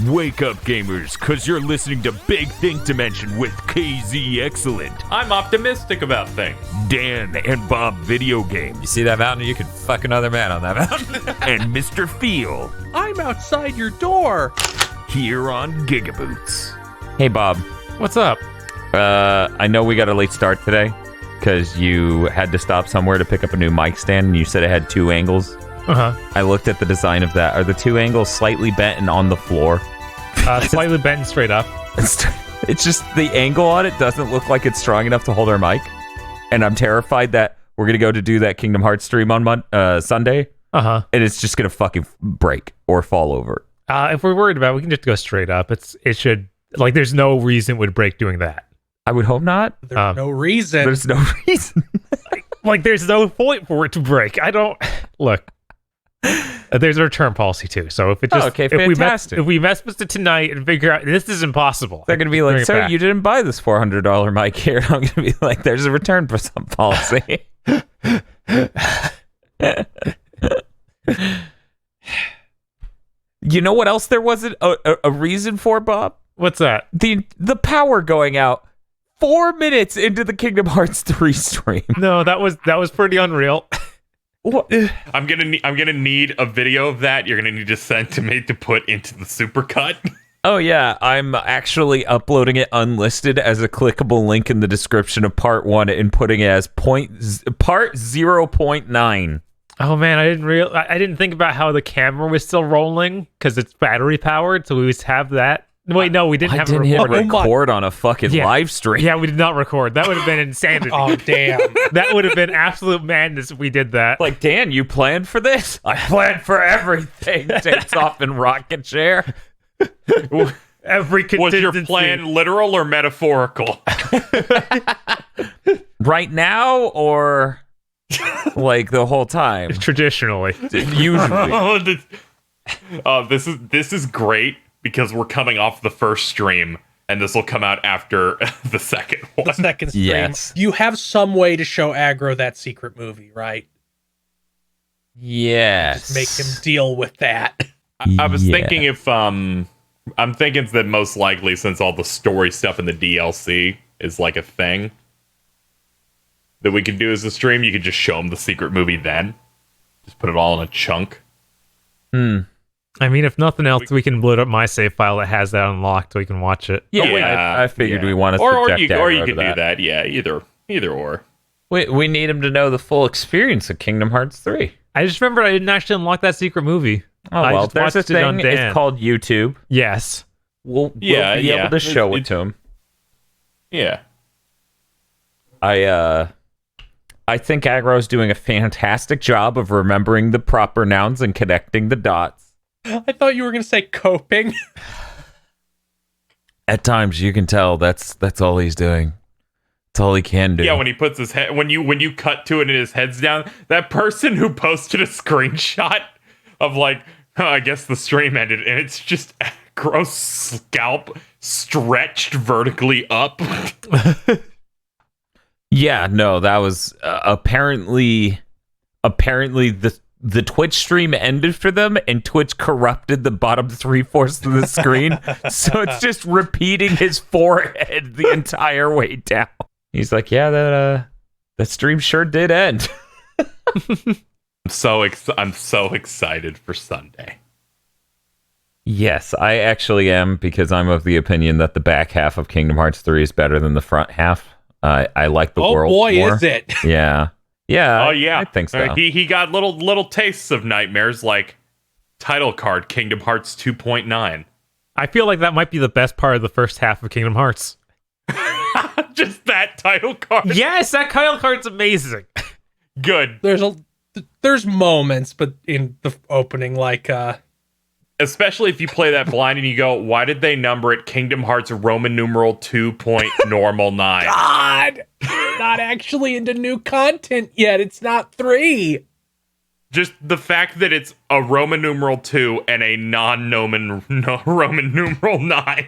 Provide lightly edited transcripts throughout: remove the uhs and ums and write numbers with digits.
Wake up, gamers, cause you're listening to Big Think Dimension with KZ Excellent, I'm optimistic about things. Dan and Bob Video Games, You see that mountain? You can fuck another man on that mountain. and Mr. Feel I'm outside your door. here on GigaBoots. Hey, Bob. What's up? I know we got a late start today because you had to stop somewhere to pick up a new mic stand, and you said it had two angles. I looked at the design of that. Are the two angles slightly bent and on the floor? Slightly bent and straight up. It's just the angle on it doesn't look like it's strong enough to hold our mic. And I'm terrified that we're going to go to do that Kingdom Hearts stream on Sunday. And it's just going to fucking break or fall over. If we're worried about it, we can just go straight up. It should, like, there's no reason it would break doing that. I would hope not. There's no reason. There's no reason. Like, there's no point for it to break. Look. There's a return policy too, so if it just okay, if we mess with it tonight and figure out this is impossible, They're gonna be like, "Sir, you didn't buy this $400 mic here." I'm gonna be like, "There's a return for some policy." You know what else there wasn't a reason for, Bob? What's that? The power going out 4 minutes into the Kingdom Hearts 3 stream. No, that was pretty unreal. What? I'm gonna need a video of that. You're gonna need to send to me to put into the supercut. Oh yeah, I'm actually uploading it unlisted as a clickable link in the description of part 1 and putting it as part 0.9. Oh man, I didn't think about how the camera was still rolling because it's battery powered, so we would have that. Wait, no, we didn't have hit record on a fucking Yeah. live stream. Yeah, we did not record. That would have been insanity. Oh, damn. That would have been absolute madness if we did that. Like, Dan, you planned for this? I planned for everything. Takes off in rocket chair. Every Was your contingency. plan literal or metaphorical? Right now, or like the whole time? Traditionally. Usually. This is great because we're coming off the first stream, and this will come out after the second one. The second stream. Yes. You have some way to show Aggro that secret movie, right? Yes. Just make him deal with that. I was thinking if I'm thinking that most likely, since all the story stuff in the DLC is like a thing that we could do as a stream, you could just show him the secret movie then. Just put it all in a chunk. I mean, if nothing else, we can load up my save file that has that unlocked so we can watch it. Yeah, I figured we wanted to or subject you Aggro could to do that. Yeah, either or. We need him to know the full experience of Kingdom Hearts 3. I just remembered I didn't actually unlock that secret movie. Oh, I well, just there's a watched it on thing. Dan. It's called YouTube. Yes. We'll be able to show it to him. Yeah. I think Aggro's doing a fantastic job of remembering the proper nouns and connecting the dots. I thought you were going to say coping. At times, you can tell that's all he's doing. That's all he can do. Yeah, when he puts his head, when you cut to it and his head's down, that person who posted a screenshot of like, I guess the stream ended, and it's just Aggro's scalp stretched vertically up. Yeah, no, that was apparently the Twitch stream ended for them, and Twitch corrupted the bottom 3/4 of the screen, so it's just repeating his forehead the entire way down. He's like, yeah, that stream sure did end. I'm so excited for Sunday. Yes, I actually am, because I'm of the opinion that the back half of Kingdom Hearts 3 is better than the front half. I like the world more. Oh boy, is it. Yeah. Yeah. Oh yeah, I think so. He got little tastes of nightmares, like title card Kingdom Hearts 2.9. I feel like that might be the best part of the first half of Kingdom Hearts. Just that title card. Yes, that title card's amazing. Good. There's moments, but in the opening, like Especially if you play that blind and you go, why did they number it Kingdom Hearts Roman numeral 2.9? God, not actually into new content yet. It's not 3. Just the fact that it's a Roman numeral 2 and a Roman numeral 9.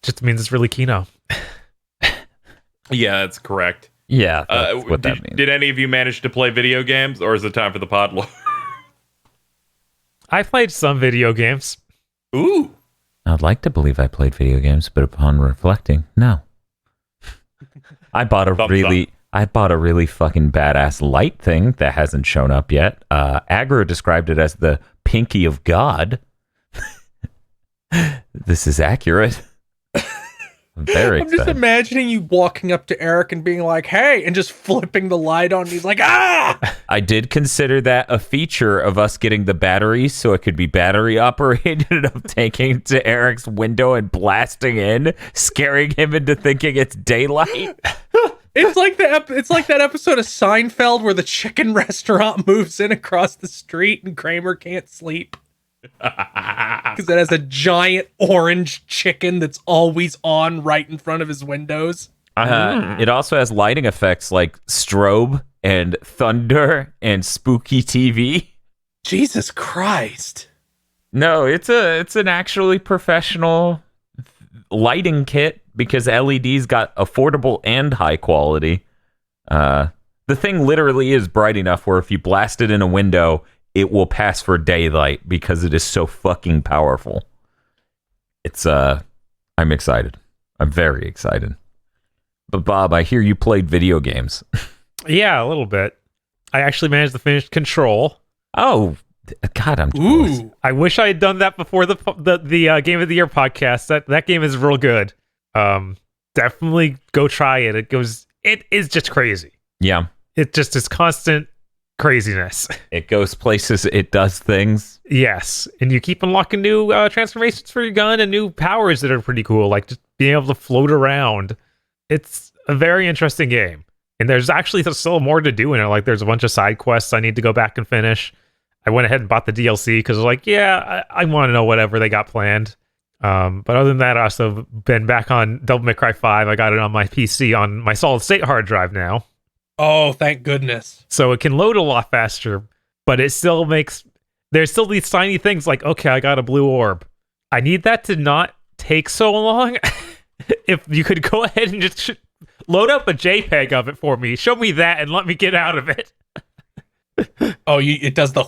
Just means it's really Kino. Yeah, that's correct. Yeah, that's what that means. Did any of you manage to play video games, or is it time for the pod lore? I played some video games. Ooh. Oh, I'd like to believe I played video games, but upon reflecting, no. I bought a really fucking badass light thing that hasn't shown up yet. Aggro described it as the pinky of God. This is accurate. I'm just imagining you walking up to Eric and being like, hey, and just flipping the light on. And he's like, ah! I did consider that a feature of us getting the battery so it could be battery operated of taking it to Eric's window and blasting in, scaring him into thinking it's daylight. It's like that episode of Seinfeld where the chicken restaurant moves in across the street and Kramer can't sleep. Because it has a giant orange chicken that's always on right in front of his windows. It also has lighting effects like strobe and thunder and spooky TV. Jesus Christ. No, it's an actually professional lighting kit because LEDs got affordable and high quality. The thing literally is bright enough where if you blast it in a window, it will pass for daylight because it is so fucking powerful. It's, I'm excited. I'm very excited. But Bob, I hear you played video games. Yeah, a little bit. I actually managed to finish Control. Oh, God, I'm jealous. Ooh. I wish I had done that before the Game of the Year podcast. That game is real good. Definitely go try it. It is just crazy. Yeah. It just is constant craziness. It goes places, it does things. Yes, and you keep unlocking new transformations for your gun and new powers that are pretty cool, like just being able to float around. It's a very interesting game, and there's actually still more to do in it. Like there's a bunch of side quests I need to go back and finish. I went ahead and bought the DLC because I was like, yeah, I want to know whatever they got planned. But other than that, I also been back on Devil May Cry 5. I got it on my PC on my solid state hard drive now. Oh, thank goodness. So it can load a lot faster, but it still there's still these tiny things like, okay, I got a blue orb. I need that to not take so long. If you could go ahead and just load up a JPEG of it for me, show me that and let me get out of it. Oh, it does the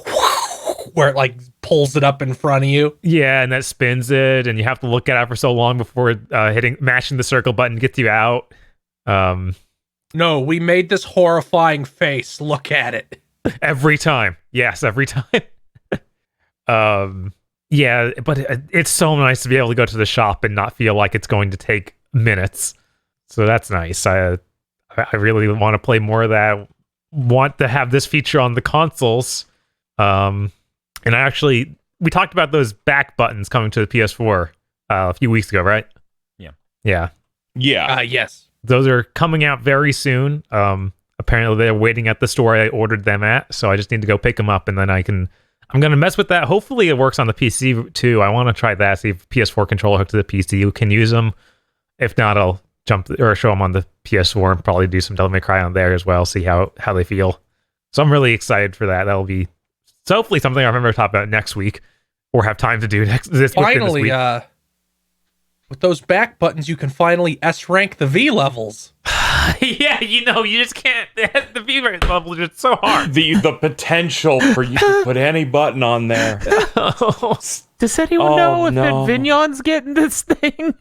where it like pulls it up in front of you. Yeah, and that spins it, and you have to look at it for so long before mashing the circle button gets you out. No, we made this horrifying face. Look at it. Every time. Yes, every time. Yeah, but it's so nice to be able to go to the shop and not feel like it's going to take minutes. So that's nice. I really want to play more of that. Want to have this feature on the consoles. And we talked about those back buttons coming to the PS4 a few weeks ago, right? Yeah. Yeah. Yeah. Yes. Those are coming out very soon. Apparently they're waiting at the store I ordered them at, so I just need to go pick them up, and then I'm going to mess with that. Hopefully it works on the PC too. I want to try that, see if PS4 controller hooked to the PC you can use them. If not, I'll show them on the PS4 and probably do some Devil May Cry on there as well, see how they feel. So I'm really excited for that. That'll be hopefully something I remember to talk about next week, or have time to do this finally week. With those back buttons, you can finally S-rank the V levels. Yeah, you just can't. The V level is just so hard. The potential for you to put any button on there. Does anyone know if Vignon's getting this thing?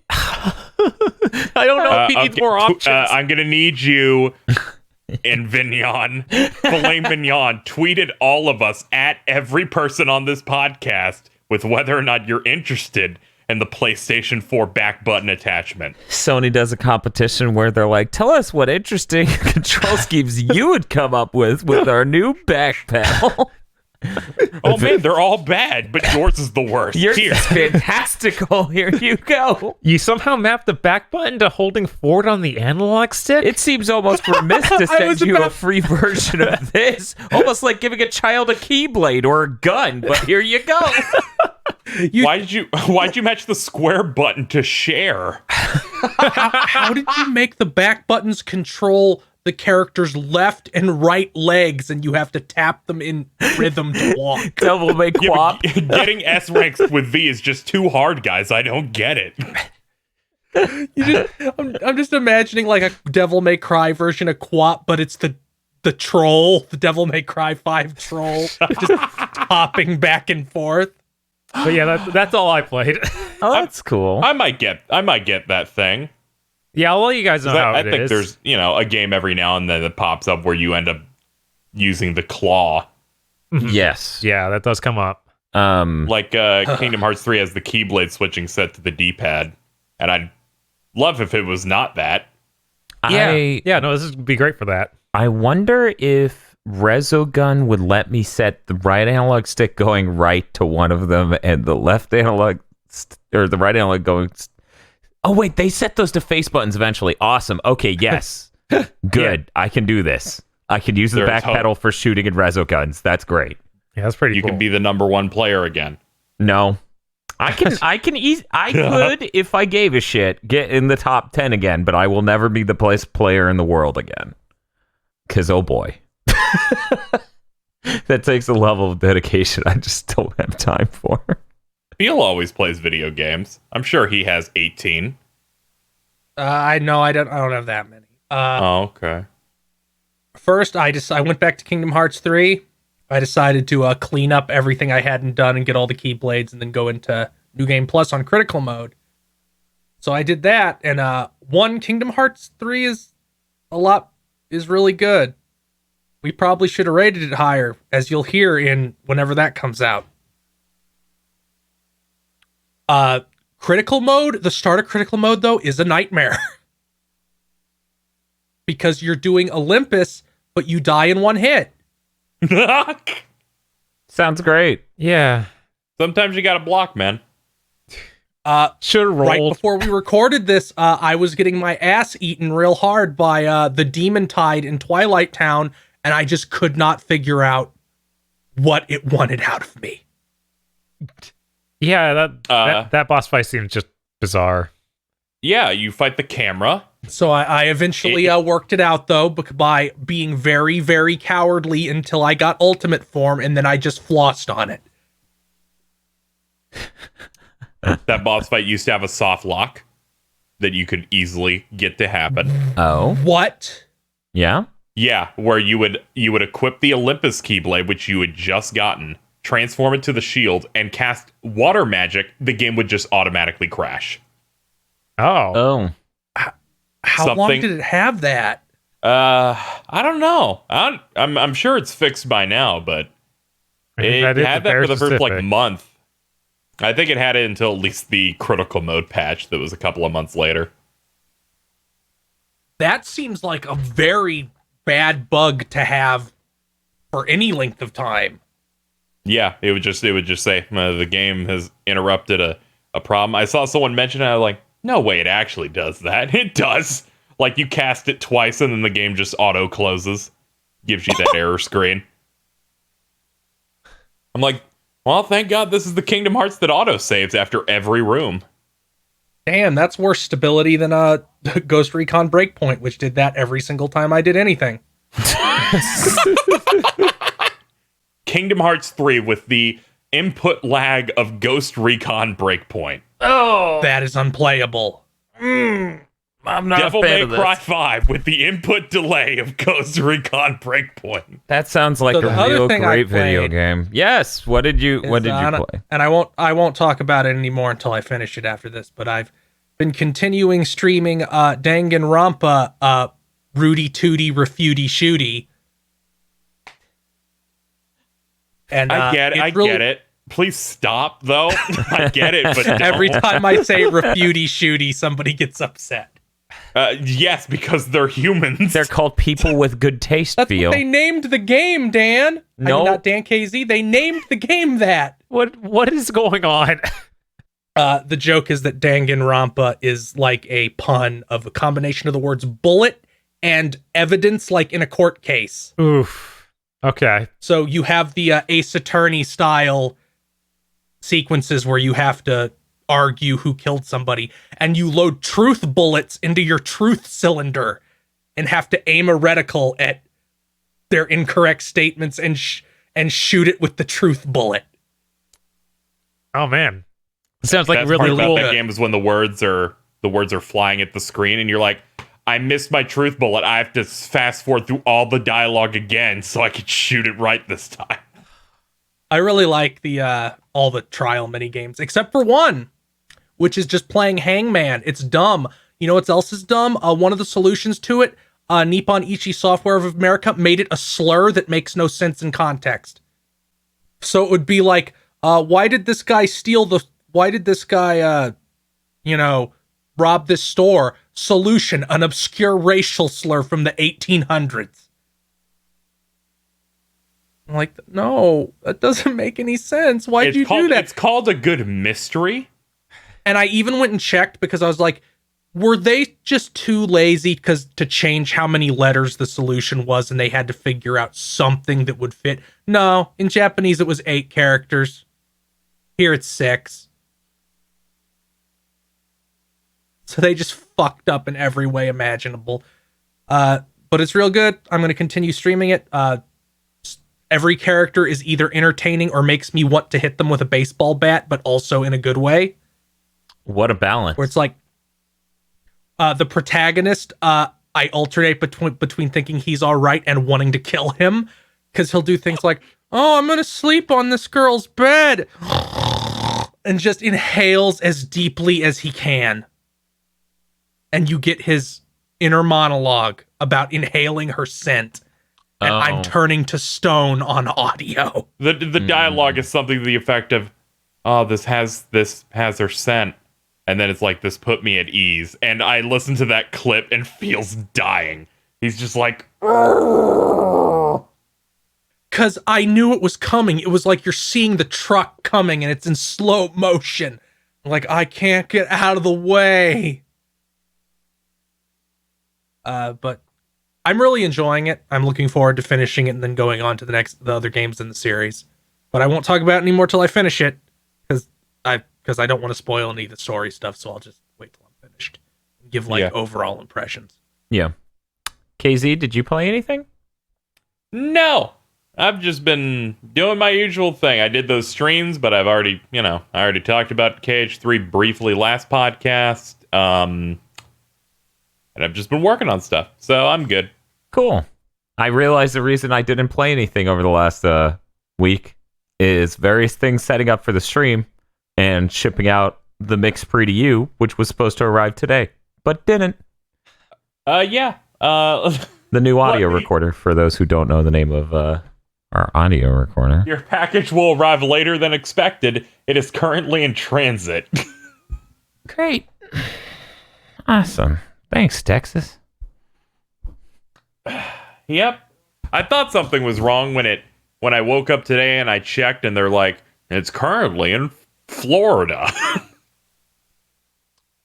I don't know if he needs more options. I'm going to need you and Vignon, Filet Mignon, tweeted all of us at every person on this podcast with whether or not you're interested in the PlayStation 4 back button attachment. Sony does a competition where they're like, tell us what interesting control schemes you would come up with our new back panel. Oh man, they're all bad, but yours is the worst. Yours is fantastical. Here you go. You somehow mapped the back button to holding forward on the analog stick? It seems almost remiss to send you a free version of this. Almost like giving a child a keyblade or a gun, but here you go. Why'd you match the square button to share? How did you make the back buttons control the character's left and right legs, and you have to tap them in rhythm to walk? Devil May Quap. Getting S ranks with V is just too hard, guys. I don't get it. I'm just imagining like a Devil May Cry version of Quap, but it's the troll, the Devil May Cry 5 troll, just hopping back and forth. But yeah, that's all I played. Oh, that's cool. I might get that thing. Yeah, I'll let you guys know how I it think is. there's, a game every now and then that pops up where you end up using the claw. Yes. Yeah, that does come up. Like Kingdom Hearts 3 has the Keyblade switching set to the D-pad. And I'd love if it was not that. Yeah, no, this would be great for that. I wonder if Resogun would let me set the right analog stick going right to one of them and the left analog or the right analog going. Oh wait, they set those to face buttons eventually. Awesome. Okay, yes, good. I can do this. I can use the There's back hope. pedal for shooting and Resoguns. That's great. Yeah, that's pretty You cool. can be the number one player again. No, I could if I gave a shit get in the top 10 again, but I will never be the best player in the world again. Cause oh boy. That takes a level of dedication I just don't have time for. Phil always plays video games. I'm sure he has 18. I know I don't have that many. Okay. First, I went back to Kingdom Hearts 3. I decided to clean up everything I hadn't done and get all the Keyblades and then go into New Game Plus on critical mode. So I did that, and Kingdom Hearts 3 is really good. We probably should have rated it higher, as you'll hear in whenever that comes out. Critical mode, the start of critical mode, though, is a nightmare. Because you're doing Olympus, but you die in one hit. Sounds great. Yeah. Sometimes you gotta block, man. Should have rolled. Right before we recorded this, I was getting my ass eaten real hard by the Demon Tide in Twilight Town, and I just could not figure out what it wanted out of me. Yeah, that boss fight seems just bizarre. Yeah, you fight the camera. So I eventually worked it out, though, by being very, very cowardly until I got ultimate form, and then I just flossed on it. That boss fight used to have a soft lock that you could easily get to happen. Oh. What? Yeah? Yeah, where you would equip the Olympus Keyblade, which you had just gotten, transform it to the shield, and cast water magic. The game would just automatically crash. Oh. How long did it have that? I don't know. I'm sure it's fixed by now, but it had that for the first month. I think it had it until at least the critical mode patch that was a couple of months later. That seems like a very bad bug to have for any length of time. Yeah, it would just say the game has interrupted a problem. I saw someone mention it. I was like, no way, it actually does that. It does. Like you cast it twice and then the game just auto closes, gives you that error screen. I'm like, well, thank God this is the Kingdom Hearts that auto saves after every room. Damn, that's worse stability than Ghost Recon Breakpoint, which did that every single time I did anything. Kingdom Hearts 3 with the input lag of Ghost Recon Breakpoint. Oh. That is unplayable. I'm not Devil a fan May of this. Cry 5 with the input delay of Ghost Recon Breakpoint. That sounds like So the a other real thing I great video played game. Yes. What did you play? And I won't talk about it anymore until I finish it after this, but I've been continuing streaming Danganronpa Rudy Tooty Refuty Shooty. And I get it. Please stop, though. I get it, but don't. Every time I say Refuty Shooty, somebody gets upset. Yes, because they're humans. They're called people with good taste. That's Feel. what they named the game, Dan. No. Not Dan KZ. They named the game that. What is going on? The joke is that Danganronpa is like a pun of a combination of the words bullet and evidence, like in a court case. Oof. Okay. So you have the Ace Attorney style sequences where you have to argue who killed somebody, and you load truth bullets into your truth cylinder and have to aim a reticle at their incorrect statements and shoot it with the truth bullet. Oh man, sounds like That's really part about cool. that game is when the words are flying at the screen, and you're like, I missed my truth bullet. I have to fast forward through all the dialogue again so I could shoot it right this time. I really like the all the trial mini games, except for one, which is just playing Hangman. It's dumb. You know what else is dumb? One of the solutions to it, Nippon Ichi Software of America made it a slur that makes no sense in context. So it would be like, why did this guy rob this store? Solution, an obscure racial slur from the 1800s. I'm like, no, that doesn't make any sense. Why'd you do that? It's called a good mystery. And I even went and checked because I was like, were they just too lazy to change how many letters the solution was and they had to figure out something that would fit? No, in Japanese it was 8 characters. Here it's 6. So they just fucked up in every way imaginable. But it's real good. I'm going to continue streaming it. Every character is either entertaining or makes me want to hit them with a baseball bat, but also in a good way. What a balance. Where it's like, the protagonist, I alternate between thinking he's all right and wanting to kill him, because he'll do things like, oh, I'm going to sleep on this girl's bed, and just inhales as deeply as he can. And you get his inner monologue about inhaling her scent, and I'm turning to stone on audio. The dialogue is something to the effect of, oh, this has her scent. And then it's like, this put me at ease. And I listen to that clip and feels dying. He's just like, because I knew it was coming. It was like you're seeing the truck coming and it's in slow motion. Like, I can't get out of the way. But I'm really enjoying it. I'm looking forward to finishing it and then going on to the other games in the series. But I won't talk about it anymore till I finish it, because I don't want to spoil any of the story stuff, so I'll just wait till I'm finished and give overall impressions. Yeah. KZ, did you play anything? No. I've just been doing my usual thing. I did those streams, but I already talked about KH3 briefly last podcast. And I've just been working on stuff, so I'm good. Cool. I realized the reason I didn't play anything over the last week is various things setting up for the stream and shipping out the mix pre to you, which was supposed to arrive today, but didn't. Yeah. The new audio recorder, for those who don't know the name of our audio recorder. Your package will arrive later than expected. It is currently in transit. Great. Awesome. Thanks, Texas. Yep. I thought something was wrong when I woke up today and I checked and they're like, it's currently in Florida.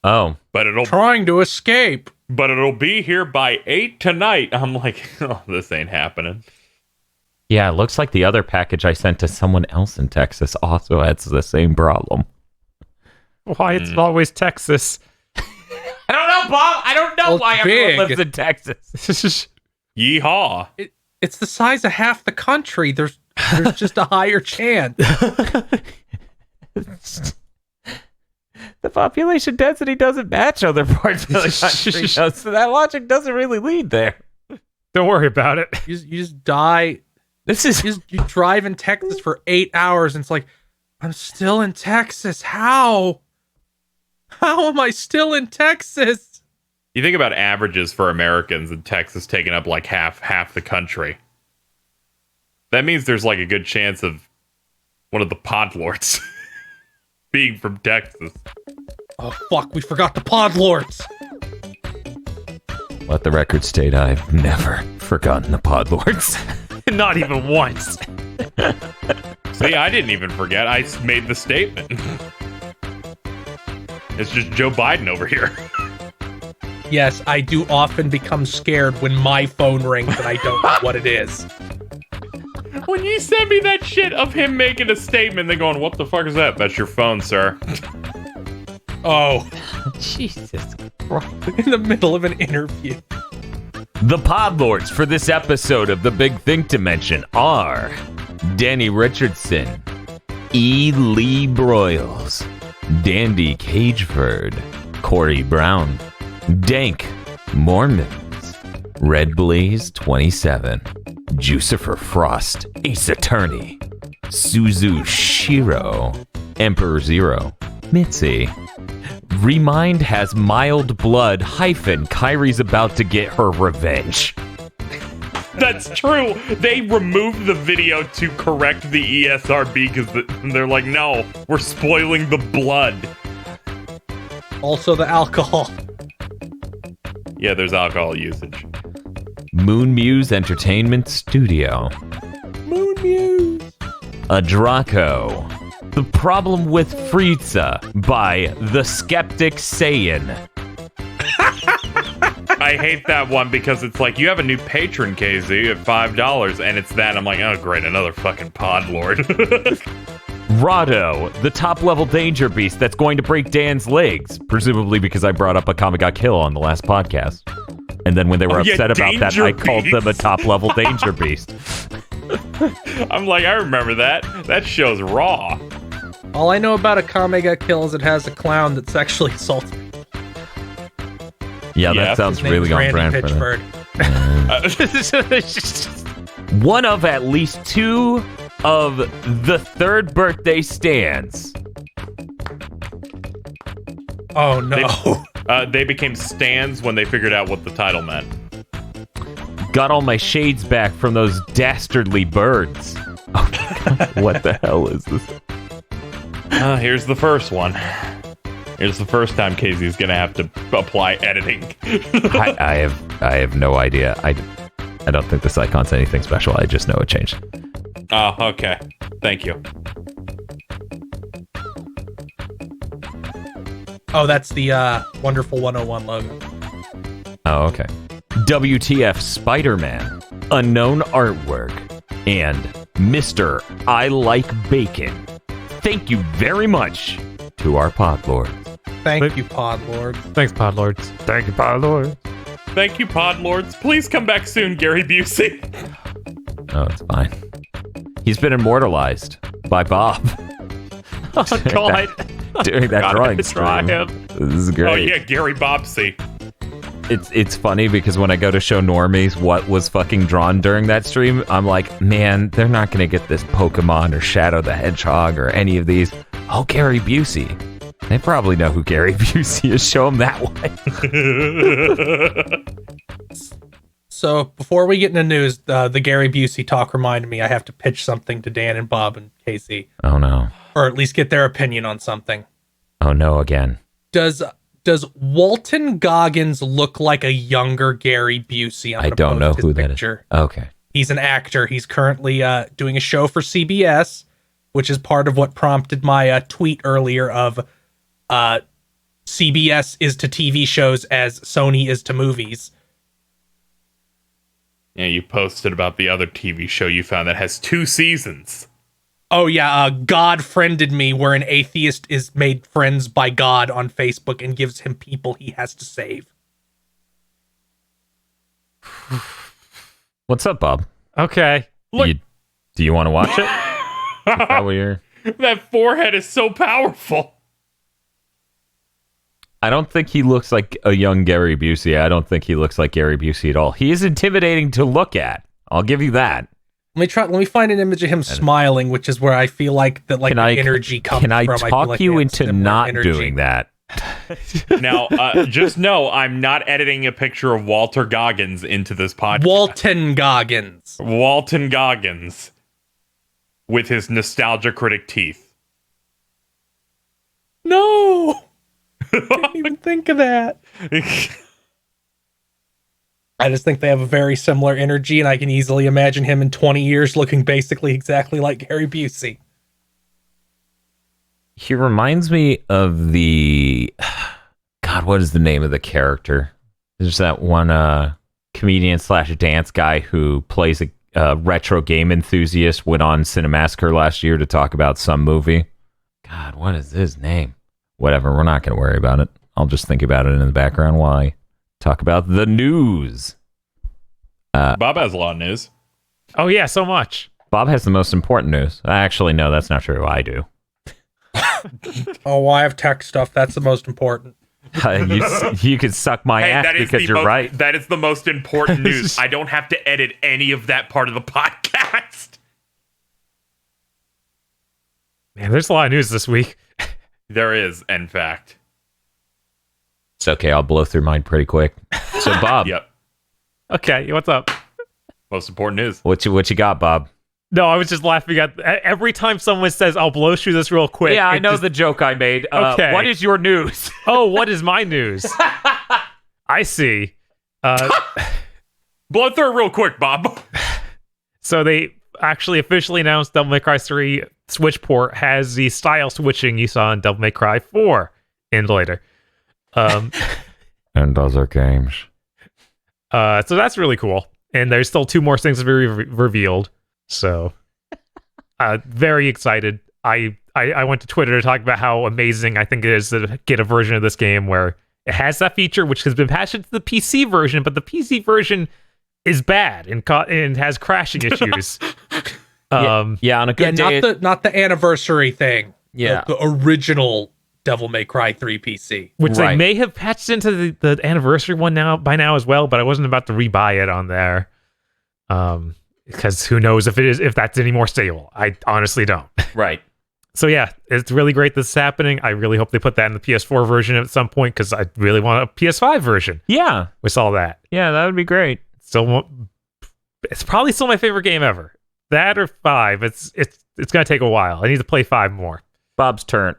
Oh. But trying to escape. But it'll be here by 8 tonight. I'm like, oh, this ain't happening. Yeah, it looks like the other package I sent to someone else in Texas also has the same problem. Why it's always Texas? I don't know, Bob. I don't know why everyone lives in Texas. Yeehaw. It's the size of half the country. There's just a higher chance. The population density doesn't match other parts of the country, so that logic doesn't really lead there. Don't worry about it. You just die. You drive in Texas for 8 hours, and it's like, I'm still in Texas. How am I still in Texas? You think about averages for Americans, and Texas taking up like half the country. That means there's like a good chance of one of the podlords being from Texas. Oh, fuck, we forgot the podlords. Let the record state I've never forgotten the podlords. Not even once. See, I didn't even forget. I made the statement. It's just Joe Biden over here. Yes, I do often become scared when my phone rings and I don't know what it is. When you sent me that shit of him making a statement, then going, what the fuck is that? That's your phone, sir. Oh. Jesus Christ. In the middle of an interview. The Podlords for this episode of The Big Think Dimension are Danny Richardson, E. Lee Broyles, Dandy Cageford, Corey Brown, Dank Mormons, Red Blaze 27, Jucifer Frost, Ace Attorney, Suzu Shiro, Emperor Zero, Mitzi, Remind has mild blood - Kyrie's about to get her revenge. That's true. They removed the video to correct the ESRB because they're like, no, we're spoiling the blood. Also the alcohol. Yeah, there's alcohol usage. Moon Muse Entertainment Studio. Moon Muse. A Draco. The Problem with Frieza by The Skeptic Saiyan. I hate that one because it's like, you have a new patron, KZ, at $5, and it's that. I'm like, oh, great, another fucking pod lord. Rado, the top-level danger beast that's going to break Dan's legs, presumably because I brought up a Kami Ga Kill on the last podcast. And then when they were upset about that, I called them a top-level danger beast. I'm like, I remember that. That show's raw. All I know about a Kame Ga Kill is it has a clown that sexually assaults. Yeah, that sounds His name really is on Randy brand for Pitchford. One of at least two of the third birthday stands. Oh no. They became stands when they figured out what the title meant. Got all my shades back from those dastardly birds. What the hell is this? Here's the first one. Here's the first time Casey's gonna have to apply editing. I have no idea. I don't think this icon's anything special. I just know it changed. Oh, okay. Thank you. Oh, that's the Wonderful 101 logo. Oh, okay. WTF Spider-Man, unknown artwork, and Mr. I Like Bacon. Thank you very much to our podlords. Thank you, Podlord. Thanks, Podlords. Thank you, Podlords. Thank you, Podlords. Please come back soon, Gary Busey. Oh, it's fine. He's been immortalized by Bob. Oh, God. During that drawing try stream. him. This is great. Oh, yeah, Gary Bobsey. It's funny because when I go to show normies what was fucking drawn during that stream, I'm like, man, they're not going to get this Pokemon or Shadow the Hedgehog or any of these. Oh, Gary Busey. They probably know who Gary Busey is. Show them that way. So before we get into news, the Gary Busey talk reminded me I have to pitch something to Dan and Bob and Casey, Oh, no. or at least get their opinion on something. Oh, no, again. Does Walton Goggins look like a younger Gary Busey? I don't know who that is. Okay. He's an actor. He's currently doing a show for CBS, which is part of what prompted my tweet earlier of CBS is to TV shows as Sony is to movies. Yeah, you posted about the other TV show you found that has 2 seasons. Oh yeah, God Friended Me, where an atheist is made friends by God on Facebook and gives him people he has to save. What's up, Bob? Okay. Look. Do you want to watch it? Is that what you're... That forehead is so powerful. I don't think he looks like a young Gary Busey. I don't think he looks like Gary Busey at all. He is intimidating to look at. I'll give you that. Let me find an image of him smiling, which is where I feel like that the energy comes from. Can I feel talk like you they have into similar not energy. doing that? Now, just know I'm not editing a picture of Walter Goggins into this podcast. Walton Goggins. Walton Goggins with his nostalgia critic teeth. No! Didn't even think of that. I just think they have a very similar energy, and I can easily imagine him in 20 years looking basically exactly like Gary Busey. He reminds me of the... God, what is the name of the character? There's that one comedian / dance guy who plays a retro game enthusiast, went on Cinemassacre last year to talk about some movie. God, what is his name? Whatever, we're not going to worry about it. I'll just think about it in the background while I talk about the news. Bob has a lot of news. Oh, yeah, so much. Bob has the most important news. Actually, no, that's not true. I do. Oh, I have tech stuff. That's the most important. You could suck my ass that is because you're right. That is the most important news. I don't have to edit any of that part of the podcast. Man, there's a lot of news this week. There is, in fact. It's okay. I'll blow through mine pretty quick. So, Bob, Yep. Okay, what's up? Most important news. what you got, Bob? No, I was just laughing at every time someone says, "I'll blow through this real quick." Yeah, I it know just- the joke I made. Okay. What is your news? Oh, what is my news? I see. Blow through it real quick, Bob. So they actually officially announced Devil May Cry 3 Switch port has the style switching you saw in Devil May Cry 4 and later. And other games. So that's really cool. And there's still 2 more things to be revealed. So very excited. I went to Twitter to talk about how amazing I think it is to get a version of this game where it has that feature, which has been patched to the PC version, but the PC version is bad and has crashing issues. Yeah, on a good day. not the anniversary thing. Yeah. The original Devil May Cry 3 PC. Which Right. they may have patched into the anniversary one by now as well, but I wasn't about to rebuy it on there. Because who knows if that's any more stable. I honestly don't. Right. So yeah, it's really great this is happening. I really hope they put that in the PS4 version at some point because I really want a PS5 version Yeah. with all that. Yeah, that would be great. It's probably still my favorite game ever. That or 5. It's gonna take a while. I need to play 5 more. Bob's torn.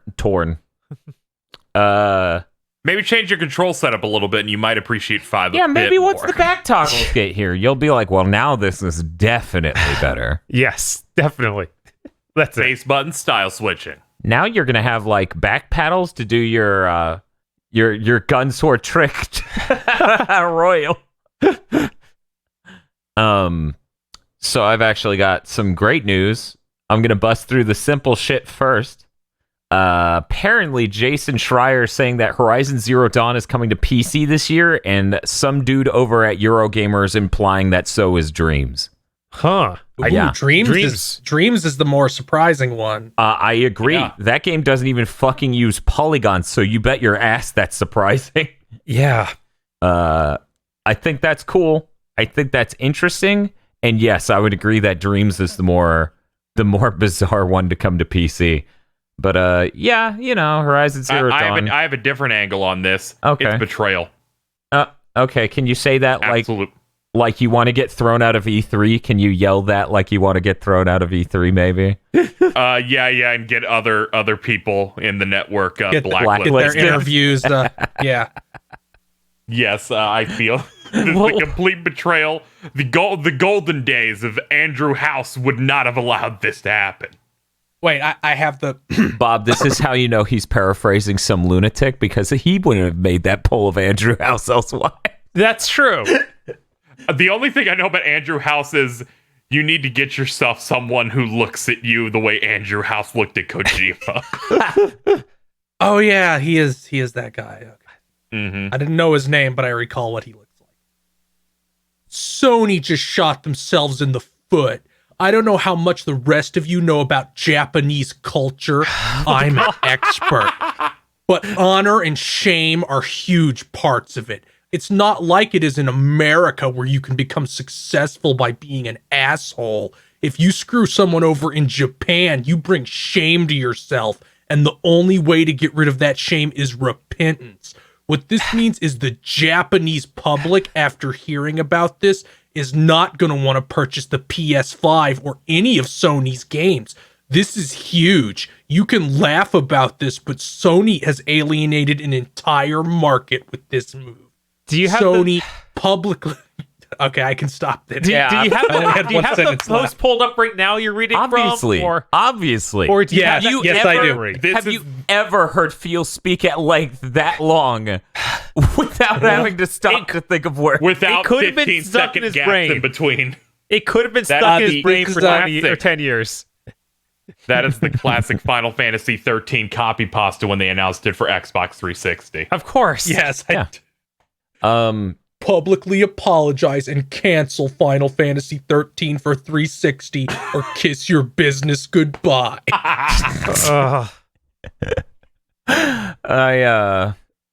Maybe change your control setup a little bit, and you might appreciate 5. Yeah, a maybe bit once more. the back toggle get here, you'll be like, well, now this is definitely better. Yes, definitely. That's it. Face button style switching. Now you're gonna have like back paddles to do your gun sword trick. Royal. So I've actually got some great news. I'm gonna bust through the simple shit first. Apparently Jason Schreier is saying that Horizon Zero Dawn is coming to PC this year, and some dude over at Eurogamer is implying that so is Dreams. Huh. Yeah. Dreams is the more surprising one. I agree. Yeah. That game doesn't even fucking use polygons, so you bet your ass that's surprising. Yeah. I think that's cool. I think that's interesting. And yes, I would agree that Dreams is the more bizarre one to come to PC. But yeah, Horizon Zero Dawn. I have a different angle on this. Okay. It's betrayal. Okay, can you say that like you want to get thrown out of E3? Can you yell that like you want to get thrown out of E3 maybe? Yeah, and get other people in the network Get blacklisted. their interviews. Yeah. Yes, I feel this is a complete betrayal. The golden days of Andrew House would not have allowed this to happen. Wait, I have the. Bob, this is how you know he's paraphrasing some lunatic, because he wouldn't have made that poll of Andrew House elsewise. That's true. The only thing I know about Andrew House is you need to get yourself someone who looks at you the way Andrew House looked at Kojima. Oh yeah, he is that guy. Okay. Mm-hmm. I didn't know his name, but I recall what he looks like. Sony just shot themselves in the foot. I don't know how much the rest of you know about Japanese culture. I'm an expert. But honor and shame are huge parts of it. It's not like it is in America where you can become successful by being an asshole. If you screw someone over in Japan, you bring shame to yourself. And the only way to get rid of that shame is repentance. What this means is the Japanese public, after hearing about this, is not going to want to purchase the PS5 or any of Sony's games. This is huge. You can laugh about this, but Sony has alienated an entire market with this move. Do you have Sony publicly... Okay, I can stop there. Do you have had the one post sentence left. pulled up right now you're reading Obviously. from? Obviously. Or do you Yes, have yes, I do. Have you ever heard Phil speak at length that long without having to stop to think of words? Without It could have been 15 stuck in second his gaps brain. in between. It could have been That stuck in is his brain for exactly- 20 or 10 years. That is the classic Final Fantasy 13 copy pasta when they announced it for Xbox 360. Of course. Yes, Yeah. publicly apologize and cancel Final Fantasy 13 for 360 or kiss your business goodbye.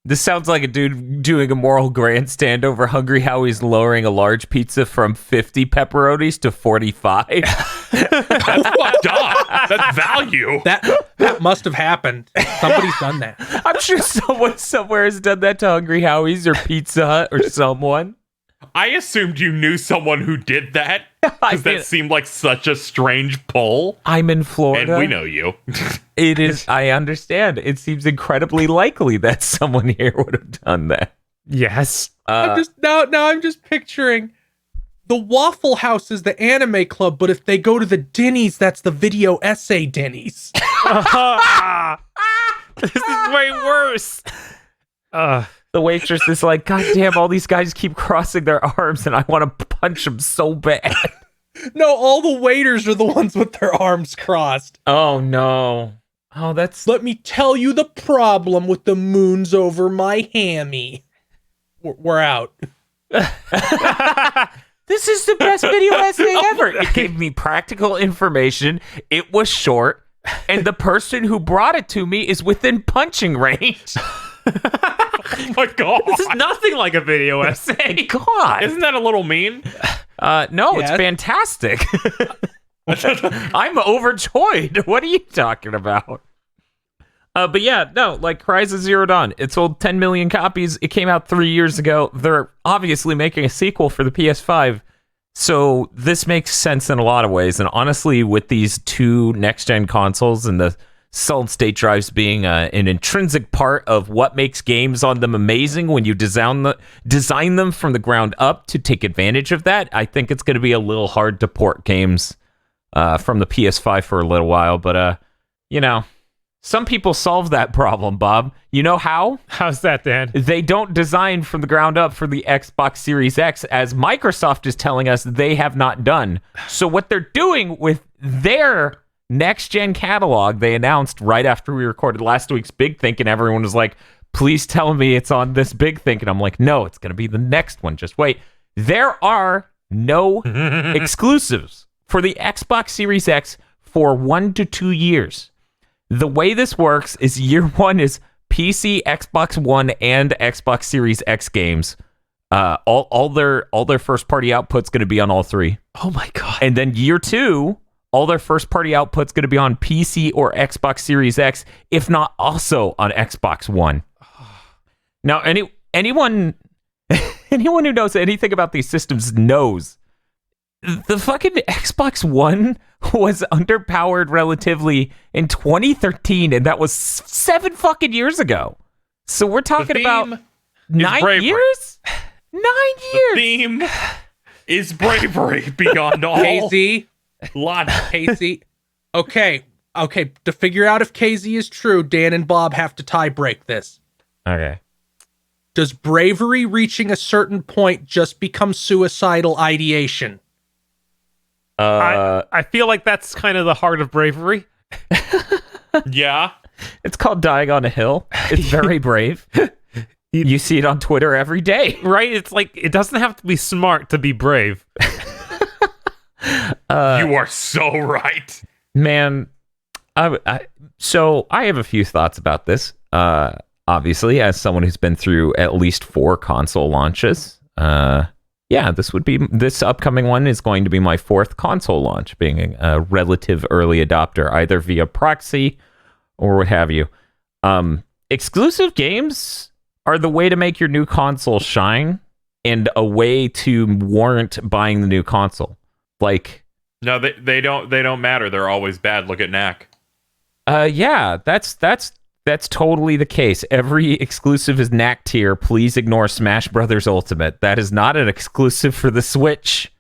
This sounds like a dude doing a moral grandstand over Hungry Howie's lowering a large pizza from 50 pepperonis to 45. That's fucked up. That's value. That must have happened. Somebody's done that. I'm sure someone somewhere has done that to Hungry Howie's or Pizza Hut or someone. I assumed you knew someone who did that I because that did. seemed like such a strange pull. I'm in Florida. And we know you. It is. I understand. It seems incredibly likely that someone here would have done that. Yes. I'm just picturing the Waffle House is the anime club, but if they go to the Denny's, that's the video essay Denny's. This is way worse. The waitress is like, God damn, all these guys keep crossing their arms and I want to punch them so bad. No, all the waiters are the ones with their arms crossed. Oh, no. Oh, that's... Let me tell you the problem with the moons over my hammy. We're out. This is the best video essay ever. It gave me practical information. It was short. And the person who brought it to me is within punching range. Oh my god. This is nothing like a video essay. Thank God. Isn't that a little mean? No, Yeah. it's fantastic. I'm overjoyed. What are you talking about? But yeah, no, like Horizon Zero Dawn. It sold 10 million copies. It came out 3 years ago. They're obviously making a sequel for the PS5. So this makes sense in a lot of ways. And honestly, with these two next-gen consoles and the solid-state drives being an intrinsic part of what makes games on them amazing when you design them from the ground up to take advantage of that, I think it's going to be a little hard to port games from the PS5 for a little while. But, you know, some people solve that problem, Bob. You know how? How's that, Dan? They don't design from the ground up for the Xbox Series X, as Microsoft is telling us they have not done. So what they're doing with their next-gen catalog, they announced right after we recorded last week's Big Think, and everyone was like, please tell me it's on this Big Think. And I'm like, no, it's going to be the next one. Just wait. There are no exclusives for the Xbox Series X for 1 to 2 years. The way this works is year one is PC, Xbox One, and Xbox Series X games. All their first party output's going to be on all three. Oh my god. And then year two, all their first party output's going to be on PC or Xbox Series X, if not also on Xbox One. Now, anyone who knows anything about these systems knows the fucking Xbox One was underpowered relatively in 2013, and that was 7 fucking years ago. So we're talking about 9 bravery. years? 9 The years! theme is bravery beyond all KZ, logic. KZ. Okay. To figure out if KZ is true, Dan and Bob have to tie break this. Okay. Does bravery reaching a certain point just become suicidal ideation? I feel like that's kind of the heart of bravery. Yeah. It's called dying on a hill. It's very brave. You see it on Twitter every day. Right? It's like, it doesn't have to be smart to be brave. You are so right. Man, so I have a few thoughts about this. Obviously, as someone who's been through at least 4 console launches, yeah, this upcoming one is going to be my 4th console launch, being a relative early adopter, either via proxy or what have you. Exclusive games are the way to make your new console shine and a way to warrant buying the new console. Like, No, they don't matter. They're always bad. Look at Knack. yeah, that's totally the case. Every exclusive is knack tier. Please ignore Smash Brothers Ultimate. That is not an exclusive for the Switch.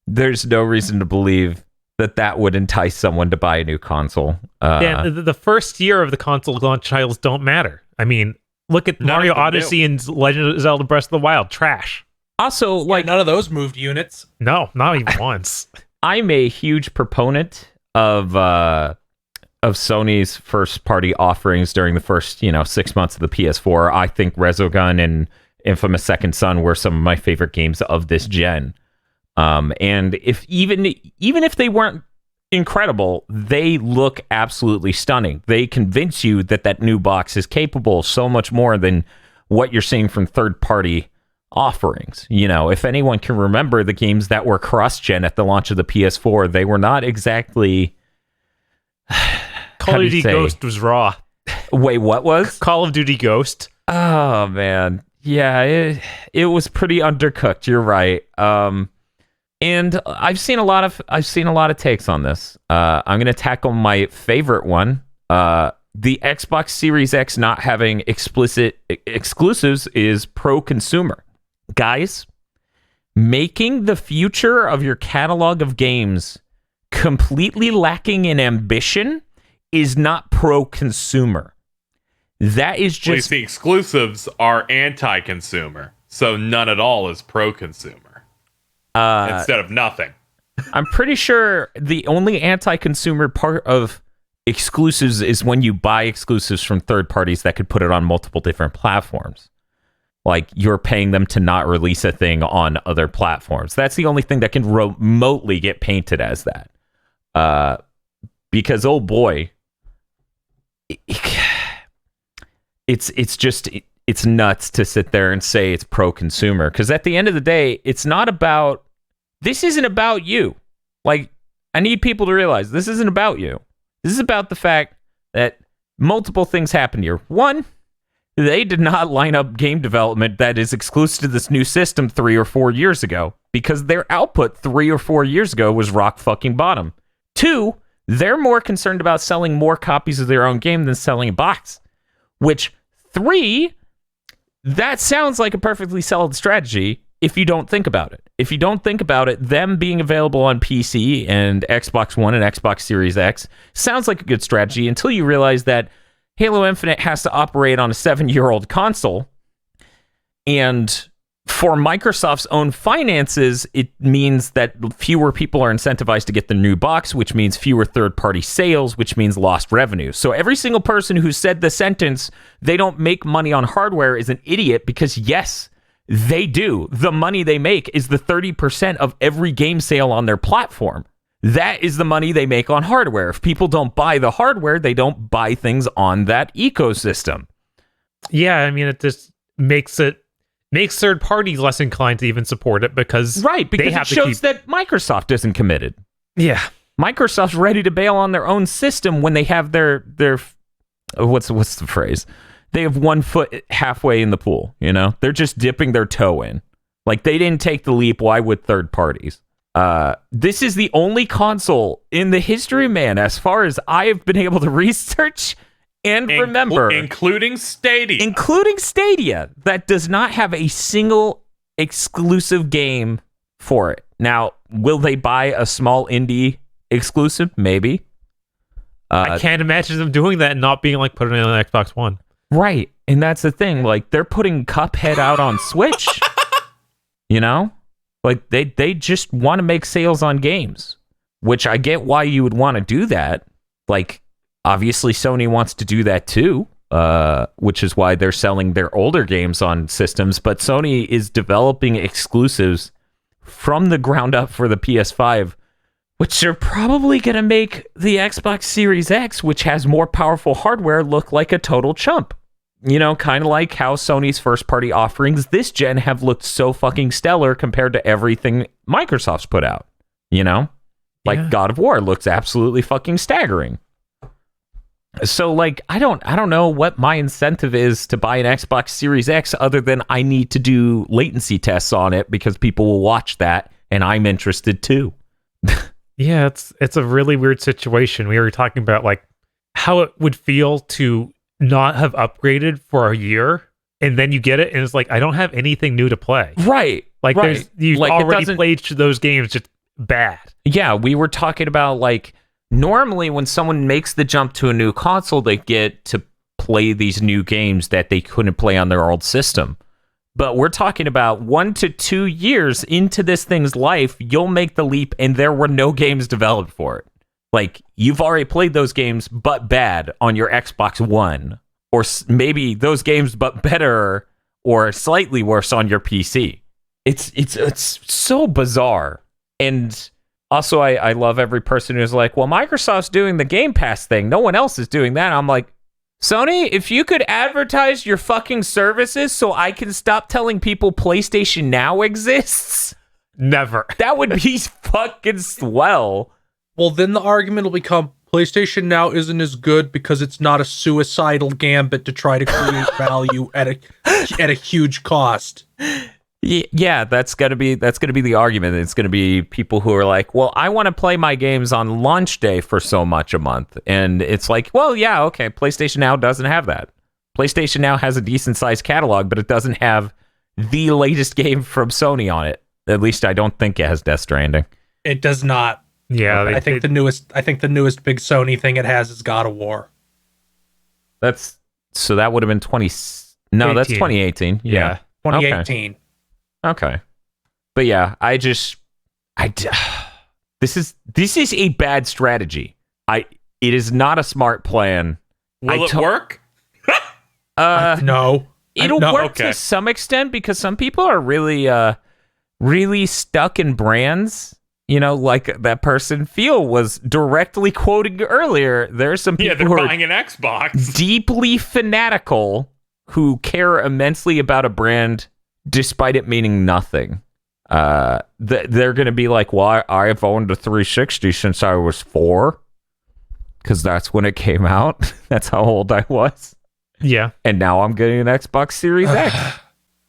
There's no reason to believe that would entice someone to buy a new console. Yeah, the first year of the console launch titles don't matter. I mean, look at None Mario of them Odyssey and Legend of Zelda Breath of the Wild. Trash. Also, like, None of those moved units. No, not even once. I'm a huge proponent of Sony's first party offerings during the first 6 months of the PS4. I think Resogun and Infamous Second Son were some of my favorite games of this gen. And if even if they weren't incredible, they look absolutely stunning. They convince you that new box is capable so much more than what you're seeing from third party offerings. You know, if anyone can remember the games that were cross-gen at the launch of the PS4, they were not exactly... Call of Duty Ghost was raw. Wait, what was? Call of Duty Ghost. Oh, man. Yeah, it was pretty undercooked. You're right. And I've seen a lot of takes on this. I'm going to tackle my favorite one. The Xbox Series X not having explicit exclusives is pro-consumer. Guys, making the future of your catalog of games completely lacking in ambition is not pro-consumer. That is Well, you just... see, exclusives are anti-consumer, so none at all is pro-consumer. Instead of nothing. I'm pretty sure the only anti-consumer part of exclusives is when you buy exclusives from third parties that could put it on multiple different platforms. Like, you're paying them to not release a thing on other platforms. That's the only thing that can remotely get painted as that. Because, oh boy, it's nuts to sit there and say it's pro-consumer. Because at the end of the day, this isn't about you. Like, I need people to realize this isn't about you. This is about the fact that multiple things happened here. One, they did not line up game development that is exclusive to this new system 3 or 4 years ago, because their output 3 or 4 years ago was rock fucking bottom. Two, they're more concerned about selling more copies of their own game than selling a box. Which, three, that sounds like a perfectly solid strategy if you don't think about it. If you don't think about it, them being available on PC and Xbox One and Xbox Series X sounds like a good strategy until you realize that Halo Infinite has to operate on a 7-year-old console. And for Microsoft's own finances, it means that fewer people are incentivized to get the new box, which means fewer third-party sales, which means lost revenue. So every single person who said the sentence, they don't make money on hardware, is an idiot, because yes, they do. The money they make is the 30% of every game sale on their platform. That is the money they make on hardware. If people don't buy the hardware, they don't buy things on that ecosystem. Yeah, I mean, it just makes third parties less inclined to even support it because it shows that Microsoft isn't committed. Yeah, Microsoft's ready to bail on their own system when they have their what's the phrase? They have 1 foot halfway in the pool, you know? They're just dipping their toe in. Like, they didn't take the leap. Why would third parties? This is the only console in the history, man, as far as I have been able to research and remember. Including Stadia. That does not have a single exclusive game for it. Now, will they buy a small indie exclusive? Maybe. I can't imagine them doing that and not being like, put it on an Xbox One. Right. And that's the thing. Like, they're putting Cuphead out on Switch. You know? Like, they just want to make sales on games, which I get why you would want to do that. Like, obviously Sony wants to do that too, which is why they're selling their older games on systems. But Sony is developing exclusives from the ground up for the PS5, which are probably going to make the Xbox Series X, which has more powerful hardware, look like a total chump. You know, kind of like how Sony's first-party offerings this gen have looked so fucking stellar compared to everything Microsoft's put out. You know? Like, God of War looks absolutely fucking staggering. So, like, I don't know what my incentive is to buy an Xbox Series X other than I need to do latency tests on it because people will watch that, and I'm interested too. Yeah, it's a really weird situation. We were talking about, like, how it would feel to not have upgraded for a year, and then you get it, and it's like, I don't have anything new to play. Right. Like, you've like, already played those games just bad. Yeah, we were talking about, like, normally when someone makes the jump to a new console, they get to play these new games that they couldn't play on their old system. But we're talking about 1 to 2 years into this thing's life, you'll make the leap, and there were no games developed for it. Like, you've already played those games, but bad, on your Xbox One. Or maybe those games, but better, or slightly worse on your PC. It's so bizarre. And also, I love every person who's like, well, Microsoft's doing the Game Pass thing. No one else is doing that. I'm like, Sony, if you could advertise your fucking services so I can stop telling people PlayStation Now exists, Never. that would be fucking swell. Well, then the argument will become PlayStation Now isn't as good because it's not a suicidal gambit to try to create value at a huge cost. Yeah, that's gonna be the argument. It's gonna be people who are like, well, I want to play my games on launch day for so much a month, and it's like, well, yeah, okay, PlayStation Now doesn't have that. PlayStation Now has a decent sized catalog, but it doesn't have the latest game from Sony on it. At least I don't think it has Death Stranding. It does not. Yeah, I think the newest big Sony thing it has is God of War. That's so that would have been 20. No, that's 2018. Yeah. 2018. Okay. But yeah, this is a bad strategy. It is not a smart plan. Will it work? No. It'll No, work to some extent because some people are really stuck in brands. You know, like that person Phil was directly quoting earlier. There are some people they're who are buying an Xbox. deeply fanatical who care immensely about a brand despite it meaning nothing. They're going to be like, well, I've owned a 360 since I was 4 because that's when it came out. That's how old I was. Yeah. And now I'm getting an Xbox Series X.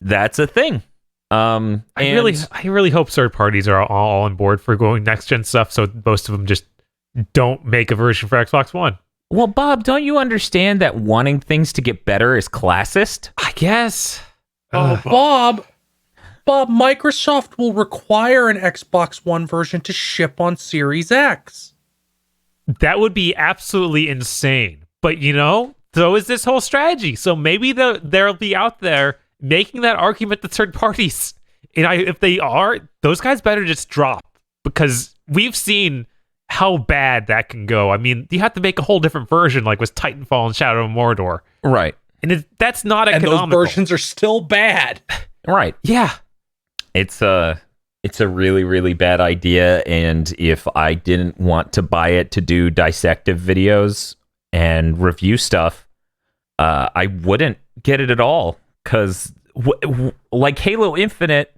That's a thing. I really hope third parties are all on board for going next gen stuff, so most of them just don't make a version for Xbox One. Well, Bob, don't you understand that wanting things to get better is classist? I guess. Bob, Microsoft will require an Xbox One version to ship on Series X. That would be absolutely insane. But so is this whole strategy. So maybe they'll be out there making that argument to third parties. And if they are, those guys better just drop, because we've seen how bad that can go. I mean, you have to make a whole different version, like with Titanfall and Shadow of Mordor. Right. And that's not economical. And those versions are still bad. Right. Yeah. It's a really, really bad idea. And if I didn't want to buy it to do dissective videos and review stuff, I wouldn't get it at all. Because like Halo Infinite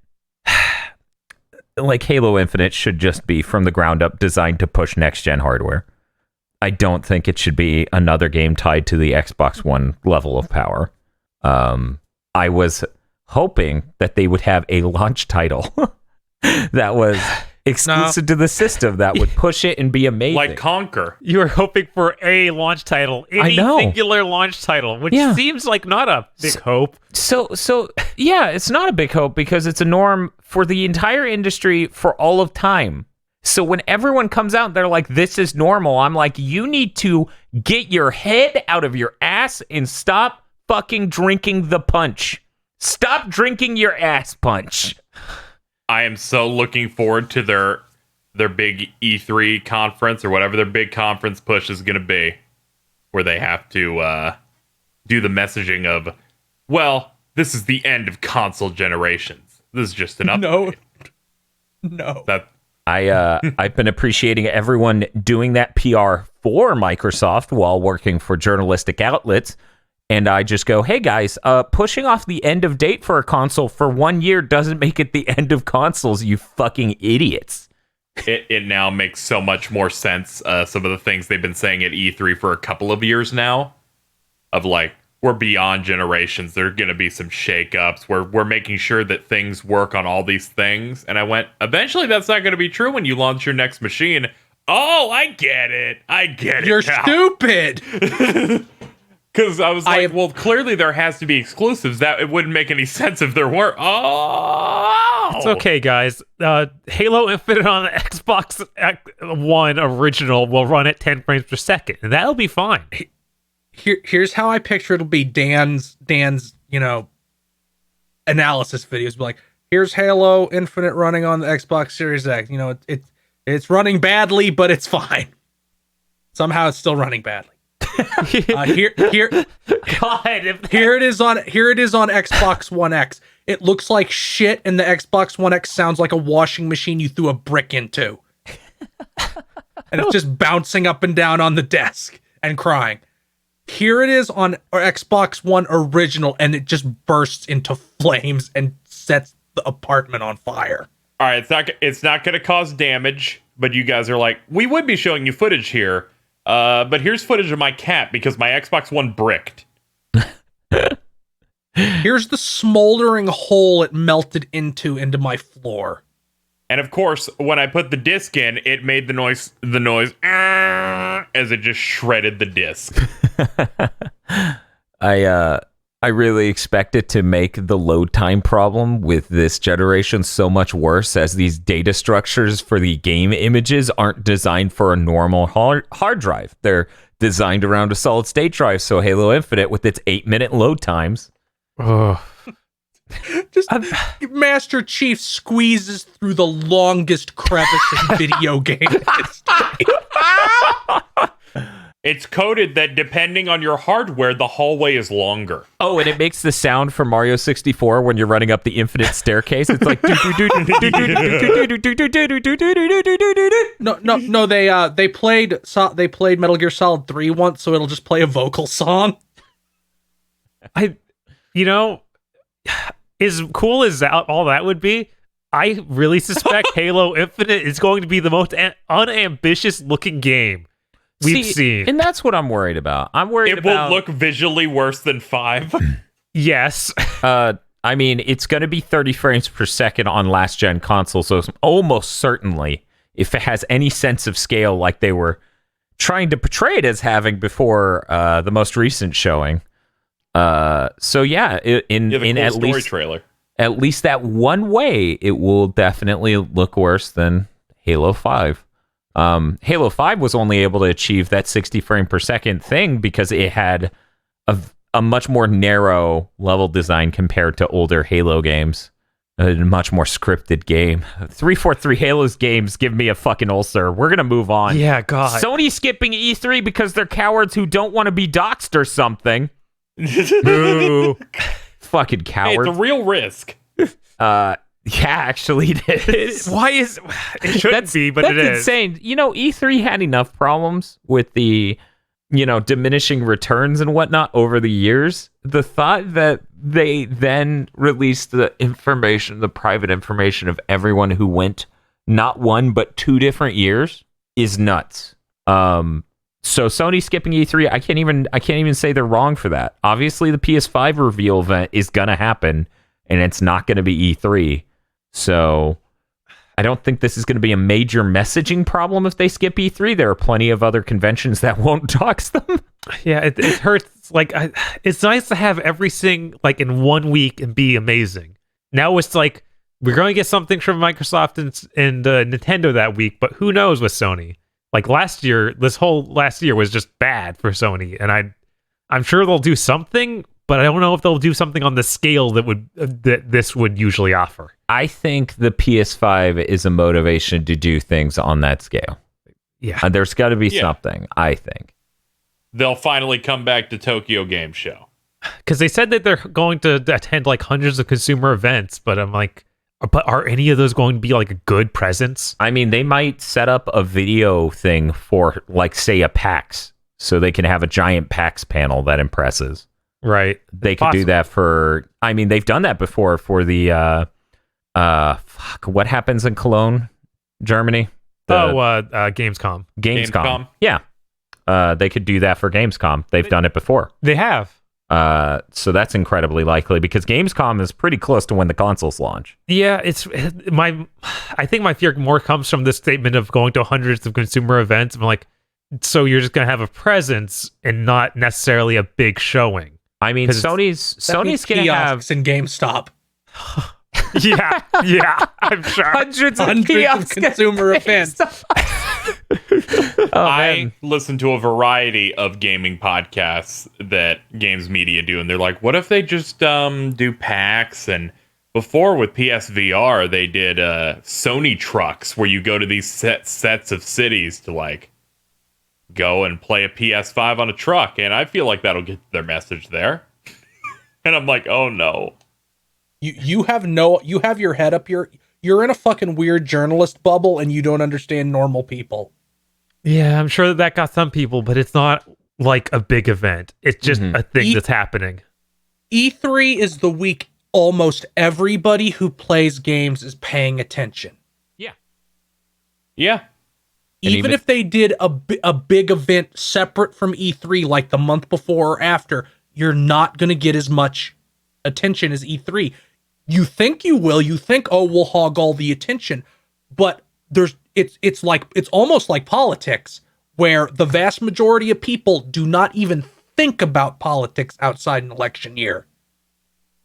should just be from the ground up designed to push next gen hardware. I don't think it should be another game tied to the Xbox One level of power. I was hoping that they would have a launch title that was exclusive to the system that would push it and be amazing. Like Conquer. You were hoping for a launch title, any singular launch title, which seems like not a big hope. So yeah, it's not a big hope because it's a norm for the entire industry for all of time. So when everyone comes out and they're like, this is normal, I'm like, you need to get your head out of your ass and stop fucking drinking the punch. Stop drinking your ass punch. I am so looking forward to their big E3 conference or whatever their big conference push is going to be, where they have to do the messaging of, well, this is the end of console generations. This is just an update. No. I've been appreciating everyone doing that PR for Microsoft while working for journalistic outlets. And I just go, hey guys, pushing off the end of date for a console for 1 year doesn't make it the end of consoles, you fucking idiots. It now makes so much more sense. Some of the things they've been saying at E3 for a couple of years now, of like, we're beyond generations. There are going to be some shakeups. We're making sure that things work on all these things. And I went, eventually that's not going to be true when you launch your next machine. Oh, I get it. You're stupid. Because I was like, well, clearly there has to be exclusives. That it wouldn't make any sense if there weren't. Oh, it's okay, guys. Halo Infinite on the Xbox One original will run at 10 frames per second, and that'll be fine. Here's how I picture it'll be. Dan's analysis videos be like, here's Halo Infinite running on the Xbox Series X. It's running badly, but it's fine. Somehow it's still running badly. Here it is on Xbox One X. It looks like shit, and the Xbox One X sounds like a washing machine you threw a brick into, and it's just bouncing up and down on the desk and crying. here it is on our Xbox One original, and it just bursts into flames and sets the apartment on fire. All right, it's not going to cause damage, but you guys are like, we would be showing you footage here, but here's footage of my cat because my Xbox One bricked. Here's the smoldering hole it melted into my floor. And of course, when I put the disc in, it made the noise as it just shredded the disc. I really expect it to make the load time problem with this generation so much worse, as these data structures for the game images aren't designed for a normal hard drive. They're designed around a solid state drive, so Halo Infinite with its 8-minute load times. Just Master Chief squeezes through the longest crevice in video game history. It's coded that depending on your hardware, the hallway is longer. Oh, and it makes the sound from Mario 64 when you're running up the infinite staircase. It's like no. They played Metal Gear Solid 3 once, so it'll just play a vocal song. As cool as all that would be, I really suspect Halo Infinite is going to be the most unambitious looking game we've seen. And that's what I'm worried about. I'm worried it will look visually worse than 5. Yes. I mean, it's going to be 30 frames per second on last gen consoles, so almost certainly, if it has any sense of scale like they were trying to portray it as having before the most recent showing. So yeah, in at least trailer. At least that one way, it will definitely look worse than Halo 5. Halo 5 was only able to achieve that 60 frame per second thing because it had a much more narrow level design compared to older Halo games. A much more scripted game. 343 Halo's games give me a fucking ulcer. We're gonna move on. Yeah, God. Sony skipping E3 because they're cowards who don't want to be doxxed or something. Boo. Fucking cowards. Hey, it's a real risk. Yeah, actually it is. Why is it shouldn't be, but it is. That's insane. E3 had enough problems with the, diminishing returns and whatnot over the years. The thought that they then released the private information of everyone who went not one but 2 different years is nuts. So Sony skipping E3, I can't even say they're wrong for that. Obviously, the PS5 reveal event is gonna happen, and it's not gonna be E3. So I don't think this is gonna be a major messaging problem if they skip E3. There are plenty of other conventions that won't dox them. Yeah, it hurts. Like, it's nice to have everything like in 1 week and be amazing. Now it's like we're going to get something from Microsoft and Nintendo that week, but who knows with Sony? Like this whole last year was just bad for Sony, and I'm sure they'll do something, but I don't know if they'll do something on the scale that this would usually offer. I think the PS5 is a motivation to do things on that scale. Yeah, there's got to be something. I think they'll finally come back to Tokyo Game Show because they said that they're going to attend like hundreds of consumer events, but I'm like. But are any of those going to be like a good presence? I mean, they might set up a video thing for, like, say, a PAX, so they can have a giant PAX panel that impresses. Right. They could do that for. I mean, they've done that before for the. What happens in Cologne, Germany? Gamescom. Gamescom. Yeah. They could do that for Gamescom. They've done it before. They have. So that's incredibly likely because Gamescom is pretty close to when the consoles launch. Yeah, I think my fear more comes from this statement of going to hundreds of consumer events. I'm like, so you're just gonna have a presence and not necessarily a big showing. I mean, Sony's gonna have in GameStop. yeah, I'm sure hundreds of consumer events. I listen to a variety of gaming podcasts that games media do, and they're like, what if they just do PAX? And before with PSVR, they did Sony trucks where you go to these sets of cities to like go and play a PS5 on a truck, and I feel like that'll get their message there. And I'm like, oh no. You have your head up here. You're in a fucking weird journalist bubble and you don't understand normal people. Yeah, I'm sure that got some people, but it's not like a big event. It's just a thing that's happening. E3 is the week almost everybody who plays games is paying attention. Yeah. Even if they did a big event separate from E3, like the month before or after, you're not going to get as much attention as E3. You think you will. You think, oh, we'll hog all the attention. But it's almost like politics, where the vast majority of people do not even think about politics outside an election year.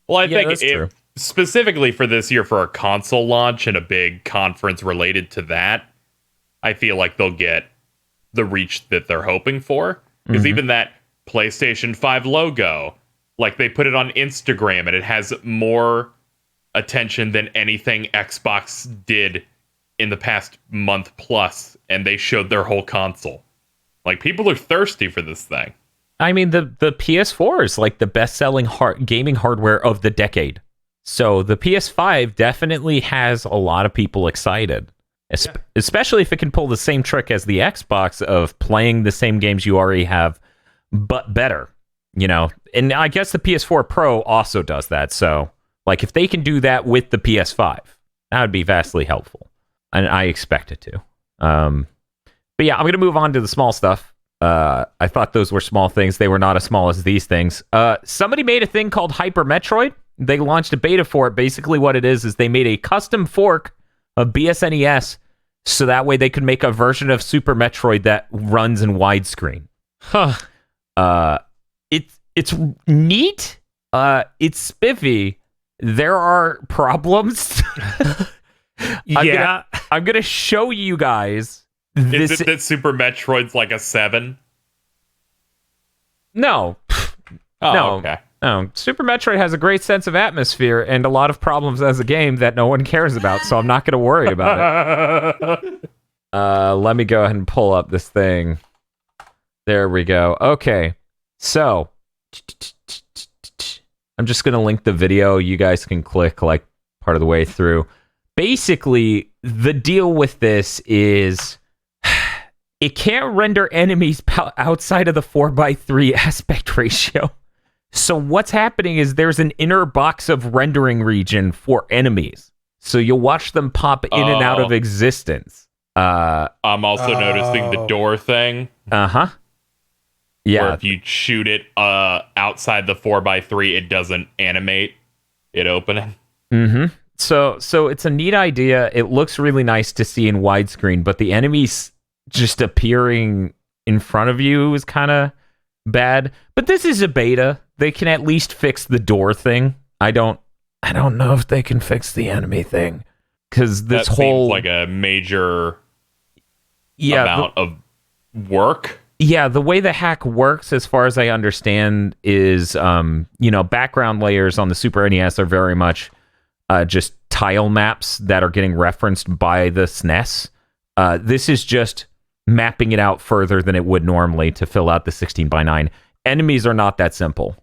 Well, I think specifically for this year, for a console launch and a big conference related to that, I feel like they'll get the reach that they're hoping for. Because even that PlayStation 5 logo, like they put it on Instagram and it has more attention than anything Xbox did in the past month plus, and they showed their whole console. Like, people are thirsty for this thing. I mean, the PS4 is like the best-selling gaming hardware of the decade. So the PS5 definitely has a lot of people excited. Especially if it can pull the same trick as the Xbox of playing the same games you already have, but better, you know? And I guess the PS4 Pro also does that. So, like, if they can do that with the PS5, that would be vastly helpful. And I expect it to. But yeah, I'm going to move on to the small stuff. I thought those were small things. They were not as small as these things. Somebody made a thing called Hyper Metroid. They launched a beta for it. Basically what it is they made a custom fork of BSNES, so that way they could make a version of Super Metroid that runs in widescreen. It's neat. It's spiffy. There are problems. I'm gonna show you guys. Is it that Super Metroid's like a 7? No. Oh, no. Okay. No, Super Metroid has a great sense of atmosphere and a lot of problems as a game that no one cares about, so I'm not going to worry about it. Let me go ahead and pull up this thing. There we go. Okay, so I'm just going to link the video. You guys can click like part of the way through. Basically, the deal with this is it can't render enemies outside of the 4:3 aspect ratio. So what's happening is there's an inner box of rendering region for enemies. So you'll watch them pop in and out of existence. I'm also noticing the door thing. Uh-huh. Yeah. Where if you shoot it outside the 4:3, it doesn't animate it opening. Mm-hmm. So it's a neat idea. It looks really nice to see in widescreen, but the enemies just appearing in front of you is kind of bad. But this is a beta. They can at least fix the door thing. I don't know if they can fix the enemy thing, because this whole seems like a major amount of work. Yeah, the way the hack works, as far as I understand, is background layers on the Super NES are very much just tile maps that are getting referenced by the SNES. This is just mapping it out further than it would normally to fill out the 16:9. Enemies are not that simple.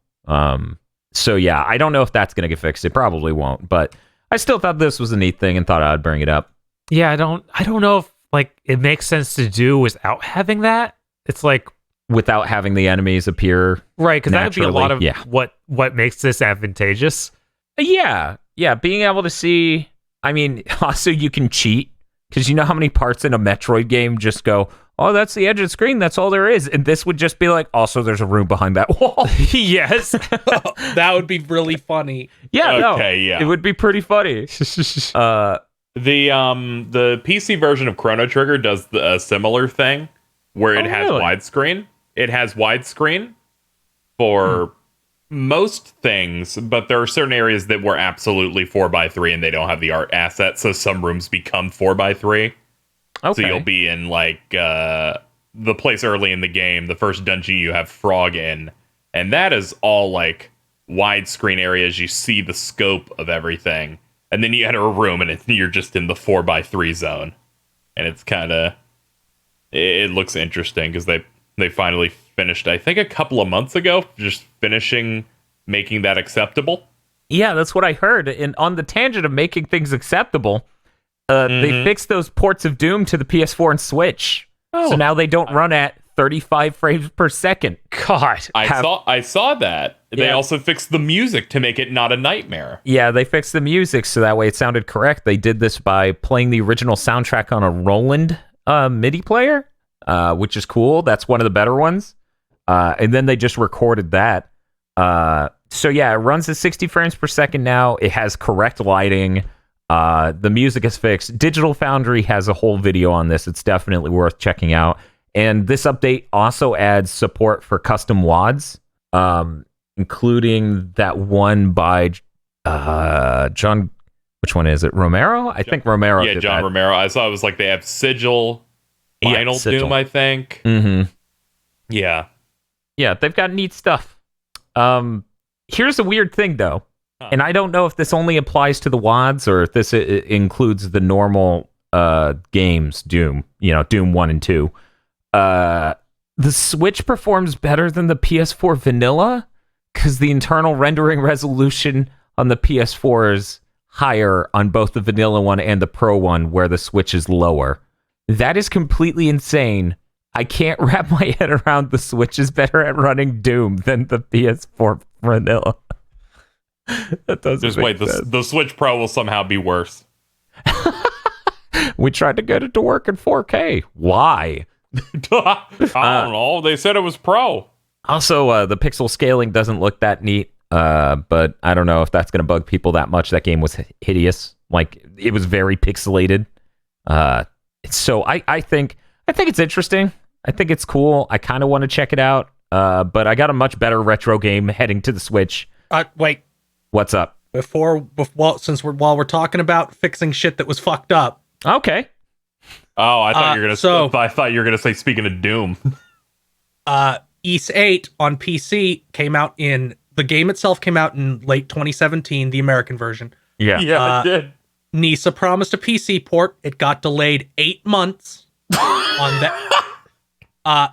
So yeah, I don't know if that's going to get fixed. It probably won't, but I still thought this was a neat thing and thought I'd bring it up. Yeah, I don't know if like it makes sense to do without having that. It's like without having the enemies appear, right? Because that would be a lot of yeah. what makes this advantageous. Yeah, being able to see. I mean, also you can cheat, because you know how many parts in a Metroid game just go, oh, that's the edge of the screen, that's all there is. And this would just be like, also, there's a room behind that wall. Yes. That would be really funny. Yeah, okay, yeah. It would be pretty funny. The PC version of Chrono Trigger does a similar thing, where it has widescreen. It has widescreen for most things, but there are certain areas that were absolutely 4:3 and they don't have the art asset, so some rooms become 4:3. Okay. So you'll be in like the place early in the game, the first dungeon you have Frog in, and that is all like widescreen areas. You see the scope of everything, and then you enter a room and you're just in the 4:3 zone, and it's kind of it looks interesting because they finally finished, I think a couple of months ago, just finishing making that acceptable. Yeah, that's what I heard. And on the tangent of making things acceptable, they fixed those ports of Doom to the PS4 and Switch. So now they don't run at 35 frames per second. God. I saw that. They Yeah. also fixed the music to make it not a nightmare. Yeah, they fixed the music so that way it sounded correct. They did this by playing the original soundtrack on a Roland MIDI player, which is cool. That's one of the better ones. And then they just recorded that. So yeah, it runs at 60 frames per second now. It has correct lighting. The music is fixed. Digital Foundry has a whole video on this. It's definitely worth checking out. And this update also adds support for custom WADs, including that one by John. Which one is it? Romero? I think Romero. Yeah, did John that. Romero. I saw it was like they have Sigil, Final Sigil. Doom, I think. Mm-hmm. Yeah. Yeah, they've got neat stuff. Here's a weird thing, though. And I don't know if this only applies to the WADs or if this includes the normal games, Doom, Doom 1 and 2. The Switch performs better than the PS4 vanilla because the internal rendering resolution on the PS4 is higher on both the vanilla one and the Pro one, where the Switch is lower. That is completely insane. I can't wrap my head around the Switch is better at running Doom than the PS4 vanilla. That doesn't Just make wait, sense. the Switch Pro will somehow be worse. We tried to get it to work in 4K. Why? I don't know. They said it was Pro. Also, the pixel scaling doesn't look that neat, but I don't know if that's going to bug people that much. That game was hideous. Like, it was very pixelated. So I think it's interesting. I think it's cool. I kind of want to check it out, but I got a much better retro game heading to the Switch. Wait. What's up? While we're talking about fixing shit that was fucked up. Okay. Oh, I thought you were gonna. so- I thought you were gonna say. Speaking of Doom, Ys 8 on PC came out the game itself came out in late 2017, the American version. Yeah. yeah, it did. NISA promised a PC port. It got delayed 8 months on that.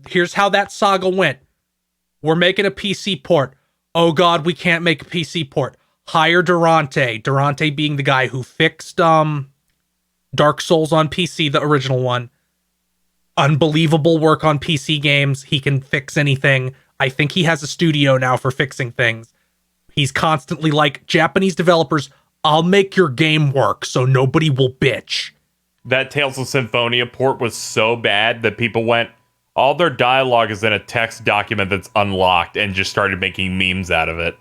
Here's how that saga went. We're making a PC port. Oh God, we can't make a PC port. Hire Durante. Durante being the guy who fixed Dark Souls on PC, the original one. Unbelievable work on PC games. He can fix anything. I think he has a studio now for fixing things. He's constantly like, Japanese developers, I'll make your game work so nobody will bitch. That Tales of Symphonia port was so bad that people went, all their dialogue is in a text document that's unlocked, and just started making memes out of it.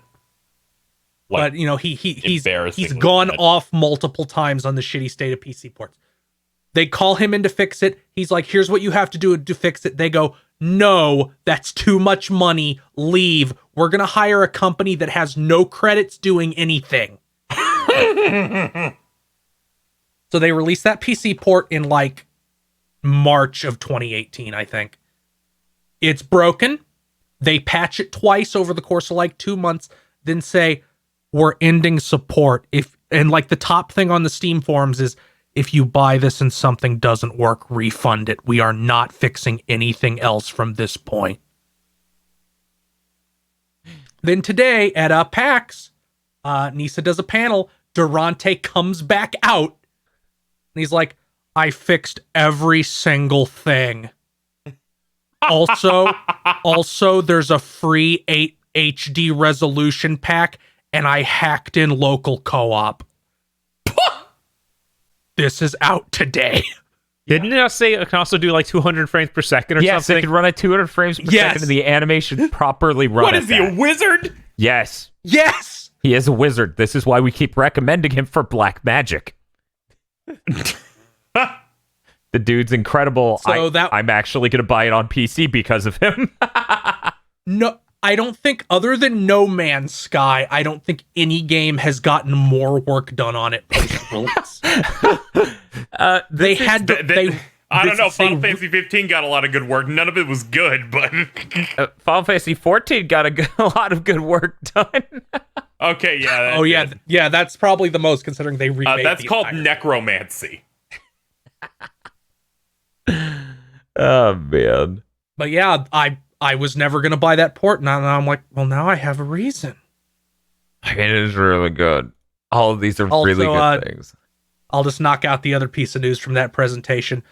But he's embarrassingly gone bad. off multiple times on the shitty state of PC ports. They call him in to fix it. He's like, here's what you have to do to fix it. They go, no, that's too much money. Leave. We're going to hire a company that has no credits doing anything. So they released that PC port in like March of 2018, I think. It's broken. They patch it twice over the course of like 2 months, then say, we're ending support. And like the top thing on the Steam forums is, if you buy this and something doesn't work, refund it. We are not fixing anything else from this point. Then today at PAX, Nisa does a panel. Durante comes back out. And he's like, I fixed every single thing. Also, there's a free 8 HD resolution pack, and I hacked in local co-op. This is out today. Didn't it say it can also do like 200 frames per second or Yes, it something? can run at 200 frames per Yes. second and the animation properly run What at is he, a that. wizard? Yes. Yes! He is a wizard. This is why we keep recommending him for black magic. The dude's incredible. So I'm actually going to buy it on PC because of him. No, I don't think, other than No Man's Sky, I don't think any game has gotten more work done on it post-release. They had to... I don't know. this is a- Final Fantasy 15 got a lot of good work. None of it was good, but Final Fantasy 14 got a lot of good work done. okay, yeah. that Oh, yeah. did. Yeah, that's probably the most, considering they remade That's the called entire- necromancy. Oh, man. But yeah, I was never going to buy that port, and now I'm like, well, now I have a reason. It is really good. All of these are Also, really good things. I'll just knock out the other piece of news from that presentation.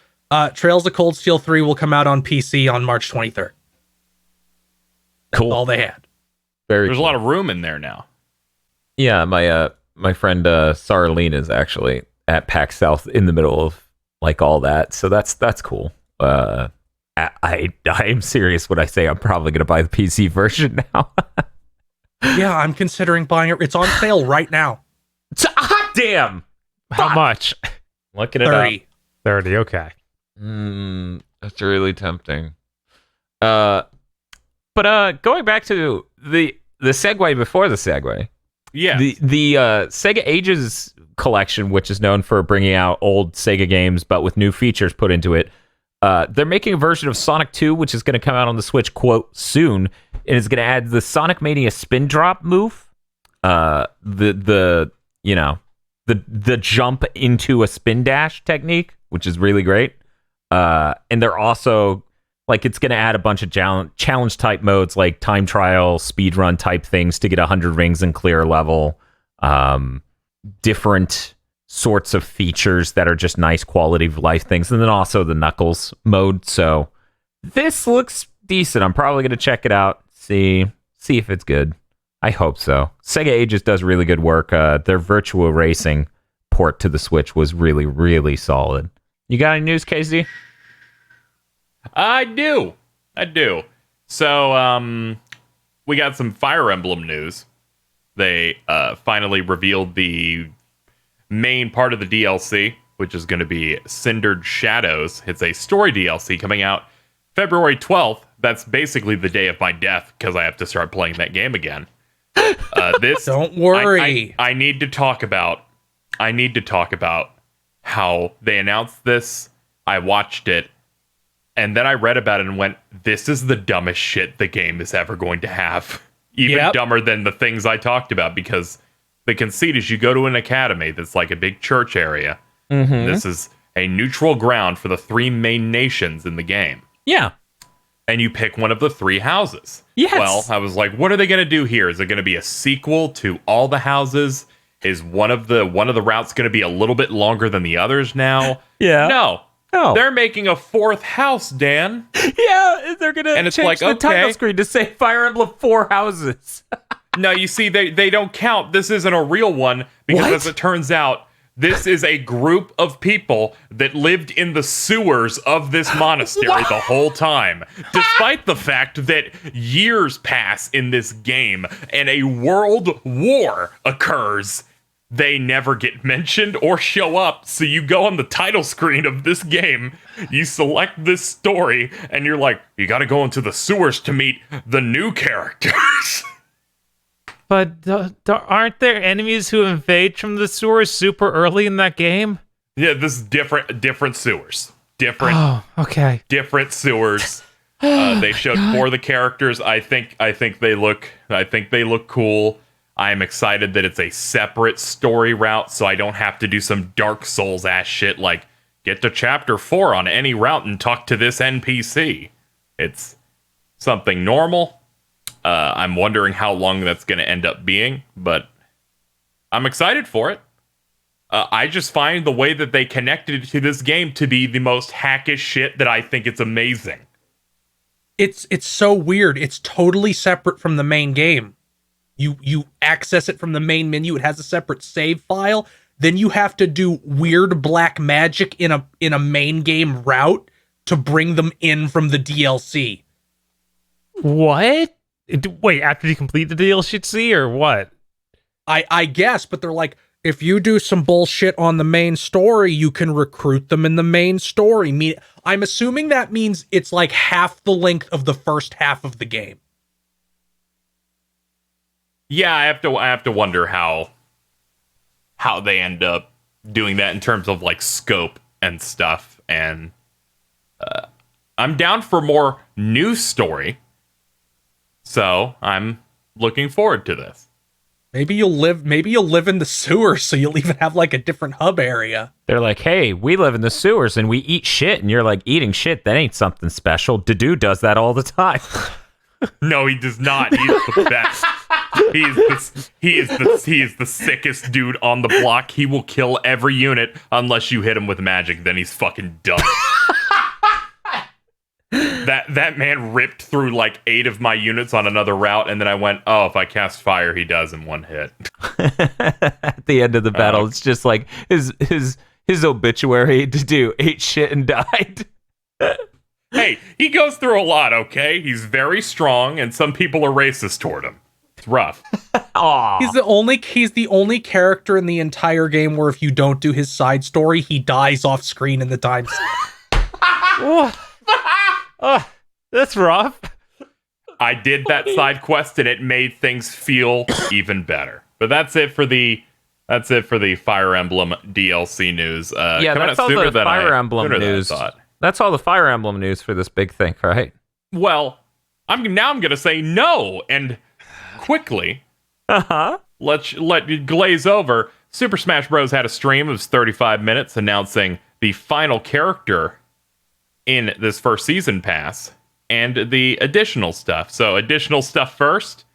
Trails of Cold Steel 3 will come out on PC on March 23rd. Cool. All they had. Very There's cool. a lot of room in there now. Yeah, my friend Sarlene is actually at PAX South in the middle of like all that, so that's cool. I am serious when I say I'm probably gonna buy the PC version now. Yeah, I'm considering buying it. It's on sale right now. Hot damn! How much? Looking it 30. up. 30. Okay. That's really tempting. But going back to the segue before the segue. Yeah. The Sega Ages collection, which is known for bringing out old Sega games but with new features put into it. They're making a version of Sonic 2, which is going to come out on the Switch, quote, soon, and it's going to add the Sonic Mania spin drop move. The jump into a spin dash technique, which is really great. And they're also like, it's going to add a bunch of challenge type modes like time trial, speed run type things to get 100 rings and clear a level. Different sorts of features that are just nice quality of life things, and then also the Knuckles mode. So this looks decent. I'm probably going to check it out, see if it's good. I hope so. Sega Ages does really good work. Their Virtua Racing port to the Switch was really, really solid. You got any news, Casey? I do. So, we got some Fire Emblem news. They finally revealed the main part of the DLC, which is going to be Cindered Shadows. It's a story DLC coming out February 12th. That's basically the day of my death because I have to start playing that game again. This Don't worry. I need to talk about how they announced this. I watched it, and then I read about it and went, this is the dumbest shit the game is ever going to have. Even dumber than the things I talked about, because the conceit is you go to an academy that's like a big church area. Mm-hmm. This is a neutral ground for the three main nations in the game. Yeah. And you pick one of the three houses. Yes. Well, I was like, what are they going to do here? Is it going to be a sequel to all the houses? Is one of the routes going to be a little bit longer than the others now? Yeah. No. Oh. They're making a fourth house, Dan. Yeah, they're going to And it's change like, the title okay. screen to say Fire Emblem 4 Houses. No, you see, they don't count. This isn't a real one because, What? as it turns out, this is a group of people that lived in the sewers of this monastery the whole time. Despite the fact that years pass in this game and a world war occurs, they never get mentioned or show up. So you go on the title screen of this game, you select this story, and you're like, you gotta go into the sewers to meet the new characters. But aren't there enemies who invade from the sewers super early in that game? Yeah, this is different sewers. Different sewers. They showed four of the characters. I think they look cool. I'm excited that it's a separate story route, so I don't have to do some Dark Souls ass shit like get to chapter 4 on any route and talk to this NPC. It's something normal. I'm wondering how long that's going to end up being, but I'm excited for it. I just find the way that they connected to this game to be the most hackish shit that I think it's amazing. It's so weird. It's totally separate from the main game. You access it from the main menu. It has a separate save file. Then you have to do weird black magic in a main game route to bring them in from the DLC. What? Wait, after you complete the DLC or what? I guess, but they're like, if you do some bullshit on the main story, you can recruit them in the main story. I'm assuming that means it's like half the length of the first half of the game. Yeah, I have to wonder how they end up doing that in terms of like scope and stuff. And I'm down for more new story, so I'm looking forward to this. Maybe you'll live in the sewers, so you'll even have like a different hub area. They're like, hey, we live in the sewers and we eat shit. And you're like, eating shit, that ain't something special. Dedue does that all the time. No, he does not. He's the best. He is the sickest dude on the block. He will kill every unit unless you hit him with magic. Then he's fucking done. that man ripped through like 8 of my units on another route, and then I went, oh, if I cast fire, he does in one hit. At the end of the battle, it's just like his obituary to do 8 shit and died. Hey, he goes through a lot, okay? He's very strong, and some people are racist toward him. It's rough. Aw. He's the only character in the entire game where if you don't do his side story, he dies off screen in the time. Oh, that's rough. I did that side quest, and it made things feel even better. But that's it for the Fire Emblem DLC news. Yeah, that's all the Fire Emblem news. That's all the Fire Emblem news for this big thing, right? Well, I'm going to say no, and quickly. Let you glaze over. Super Smash Bros. Had a stream of 35 minutes announcing the final character in this first season pass and the additional stuff. So additional stuff first.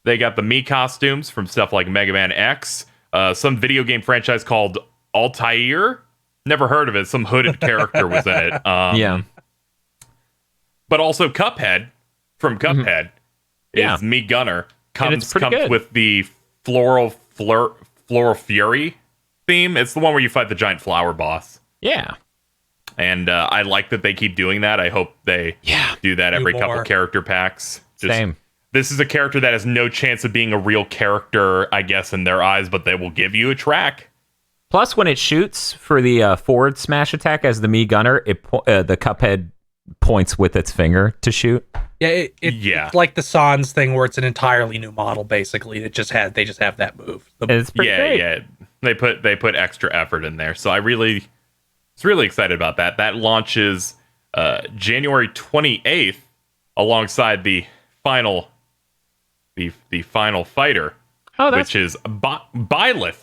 They got the Mii costumes from stuff like Mega Man X, some video game franchise called Altair. Never heard of it. Some hooded character was in it. Yeah. But also Cuphead from Cuphead is Mii Gunner. Comes good. with the Floral Fury theme. It's the one where you fight the giant flower boss. Yeah. And I like that they keep doing that. I hope they do that every couple character packs. Same. This is a character that has no chance of being a real character, I guess, in their eyes, but they will give you a track. Plus, when it shoots for the forward smash attack as the Mii Gunner, the Cuphead points with its finger to shoot. Yeah, it's like the Sans thing where it's an entirely new model. Basically, they just have that move. It's pretty great. Yeah. They put extra effort in there, so I was really excited about that. That launches January 28th alongside the final fighter, which is Byleth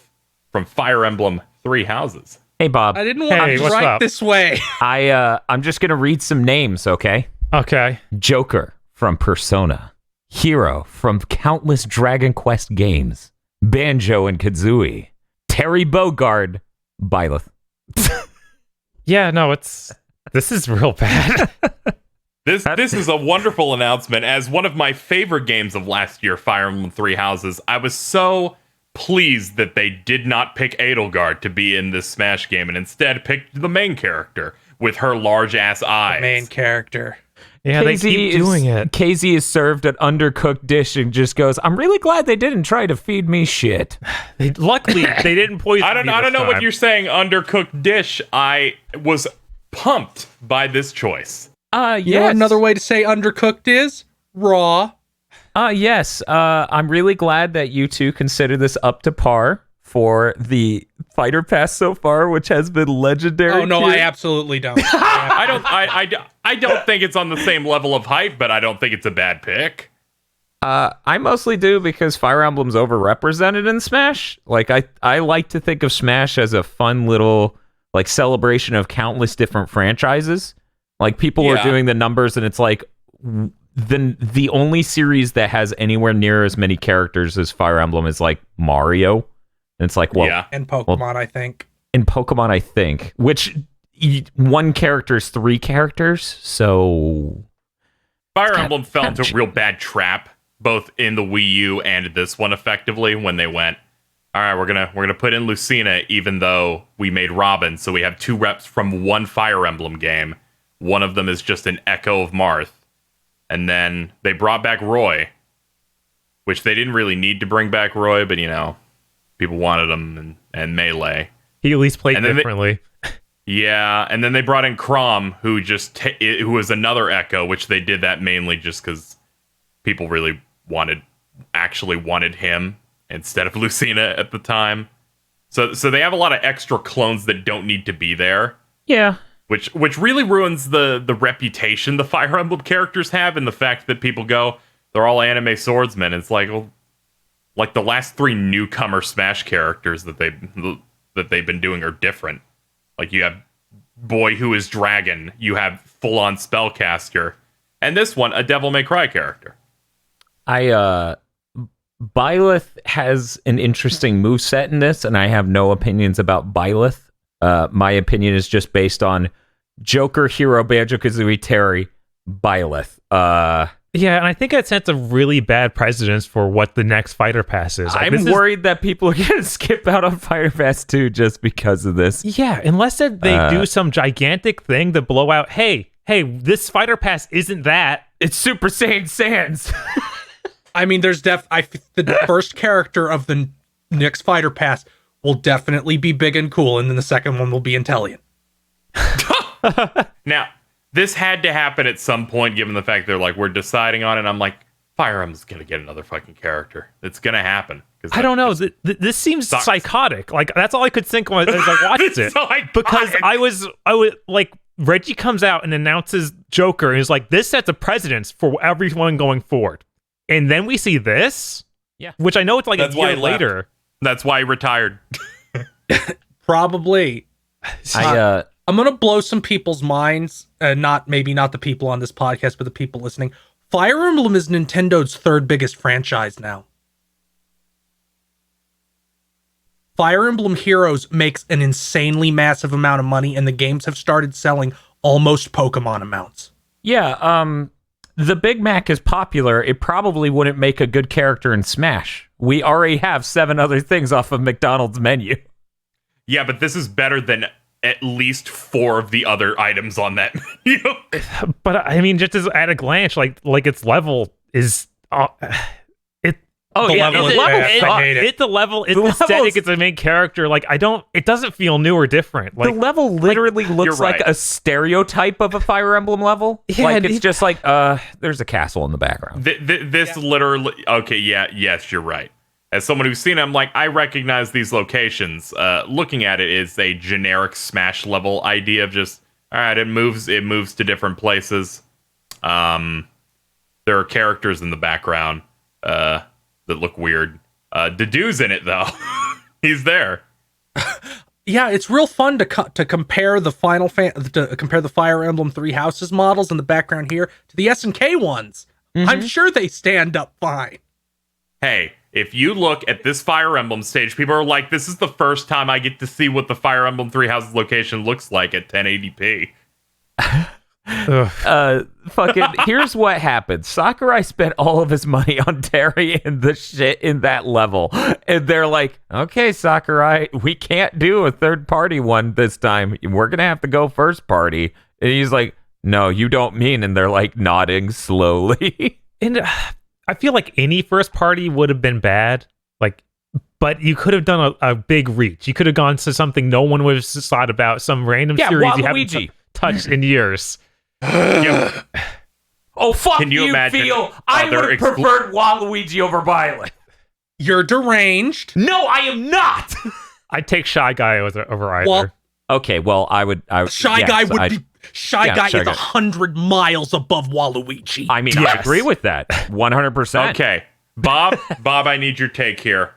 from Fire Emblem Three Houses. Hey, Bob. I didn't want to write this way. I'm just gonna read some names, okay? Okay. Joker from Persona, Hero from countless Dragon Quest games, Banjo and Kazooie, Terry Bogard, Byleth. Yeah, no, this is real bad. This is a wonderful announcement. As one of my favorite games of last year, Fire Emblem Three Houses, I was so pleased that they did not pick Edelgard to be in this Smash game and instead picked the main character with her large-ass eyes. The main character. Yeah, they keep doing it. Casey is served an undercooked dish and just goes, I'm really glad they didn't try to feed me shit. Luckily, they didn't poison I don't know what you're saying, undercooked dish. I was pumped by this choice. You know what another way to say undercooked is? Raw. Yes. I'm really glad that you two consider this up to par for the fighter pass so far, which has been legendary. Oh no, I absolutely don't. I don't think it's on the same level of hype, but I don't think it's a bad pick. I mostly do because Fire Emblem's overrepresented in Smash. Like I like to think of Smash as a fun little like celebration of countless different franchises. Like people are doing the numbers, and it's like the only series that has anywhere near as many characters as Fire Emblem is like Mario. And it's like, well, and Pokemon, I think. In Pokemon, I think, which one character is 3 characters, so Fire Emblem fell into a real bad trap, both in the Wii U and this one, effectively, when they went, all right, we're gonna put in Lucina, even though we made Robin, so we have 2 reps from one Fire Emblem game. One of them is just an echo of Marth. And then they brought back Roy, which they didn't really need to bring back Roy, but, you know, people wanted him, and Melee. He at least played differently. And then they brought in Chrom, who who was another Echo, which they did that mainly just because people really actually wanted him instead of Lucina at the time. So they have a lot of extra clones that don't need to be there. Yeah. Which really ruins the reputation the Fire Emblem characters have, and the fact that people go, they're all anime swordsmen. It's like, well, like the last 3 newcomer Smash characters that they've been doing are different. Like you have Boy Who Is Dragon, you have full-on Spellcaster, and this one, a Devil May Cry character. Byleth has an interesting moveset in this, and I have no opinions about Byleth. My opinion is just based on Joker, Hero, Banjo-Kazooie, Terry. Byleth. Yeah, and I think it sets a really bad precedence for what the next Fighter Pass is. Like, I'm worried that people are going to skip out on Fighter Pass 2 just because of this. Yeah, unless they do some gigantic thing to blow out, hey, this Fighter Pass isn't that. It's Super Saiyan Sans. I mean, there's the first character of the next Fighter Pass will definitely be big and cool, and then the second one will be Intellion. Now, this had to happen at some point, given the fact they're like, we're deciding on it. I'm like, Fire Emblem's gonna get another fucking character. It's gonna happen. I don't know. This seems psychotic. Like, that's all I could think of as I watched it. Because I was like, Reggie comes out and announces Joker and is like, this sets a precedence for everyone going forward. And then we see this, which I know it's like a year later. That's why he retired. Probably. I'm gonna blow some people's minds. Maybe not the people on this podcast, but the people listening. Fire Emblem is Nintendo's third biggest franchise now. Fire Emblem Heroes makes an insanely massive amount of money, and the games have started selling almost Pokemon amounts. Yeah, the Big Mac is popular. It probably wouldn't make a good character in Smash. We already have 7 other things off of McDonald's menu. Yeah, but this is better than at least 4 of the other items on that menu. But I mean, just as at a glance, like its level is it's the level, it's the aesthetic, it's the main character. Like, it doesn't feel new or different. Like, the level literally looks like a stereotype of a Fire Emblem level. Yeah, like, it's just like, there's a castle in the background. This literally, okay, yes, you're right. As someone who's seen it, I'm like, I recognize these locations. Looking at it is a generic Smash level idea of just, all right, it moves to different places. There are characters in the background that look weird. Dedue's in it though. He's there. Yeah, it's real fun to compare the compare the Fire Emblem Three Houses models in the background here to the SNK ones. Mm-hmm. I'm sure they stand up fine. Hey, if you look at this Fire Emblem stage, people are like, this is the first time I get to see what the Fire Emblem Three Houses location looks like at 1080p. Fucking, here's what happened. Sakurai spent all of his money on Terry and the shit in that level. And they're like, okay, Sakurai, we can't do a third-party one this time. We're going to have to go first party. And he's like, no, you don't mean. And they're like nodding slowly. And I feel like any first party would have been bad. Like, but you could have done a big reach. You could have gone to something no one would have thought about, some random series you haven't touched in years. Yep. Oh, fuck. Can you imagine feel I would have preferred Waluigi over Violet. You're deranged. No, I am not. I'd take Shy Guy over either. Well, okay, well, I would Shy Guy is 100 miles above Waluigi. I mean, I agree with that 100%. Okay, Bob, I need your take here.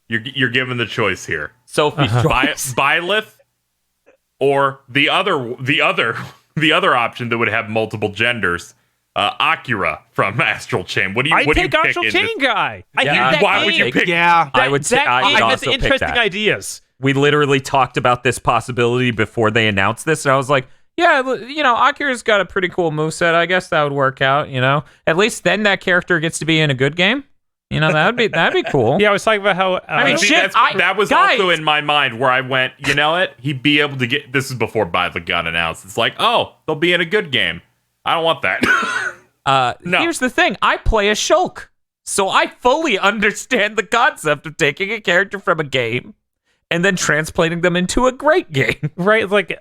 You're given the choice here. Sophie's choice. Byleth or the other option that would have multiple genders, Akira from Astral Chain. What do you take Astral Chain guy. Why would you pick? Yeah, I would say I would also pick interesting that. ideas. We literally talked about this possibility before they announced this, and I was like, yeah, Akira's got a pretty cool moveset. I guess that would work out, At least then that character gets to be in a good game. That'd be cool. Yeah, I was talking about how that was also in my mind where I went, you know what? He'd be able to get. This is before Byleth got announced. It's like, oh, they'll be in a good game. I don't want that. No. Here's the thing: I play a Shulk, so I fully understand the concept of taking a character from a game and then translating them into a great game. Right? Like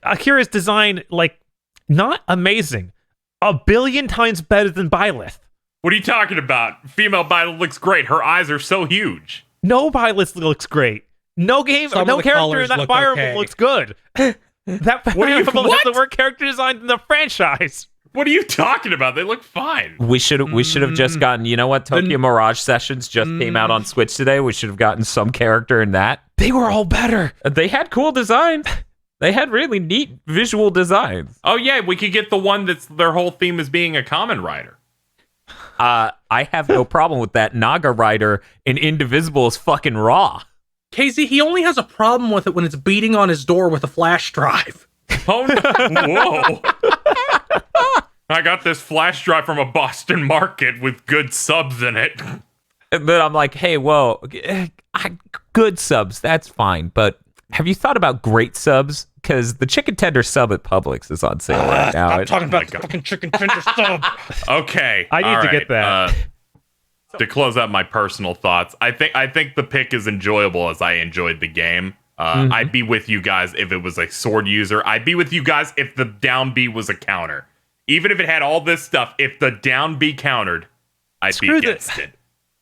Akira's design, like not amazing, 1 billion times better than Byleth. What are you talking about? Female Byleth looks great. Her eyes are so huge. No Byleth looks great. No character in that Fire Emblem looks good. That Fire Emblem has the worst character design in the franchise. What are you talking about? They look fine. We should have just gotten, Tokyo Mirage Sessions just came out on Switch today. We should have gotten some character in that. They were all better. They had cool designs. They had really neat visual designs. Oh yeah, we could get the one that's their whole theme is being a common rider. I have no problem with that. Naga Rider in Indivisible is fucking raw. KZ, he only has a problem with it when it's beating on his door with a flash drive. Oh no. Whoa. I got this flash drive from a Boston market with good subs in it. But I'm like, hey, well, good subs, that's fine. But have you thought about great subs? Because the chicken tender sub at Publix is on sale right now. I'm talking about the fucking chicken tender sub. Okay, I need to get that. To close out my personal thoughts, I think the pick is enjoyable as I enjoyed the game. I'd be with you guys if it was a sword user. I'd be with you guys if the down B was a counter. Even if it had all this stuff, if the down B countered, I'd be against it.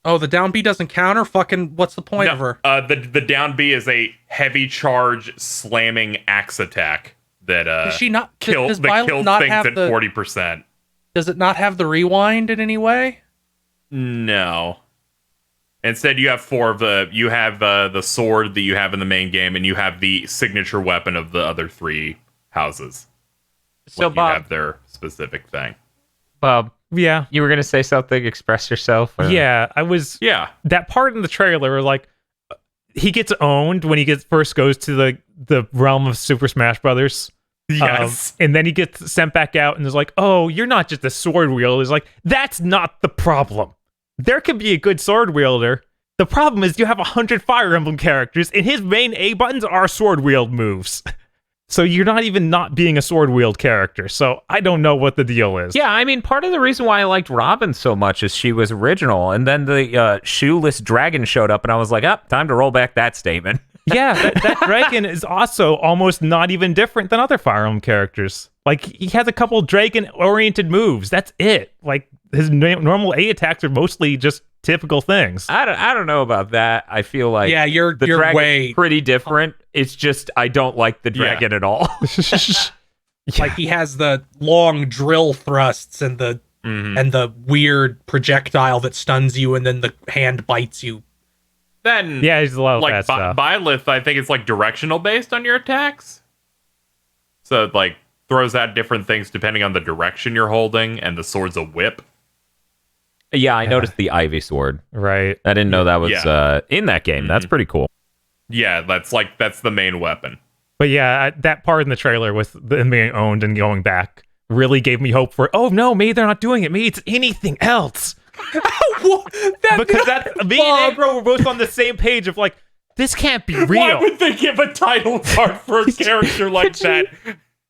Oh, the down B doesn't counter? Fucking, what's the point of her? The down B is a heavy charge slamming axe attack that Does she not, kills does Violet things not at have 40%. Does it not have the rewind in any way? No. Instead, you have four of the. You have the sword that you have in the main game, and you have the signature weapon of the other three houses. So, you Bob, have their specific thing. Bob, Yeah. you were going to say something? Express yourself? Or? Yeah, I was. Yeah. That part in the trailer, like, he gets owned when he first goes to the realm of Super Smash Brothers. Yes. And then he gets sent back out and is like, oh, you're not just a sword wielder. It's like, that's not the problem. There can be a good sword wielder. The problem is you have 100 Fire Emblem characters, and his main A buttons are sword wield moves. So you're not even not being a sword wield character. So I don't know what the deal is. Yeah, I mean, part of the reason why I liked Robin so much is she was original, and then the shoeless dragon showed up, and I was like, time to roll back that statement. Yeah, that dragon is also almost not even different than other Fire Emblem characters. Like, he has a couple dragon-oriented moves. That's it. Like, his normal A attacks are mostly just typical things. I don't know about that. I feel like You're dragon's way pretty different. It's just I don't like the dragon at all. like he has the long drill thrusts and the and the weird projectile that stuns you, and then the hand bites you. Then Yeah, he's a lot of like that stuff. Byleth, I think it's like directional based on your attacks. So it like throws out different things depending on the direction you're holding, and the sword's a whip. Yeah, I noticed the Ivy sword. Right. I didn't know that was in that game. That's pretty cool. Yeah, that's the main weapon. But yeah, that part in the trailer with them being owned and going back really gave me hope for, oh no, maybe they're not doing it. Maybe it's anything else. Because me and Agro were both on the same page of like, this can't be real. Why would they give a title card for a character like that?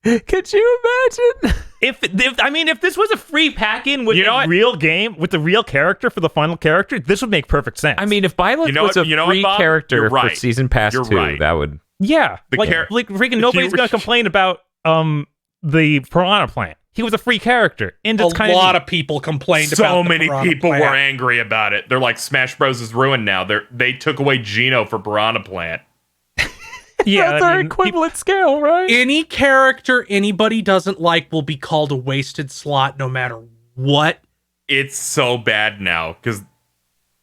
Could you imagine? If this was a free pack-in with what? real game, with the real character for the final character, this would make perfect sense. I mean, if Byleth was a free Bob? character You're for right. Season Pass You're 2, right. that would... yeah, The like freaking nobody's gonna complain about the Piranha Plant. He was a free character, and it's kind A lot of people complained about So the many Piranha people Plant. were angry about it. They're like, Smash Bros is ruined now. They took away Geno for Piranha Plant. yeah, That's our equivalent scale, right? Any character anybody doesn't like will be called a wasted slot no matter what. It's so bad now because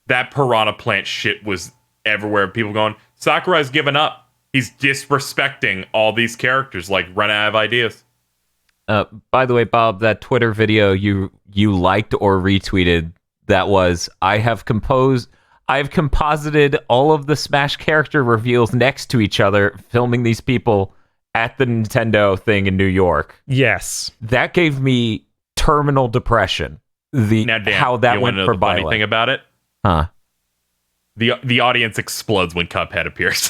that Piranha Plant shit was everywhere. People going, Sakurai's given up. He's disrespecting all these characters, like run out of ideas. By the way, Bob, that Twitter video you liked or retweeted, that was, I've composited all of the Smash character reveals next to each other, filming these people at the Nintendo thing in New York. Yes. That gave me terminal depression. Now, Dan, How that went for the funny Byleth. thing about it? Huh. The audience explodes when Cuphead appears.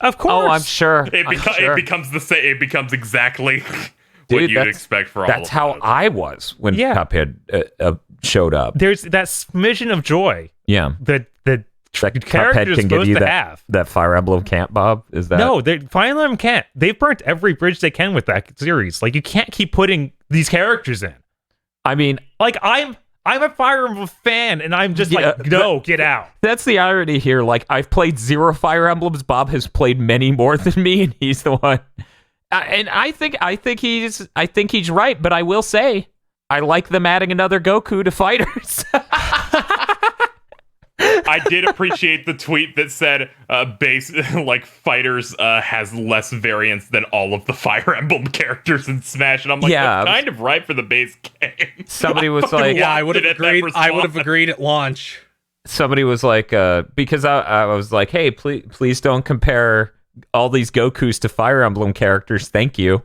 Of course. Oh, I'm sure. It becomes the same. It becomes exactly what Dude, you'd expect for all. That's of how those. I was when Yeah. Cuphead showed up. There's that smidgen of joy Yeah. that the That character Cuphead is can give supposed you to that, have. that Fire Emblem camp, Bob? Is that No, Fire Emblem can't. They've burnt every bridge they can with that series. Like, you can't keep putting these characters in. I mean, Like, I'm a Fire Emblem fan, and I'm just like, no, get out. that's the irony here. Like, I've played 0 Fire Emblems. Bob has played many more than me, and he's the one. And I think he's right. But I will say, I like them adding another Goku to fighters. I did appreciate the tweet that said base like fighters has less variance than all of the Fire Emblem characters in Smash, and I'm like, Yeah. that's kind of right for the base game. Somebody was like, Yeah, I would have At that agreed. I would have response. agreed at launch. somebody was like, because I was like, hey, please don't compare all these Gokus to Fire Emblem characters. Thank you.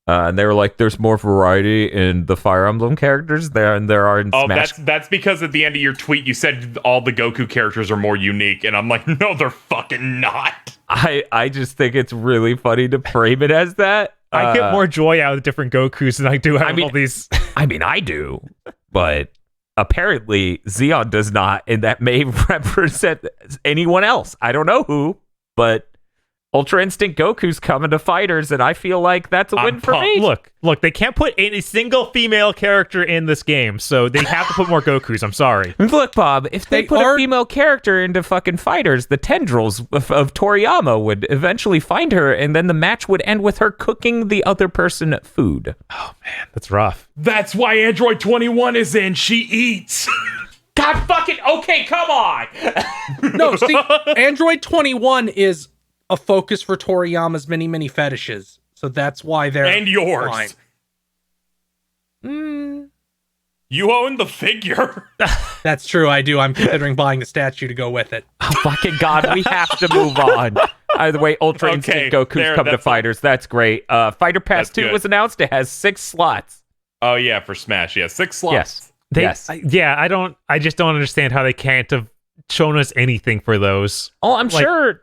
And they were like, "There's more variety in the Fire Emblem characters than there are in Smash." That's because at the end of your tweet you said all the Goku characters are more unique, and I'm like, no, they're fucking not. I just think it's really funny to frame it as that. I get more joy out of different Gokus than I do out of all these. I mean, I do, but apparently Xeon does not, and that may represent anyone else. I don't know who, but Ultra Instinct Goku's coming to fighters, and I feel like that's a win for me. Look, they can't put any single female character in this game, so they have to put more Gokus. I'm sorry. Look, Bob, if they put a female character into fucking fighters, the tendrils of Toriyama would eventually find her, and then the match would end with her cooking the other person food. Oh, man, that's rough. That's why Android 21 is in. She eats. God fucking, okay, come on. No, see, Android 21 is a focus for Toriyama's many fetishes, so that's why they're and yours. Fine. You own the figure. That's true. I do. I'm considering buying the statue to go with it. Oh, fucking God, we have to move on. Either way, Ultra Instinct Goku's come to fighters. That's great. Fighter Pass 2 was announced. It has 6 slots. Oh yeah, for Smash. Yeah, 6 slots. Yes. I just don't understand how they can't have shown us anything for those. Oh, I'm sure.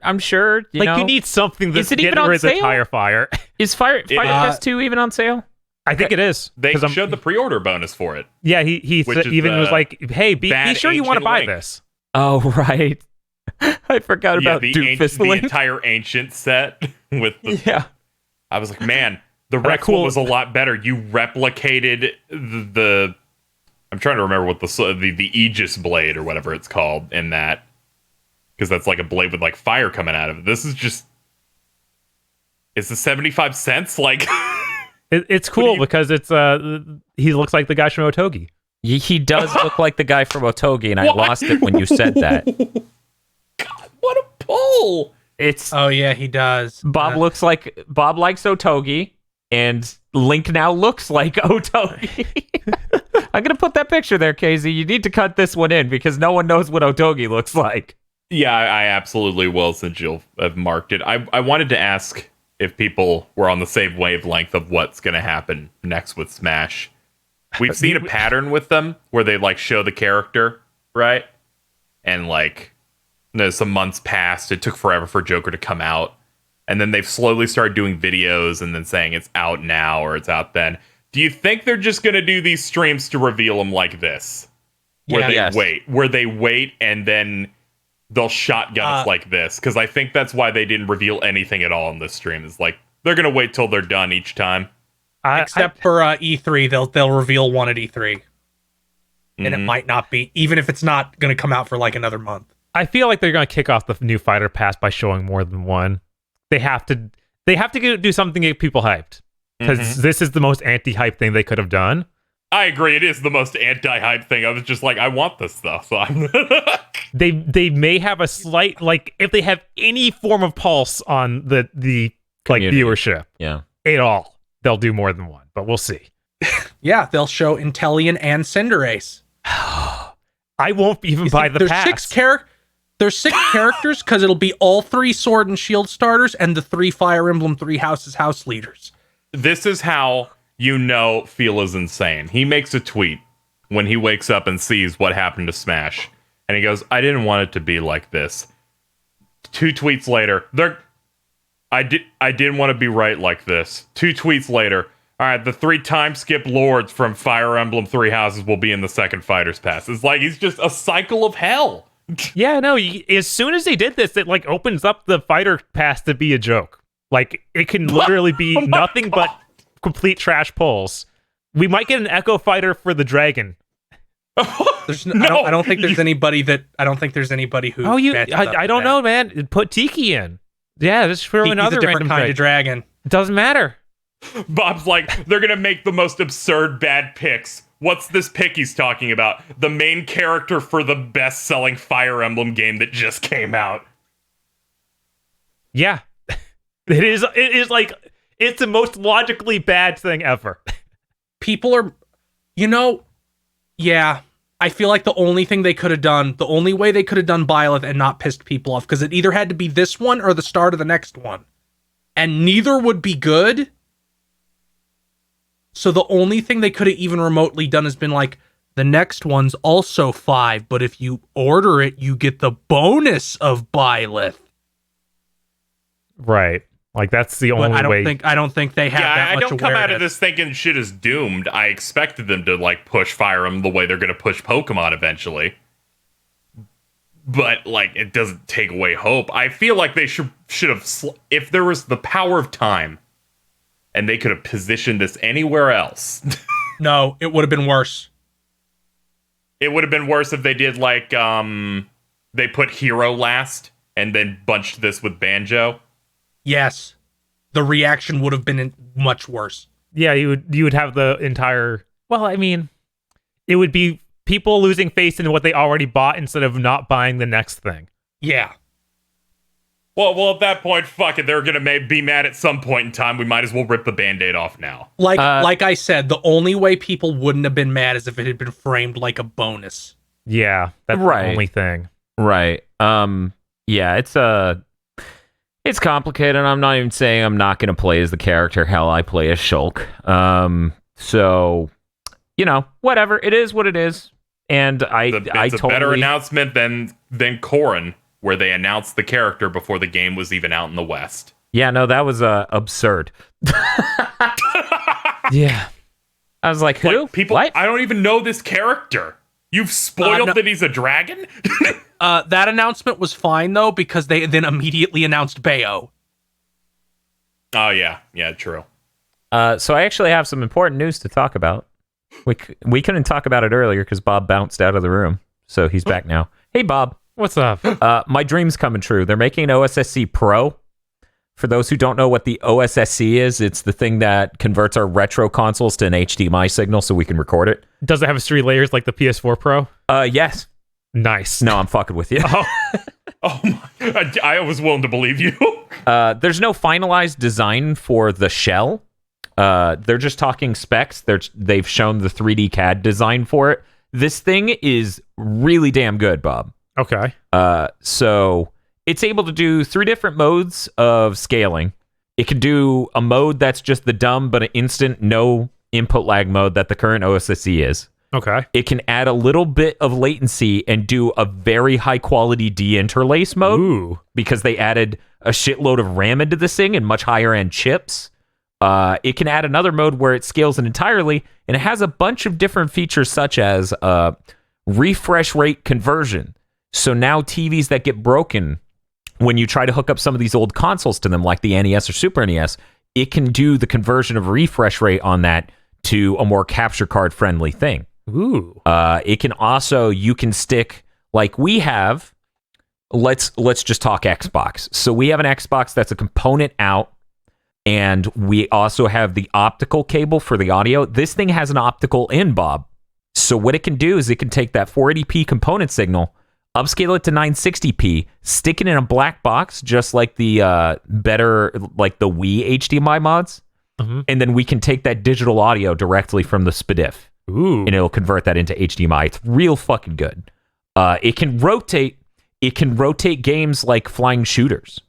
You need something that's getting rid of the tire fire. Is Fighter Pass 2 even on sale? I think it is. They showed the pre-order bonus for it. Yeah, he even was like, "Hey, be sure you want to buy this." Oh, right. I forgot about Doofus Link. The entire ancient set with the. Yeah. I was like, man, the Rex one was a lot better. You replicated the I'm trying to remember what the Aegis blade or whatever it's called in that, because that's like a blade with like fire coming out of it. This is just. It's the 75 cents like. It's cool because it's he looks like the guy from Otogi. He does look like the guy from Otogi, and I lost it when you said that. God, what a pull! Oh yeah, he does. Bob likes Otogi, and Link now looks like Otogi. I'm gonna put that picture there, KZ. You need to cut this one in because no one knows what Otogi looks like. Yeah, I absolutely will, since you'll have marked it. I wanted to ask if people were on the same wavelength of what's going to happen next with Smash. We've seen a pattern with them where they like show the character, right? And like, some months passed. It took forever for Joker to come out. And then they've slowly started doing videos and then saying it's out now or it's out then. Do you think they're just going to do these streams to reveal them like this? Where they wait and then they'll shotgun us like this, because I think that's why they didn't reveal anything at all in this stream. Is like they're gonna wait till they're done each time. Except for E3, they'll reveal one at E3, and it might not be, even if it's not gonna come out for like another month. I feel like they're gonna kick off the new Fighter Pass by showing more than one. They have to do something to get people hyped, because this is the most anti-hype thing they could have done. I agree. It is the most anti-hype thing. I was just like, I want this stuff. So they may have a slight, like, if they have any form of pulse on the like viewership, at all, they'll do more than one. But we'll see. Yeah, they'll show Intellion and Cinderace. I won't even buy the pass. There's 6 characters because it'll be all 3 Sword and Shield starters and the 3 Fire Emblem 3 Houses house leaders. This is how. Phil is insane. He makes a tweet when he wakes up and sees what happened to Smash. And he goes, I didn't want it to be like this. 2 tweets later, I didn't want to be right like this. 2 tweets later, all right, the 3 time skip lords from Fire Emblem 3 Houses will be in the second Fighter's Pass. It's like he's just a cycle of hell. Yeah, no, as soon as they did this, it like opens up the Fighter Pass to be a joke. Like, it can literally be nothing but complete trash pulls. We might get an Echo Fighter for the dragon. I don't think there's anybody who. Oh, I don't know, man. Put Tiki in. Yeah, just throw another different kind of dragon. It doesn't matter. Bob's like, they're gonna make the most absurd bad picks. What's this pick he's talking about? The main character for the best-selling Fire Emblem game that just came out. Yeah, it is like. It's the most logically bad thing ever. People are, I feel like the only way they could have done Byleth and not pissed people off, because it either had to be this one or the start of the next one. And neither would be good. So the only thing they could have even remotely done has been like, the next one's also 5, but if you order it, you get the bonus of Byleth. Right. Like that's the But only way. I don't think they have that Yeah, I much don't come out of awareness. this thinking shit is doomed. I expected them to like push Fire Emblem the way they're going to push Pokemon eventually. But like, it doesn't take away hope. I feel like they should have, if there was the power of time, and they could have positioned this anywhere else. No, it would have been worse. It would have been worse if they did like they put Hero last and then bunched this with Banjo. Yes. The reaction would have been much worse. Yeah, you would have the entire. Well, I mean, it would be people losing faith in what they already bought instead of not buying the next thing. Yeah. Well, at that point, fuck it. They're gonna be mad at some point in time. We might as well rip the Band-Aid off now. Like I said, the only way people wouldn't have been mad is if it had been framed like a bonus. Yeah, that's Right. the only thing. Right. Yeah, it's complicated. I'm not even saying I'm not going to play as the character. Hell, I play as Shulk. So, whatever. It is what it is. And It's a better announcement than Corrin, where they announced the character before the game was even out in the West. Yeah, no, that was absurd. Yeah. I was like, who? Like, people, What? I don't even know this character. You've spoiled No. that he's a dragon? That announcement was fine, though, because they then immediately announced Bayo. Oh, yeah. Yeah, true. So I actually have some important news to talk about. We couldn't talk about it earlier because Bob bounced out of the room. So he's back now. Hey, Bob. What's up? My dream's coming true. They're making an OSSC Pro. For those who don't know what the OSSC is, it's the thing that converts our retro consoles to an HDMI signal so we can record it. Does it have 3 layers like the PS4 Pro? Yes. Nice. No, I'm fucking with you. Oh, my. I was willing to believe you. There's no finalized design for the shell. They're just talking specs. They've shown the 3D CAD design for it. This thing is really damn good, Bob. Okay. So it's able to do 3 different modes of scaling. It can do a mode that's just the dumb but an instant no input lag mode that the current OSSC is. Okay. It can add a little bit of latency and do a very high quality deinterlace mode. Ooh. Because they added a shitload of RAM into this thing and much higher end chips. It can add another mode where it scales it entirely, and it has a bunch of different features such as refresh rate conversion. So now TVs that get broken, when you try to hook up some of these old consoles to them, like the NES or Super NES, it can do the conversion of refresh rate on that to a more capture card friendly thing. Ooh. It can also, you can stick, like we have, let's just talk Xbox. So we have an Xbox that's a component out, and we also have the optical cable for the audio. This thing has an optical in, Bob. So what it can do is it can take that 480p component signal, upscale it to 960p, stick it in a black box, just like the better, like the Wii HDMI mods, and then we can take that digital audio directly from the SPDIF. Ooh. And it'll convert that into HDMI. It's real fucking good. It can rotate games like flying shooters.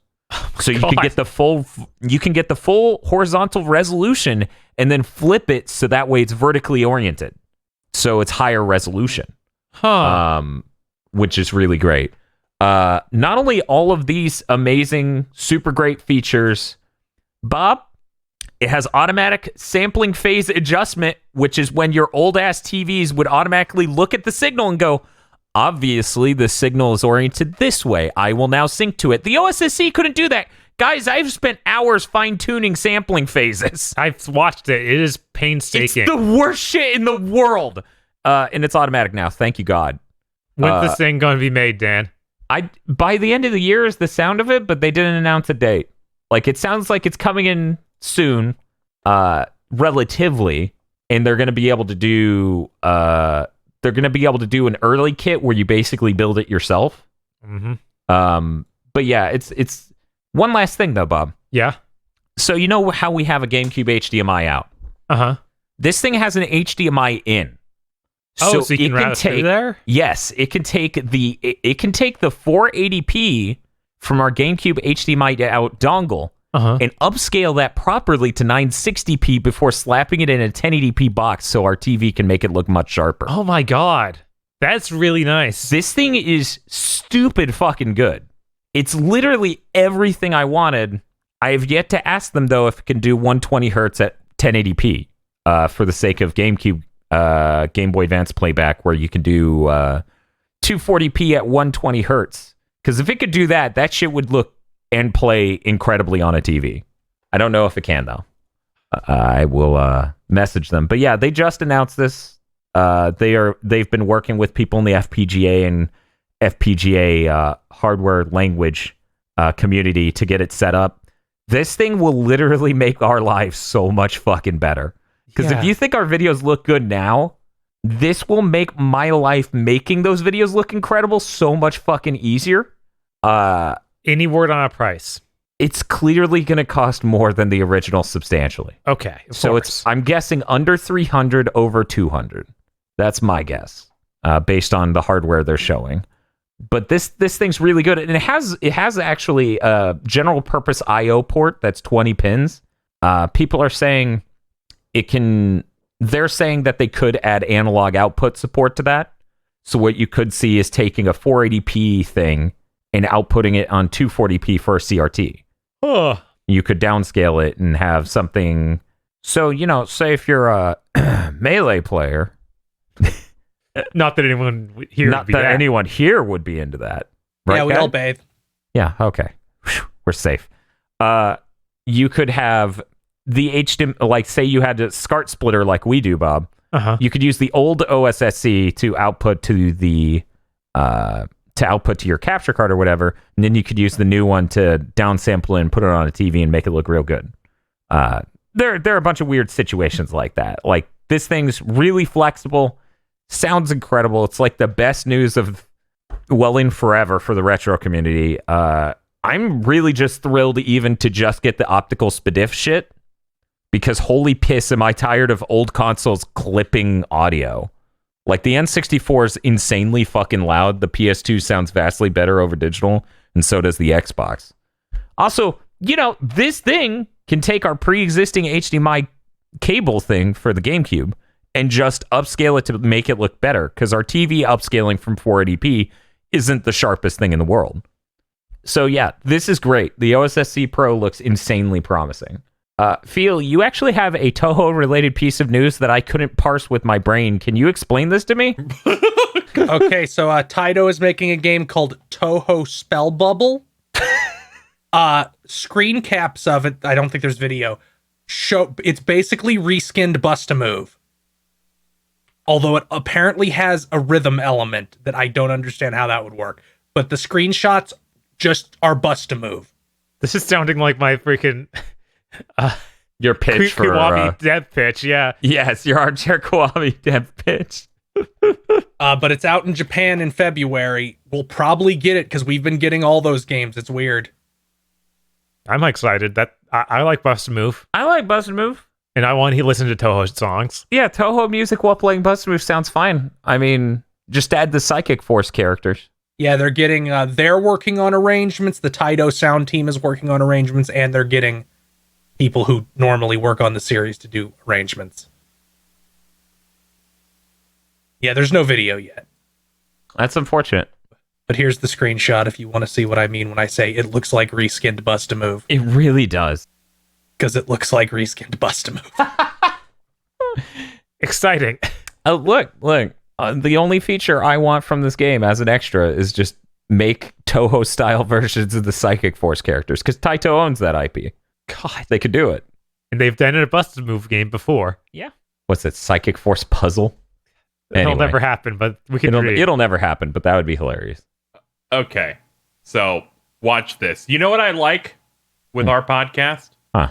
So you can get the full horizontal resolution and then flip it so that way it's vertically oriented. So it's higher resolution. Which is really great. Not only all of these amazing, super great features, Bob, it has automatic sampling phase adjustment, which is when your old ass TVs would automatically look at the signal and go, obviously the signal is oriented this way. I will now sync to it. The OSSC couldn't do that. Guys, I've spent hours fine-tuning sampling phases. I've watched it. It is painstaking. It's the worst shit in the world. And it's automatic now. Thank you, God. When's this thing going to be made, Dan? By the end of the year is the sound of it, but they didn't announce a date. Like, it sounds like it's coming in soon, relatively, and they're going to be able to do an early kit where you basically build it yourself. But yeah, it's one last thing though, Bob. Yeah. So you know how we have a GameCube HDMI out? This thing has an HDMI in. Oh, so you can route through there? Yes, it can take the 480p from our GameCube HDMI out dongle and upscale that properly to 960p before slapping it in a 1080p box so our TV can make it look much sharper. Oh my god. That's really nice. This thing is stupid fucking good. It's literally everything I wanted. I have yet to ask them, though, if it can do 120 hertz at 1080p for the sake of GameCube, Game Boy Advance playback, where you can do 240p at 120 hertz. Because if it could do that, that shit would look and play incredibly on a TV. I don't know if it can, though. I will message them. But yeah, they just announced this. They've been working with people in the FPGA and FPGA hardware language community to get it set up. This thing will literally make our lives so much fucking better. Because if you think our videos look good now, this will make my life making those videos look incredible so much fucking easier. Any word on a price? It's clearly going to cost more than the original substantially. Okay. So I'm guessing under 300, over 200. That's my guess, based on the hardware they're showing. But this thing's really good, and it has actually a general purpose I/O port that's 20 pins. People are saying it can. They're saying that they could add analog output support to that. So what you could see is taking a 480p thing and outputting it on 240p for a CRT. Oh. You could downscale it and have something. So say if you're a Melee player. Not that anyone here Not that anyone here would be into that. Right, yeah, we all bathe. Yeah, okay. Whew, we're safe. You could have the HDMI, like say you had a SCART splitter like we do, Bob. You could use the old OSSC to output to the output to your capture card or whatever, and then you could use the new one to downsample it and put it on a TV and make it look real good. There are a bunch of weird situations like that. Like this thing's really flexible. Sounds incredible. It's like the best news of in forever for the retro community. I'm really just thrilled even to just get the optical SPDIF shit, because holy piss am I tired of old consoles clipping audio. Like the N64 is insanely fucking loud. The PS2 sounds vastly better over digital, and so does the Xbox. Also, this thing can take our pre-existing HDMI cable thing for the GameCube and just upscale it to make it look better, because our TV upscaling from 480p isn't the sharpest thing in the world. So yeah, this is great. The OSSC Pro looks insanely promising. Phil, you actually have a Toho-related piece of news that I couldn't parse with my brain. Can you explain this to me? Okay, so Taito is making a game called Toho Spell Bubble. Screen caps of it, I don't think there's video, it's basically reskinned Bust-A-Move. Although it apparently has a rhythm element that I don't understand how that would work. But the screenshots just are Bust-A-Move. This is sounding like my freaking... your pitch for... Kiwami dev pitch, yeah. Yes, your armchair Kiwami dev pitch. But it's out in Japan in February. We'll probably get it because we've been getting all those games. It's weird. I'm excited. I like Bust-A-Move. I like Bust-A-Move. And I want to listen to Toho songs. Yeah, Toho music while playing Bust-A-Move sounds fine. I mean, just add the Psychic Force characters. Yeah, they're getting, they're working on arrangements. The Taito sound team is working on arrangements, and they're getting people who normally work on the series to do arrangements. Yeah, there's no video yet. That's unfortunate. But here's the screenshot if you want to see what I mean when I say it looks like reskinned Bust-A-Move. It really does. Because it looks like reskinned Bust-A-Move. Exciting. Look. The only feature I want from this game as an extra is just make Toho-style versions of the Psychic Force characters, because Taito owns that IP. God, they could do it. And they've done a Bust-A-Move game before. Yeah. What's it, Psychic Force Puzzle? It'll never happen, but we can It'll never happen, but that would be hilarious. Okay, so watch this. You know what I like with our podcast? Huh.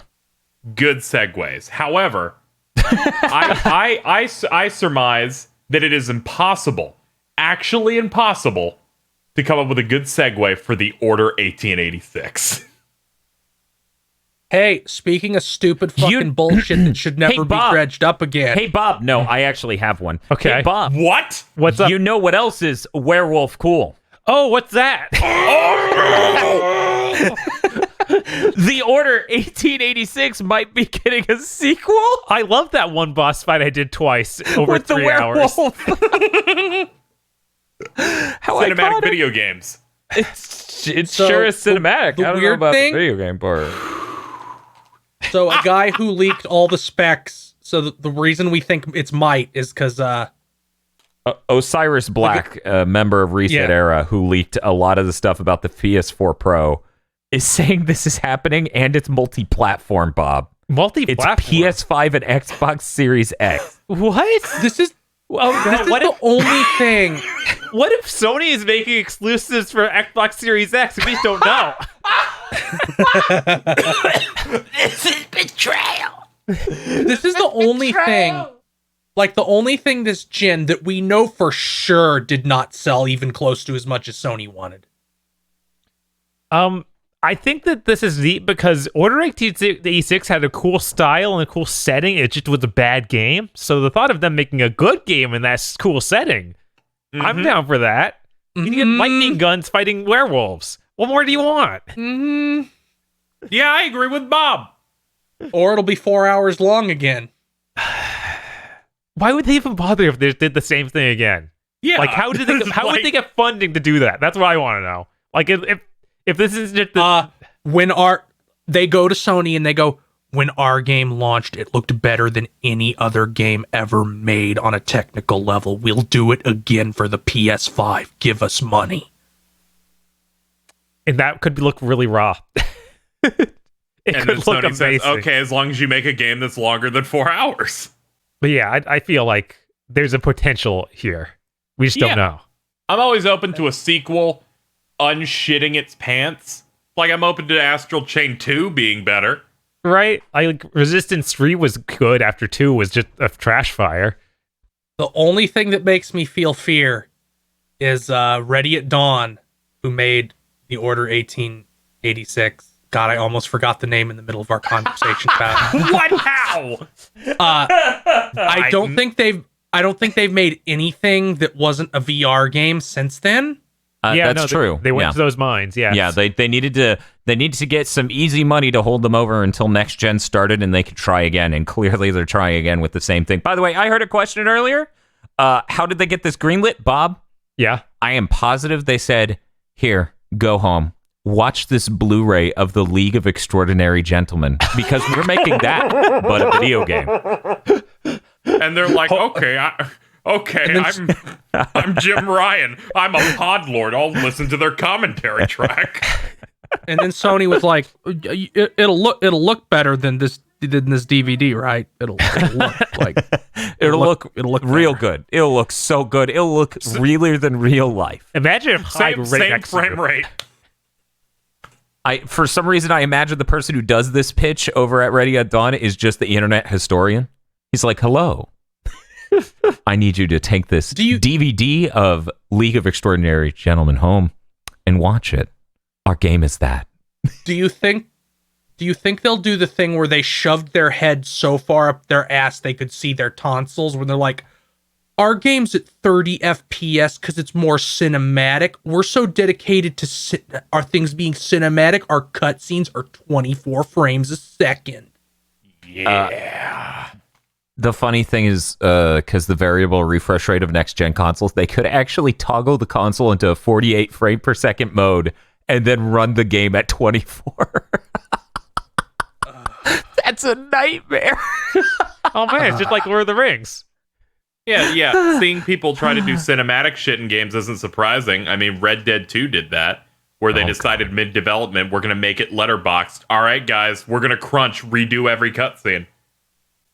Good segues. However, I surmise that it is impossible, actually impossible, to come up with a good segue for the Order 1886. Hey, speaking of stupid fucking bullshit that should never be dredged up again. Hey, Bob. No, I actually have one. Okay. Hey, Bob. What? What's up? You know what else is werewolf cool? Oh, what's that? The Order 1886 might be getting a sequel I love that one boss fight I did twice over with the 3 hours. werewolf. How Cinematic iconic. video games. It So, sure is cinematic. the I don't know weird about thing- the video game part. So a guy who leaked all the specs. So the reason we think it's Might is because Osiris Black, a member of Reset Yeah. Era, who leaked a lot of the stuff about the PS4 Pro, is saying this is happening and it's multi-platform, Bob. It's Multi-platform. PS5 and Xbox Series X. What? this is Well, this what is if the only thing. what if Sony is making exclusives for Xbox Series X? We just don't know. This is the only thing. Like the only thing this gen that we know for sure did not sell even close to as much as Sony wanted. I think that this is neat because Order 1886 had a cool style and a cool setting. It just was a bad game. So the thought of them making a good game in that cool setting, I'm down for that. You get lightning guns fighting werewolves. What more do you want? Yeah, I agree with Bob. Or it'll be 4 hours long again. Why would they even bother if they did the same thing again? Yeah. Like, how did they? How would they get funding to do that? That's what I want to know. Like, if this is just They go to Sony and they go, when our game launched, it looked better than any other game ever made on a technical level. We'll do it again for the PS5. Give us money. and that could look really raw. It And then could look Sony amazing. says, okay, as long as you make a game that's longer than 4 hours. But yeah, I feel like there's a potential here. We just Yeah. don't know. I'm always open to a sequel unshitting its pants. Like, I'm open to Astral Chain 2 being better. Right? Like Resistance 3 was good after 2 was just a trash fire. The only thing that makes me feel fear is Ready at Dawn, who made the Order 1886. God, I almost forgot the name in the middle of our conversation. What? How? I don't think they've made anything that wasn't a VR game since then. That's true. They went yeah. to those mines. Yeah. Yeah, they needed to get some easy money to hold them over until next gen started, and they could try again. And clearly, they're trying again with the same thing. By the way, I heard a question earlier. How did they get this greenlit, Bob? Yeah. I am positive they said, "Here, go home. Watch this Blu-ray of the League of Extraordinary Gentlemen because we're making that, but a video game." And they're like, okay, I'm Jim Ryan. I'm a pod lord. I'll listen to their commentary track. And then Sony was like, "It'll look better than this DVD, right? It'll look like It'll look real better." good. It'll look so good. It'll look realer than real life. Imagine if Hyde were right Same next to frame you. rate. For some reason, I imagine the person who does this pitch over at Ready at Dawn is just the internet historian. He's like, "Hello, I need you to take this DVD of League of Extraordinary Gentlemen home and watch it. Our game is that." Do you think they'll do the thing where they shoved their head so far up their ass they could see their tonsils, where they're like, "Our game's at 30 FPS because it's more cinematic. We're so dedicated to our things being cinematic. Our cutscenes are 24 frames a second." Yeah. The funny thing is, because the variable refresh rate of next-gen consoles, they could actually toggle the console into a 48 frame per second mode and then run the game at 24. That's a nightmare. Oh man, it's just like Lord of the Rings. Yeah. Seeing people try to do cinematic shit in games isn't surprising. I mean, Red Dead 2 did that, where they decided mid-development, we're going to make it letterboxed. All right, guys, we're going to crunch, redo every cutscene.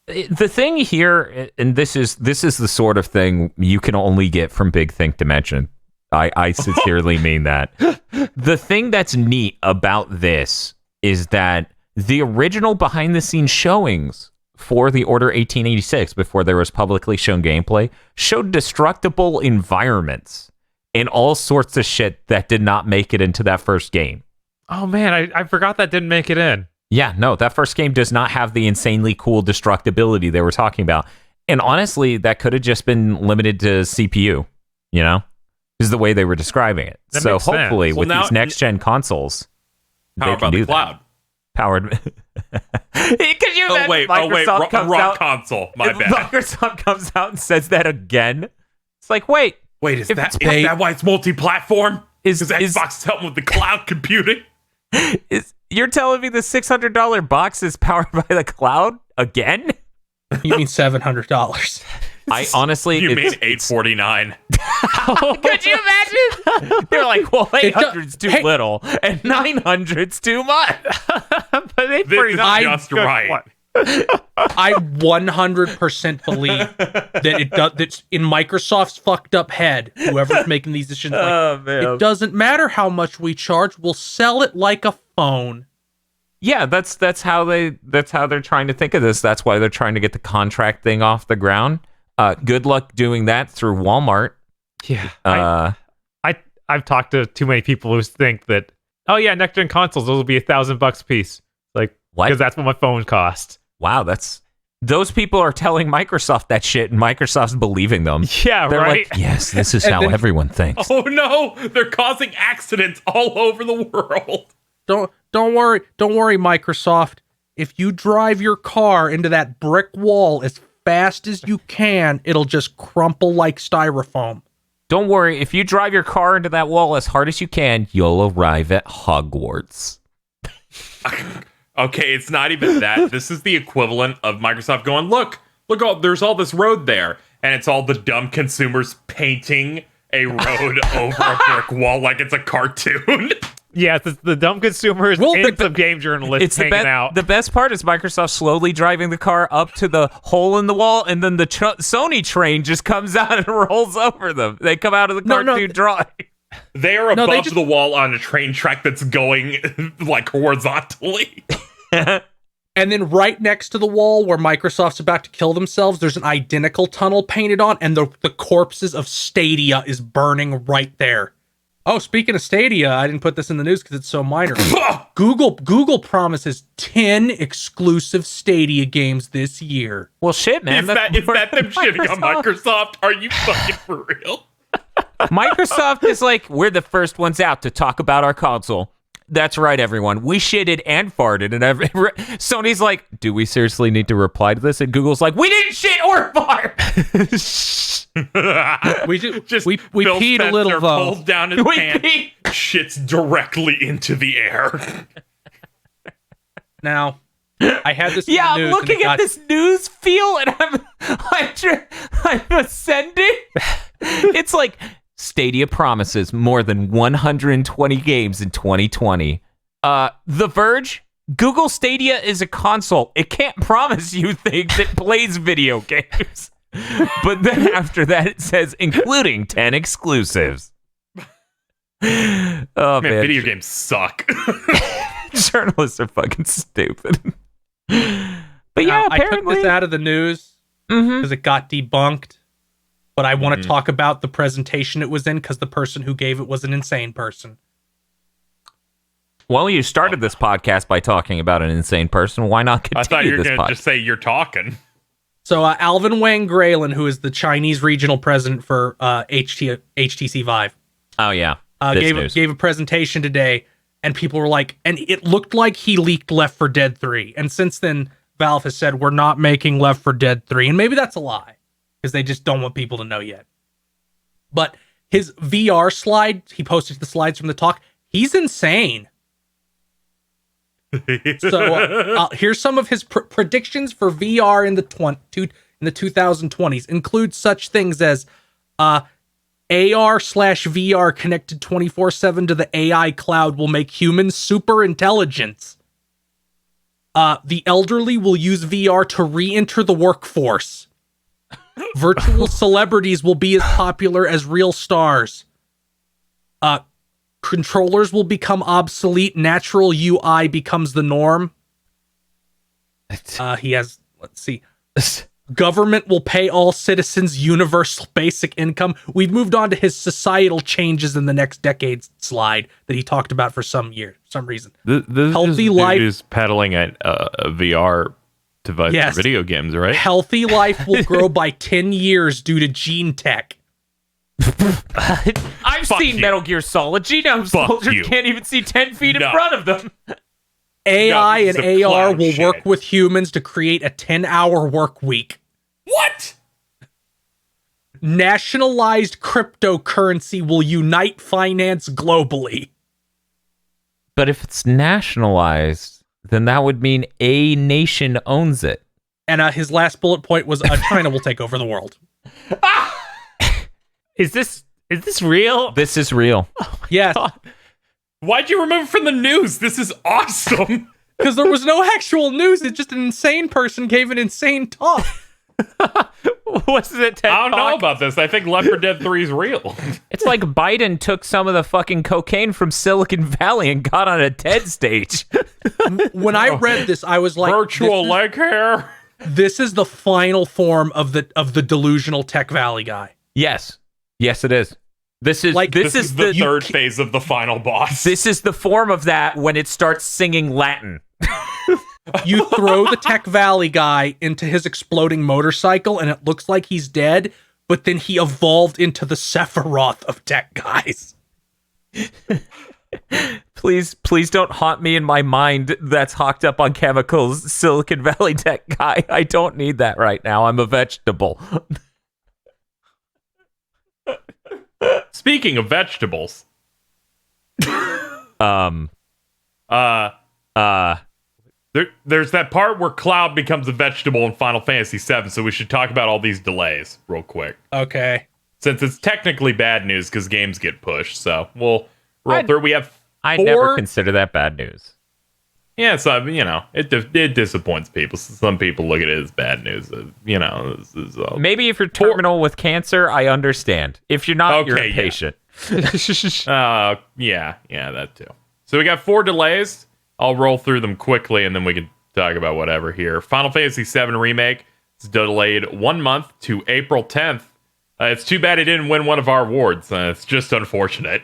The thing here, and this is the sort of thing you can only get from Big Think Dimension. I sincerely mean that. The thing that's neat about this is that the original behind-the-scenes showings for the Order 1886, before there was publicly shown gameplay, showed destructible environments and all sorts of shit that did not make it into that first game. Oh man, I forgot that didn't make it in. Yeah, no, that first game does not have the insanely cool destructibility they were talking about. And honestly, that could have just been limited to CPU, you know? Is the way they were describing it. That So makes sense. hopefully Well, with now- these next-gen consoles, How they about can the do cloud? that. powered. Could you imagine Microsoft comes wrong out, console. My bad. Microsoft comes out and says that again. It's like, wait, Is that why it's multi-platform? Is Xbox helping with the cloud computing? You're telling me the $600 box is powered by the cloud again? You mean $700? I honestly, you mean $849? Could you imagine? They're like, well, 800's too little, and 900's too much. But they This is just right. I 100% believe that it does. That's in Microsoft's fucked up head. Whoever's making these decisions, it doesn't matter how much we charge. We'll sell it like a phone. Yeah, that's how they're trying to think of this. That's why they're trying to get the contract thing off the ground. Good luck doing that through Walmart. Yeah. I've talked to too many people who think that, oh yeah, next gen consoles, those will be $1,000 a piece. Like, what? Because that's what my phone costs. Wow, those people are telling Microsoft that shit, and Microsoft's believing them. Yeah, They're right. like, yes, this is how everyone thinks. Oh no, they're causing accidents all over the world. Don't worry, Microsoft. If you drive your car into that brick wall as fast as you can, it'll just crumple like styrofoam. Don't worry, if you drive your car into that wall as hard as you can, you'll arrive at Hogwarts. Okay, it's not even that. This is the equivalent of Microsoft going, look, there's all this road there, and it's all the dumb consumers painting a road over a brick wall like it's a cartoon. Yeah, it's the dumb consumers and some game journalists hanging out. The best part is Microsoft slowly driving the car up to the hole in the wall, and then the Sony train just comes out and rolls over them. They come out of the cartoon drawing. They are above the wall on a train track that's going like horizontally. And then right next to the wall where Microsoft's about to kill themselves, there's an identical tunnel painted on, and the corpses of Stadia is burning right there. Oh, speaking of Stadia, I didn't put this in the news because it's so minor. Google promises 10 exclusive Stadia games this year. Well, shit, man. Is that them shitting on Microsoft? Are you fucking for real? Microsoft is like, we're the first ones out to talk about our console. That's right, everyone. We shitted and farted, and Sony's like, do we seriously need to reply to this? And Google's like, we didn't shit or fart. we peed a little though. Pulls down his pants, shits directly into the air. Now, I had this. Yeah, I'm looking at this news feel, and I'm ascending. It's like Stadia promises more than 120 games in 2020. The Verge. Google Stadia is a console. It can't promise you things. It plays video games. But then after that, it says including 10 exclusives. Oh, man. Video games suck. Journalists are fucking stupid. But yeah, apparently I took this out of the news because it got debunked. But I want to talk about the presentation it was in because the person who gave it was an insane person. Well, you started this podcast by talking about an insane person. Why not continue this podcast? I thought you were going to just say you're talking. So Alvin Wang Graylin, who is the Chinese regional president for HTC Vive. Oh, yeah. Gave a presentation today, and people were like, and it looked like he leaked Left 4 Dead 3. And since then, Valve has said, we're not making Left 4 Dead 3. And maybe that's a lie, because they just don't want people to know yet. But his VR slide, he posted the slides from the talk, he's insane. So here's some of his predictions for VR in the 2020s. Include such things as AR/VR connected 24/7 to the AI cloud will make humans super intelligent. The elderly will use VR to re-enter the workforce. Virtual celebrities will be as popular as real stars. Controllers will become obsolete. Natural UI becomes the norm. He has, let's see. Government will pay all citizens universal basic income. We've moved on to his societal changes in the next decade slide that he talked about for some reason. This healthy life is peddling a VR device for video games, right? Healthy life will grow by 10 years due to gene tech. I've seen Metal Gear Solid. Genome soldiers can't even see 10 feet in front of them. AI this and is some AR clown will shit. work with humans to create a 10-hour work week. What? Nationalized cryptocurrency will unite finance globally. But if it's nationalized, then that would mean a nation owns it. And his last bullet point was China will take over the world. Is this real? This is real. Yes, Why'd you remove it from the news? This is awesome. because there was no actual news. It's just an insane person gave an insane talk. What's it? TED I don't know Talk? about this. I think Left 4 Dead 3 is real. It's like Biden took some of the fucking cocaine from Silicon Valley and got on a TED stage. When I read this, I was like, Virtual leg hair. this is the final form of the delusional Tech Valley guy. Yes. Yes, it is. This is Like, this, This is is the the third phase of the final boss. this is the form of that when it starts singing Latin. You throw the Tech Valley guy into his exploding motorcycle, and it looks like he's dead, but then he evolved into the Sephiroth of tech guys. Please don't haunt me in my mind that's hocked up on chemicals, Silicon Valley tech guy. I don't need that right now. I'm a vegetable. Speaking of vegetables, there's that part where Cloud becomes a vegetable in Final Fantasy VII, so we should talk about all these delays real quick. Okay. Since it's technically bad news because games get pushed, so we'll roll through. We have I four. never consider that bad news. Yeah, so it disappoints people. Some people look at it as bad news. This is all. Maybe if you're terminal with cancer, I understand. If you're not, you're Okay, yeah. impatient. Yeah, that too. So we got 4 delays. I'll roll through them quickly, and then we can talk about whatever here. Final Fantasy VII Remake is delayed 1 month to April 10th. It's too bad it didn't win one of our awards. It's just unfortunate.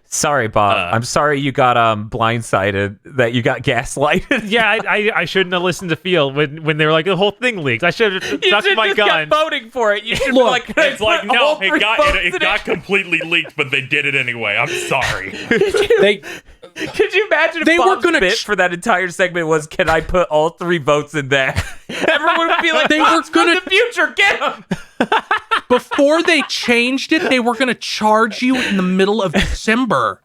Sorry, Bob. I'm sorry you got blindsided, that you got gaslighted. Yeah, I shouldn't have listened to Field when they were like the whole thing leaks. I should have You stuck should my just gun. kept voting for it. You should Look, be like, It's like, put no, all 3 votes it in got completely leaked, but they did it anyway. I'm sorry. They Could you imagine if They were Bob's gonna bit for that entire segment was, can I put all 3 votes in there? Everyone would be like, They were Bob's from gonna- the future, get him! before they changed it, they were going to charge you in the middle of December.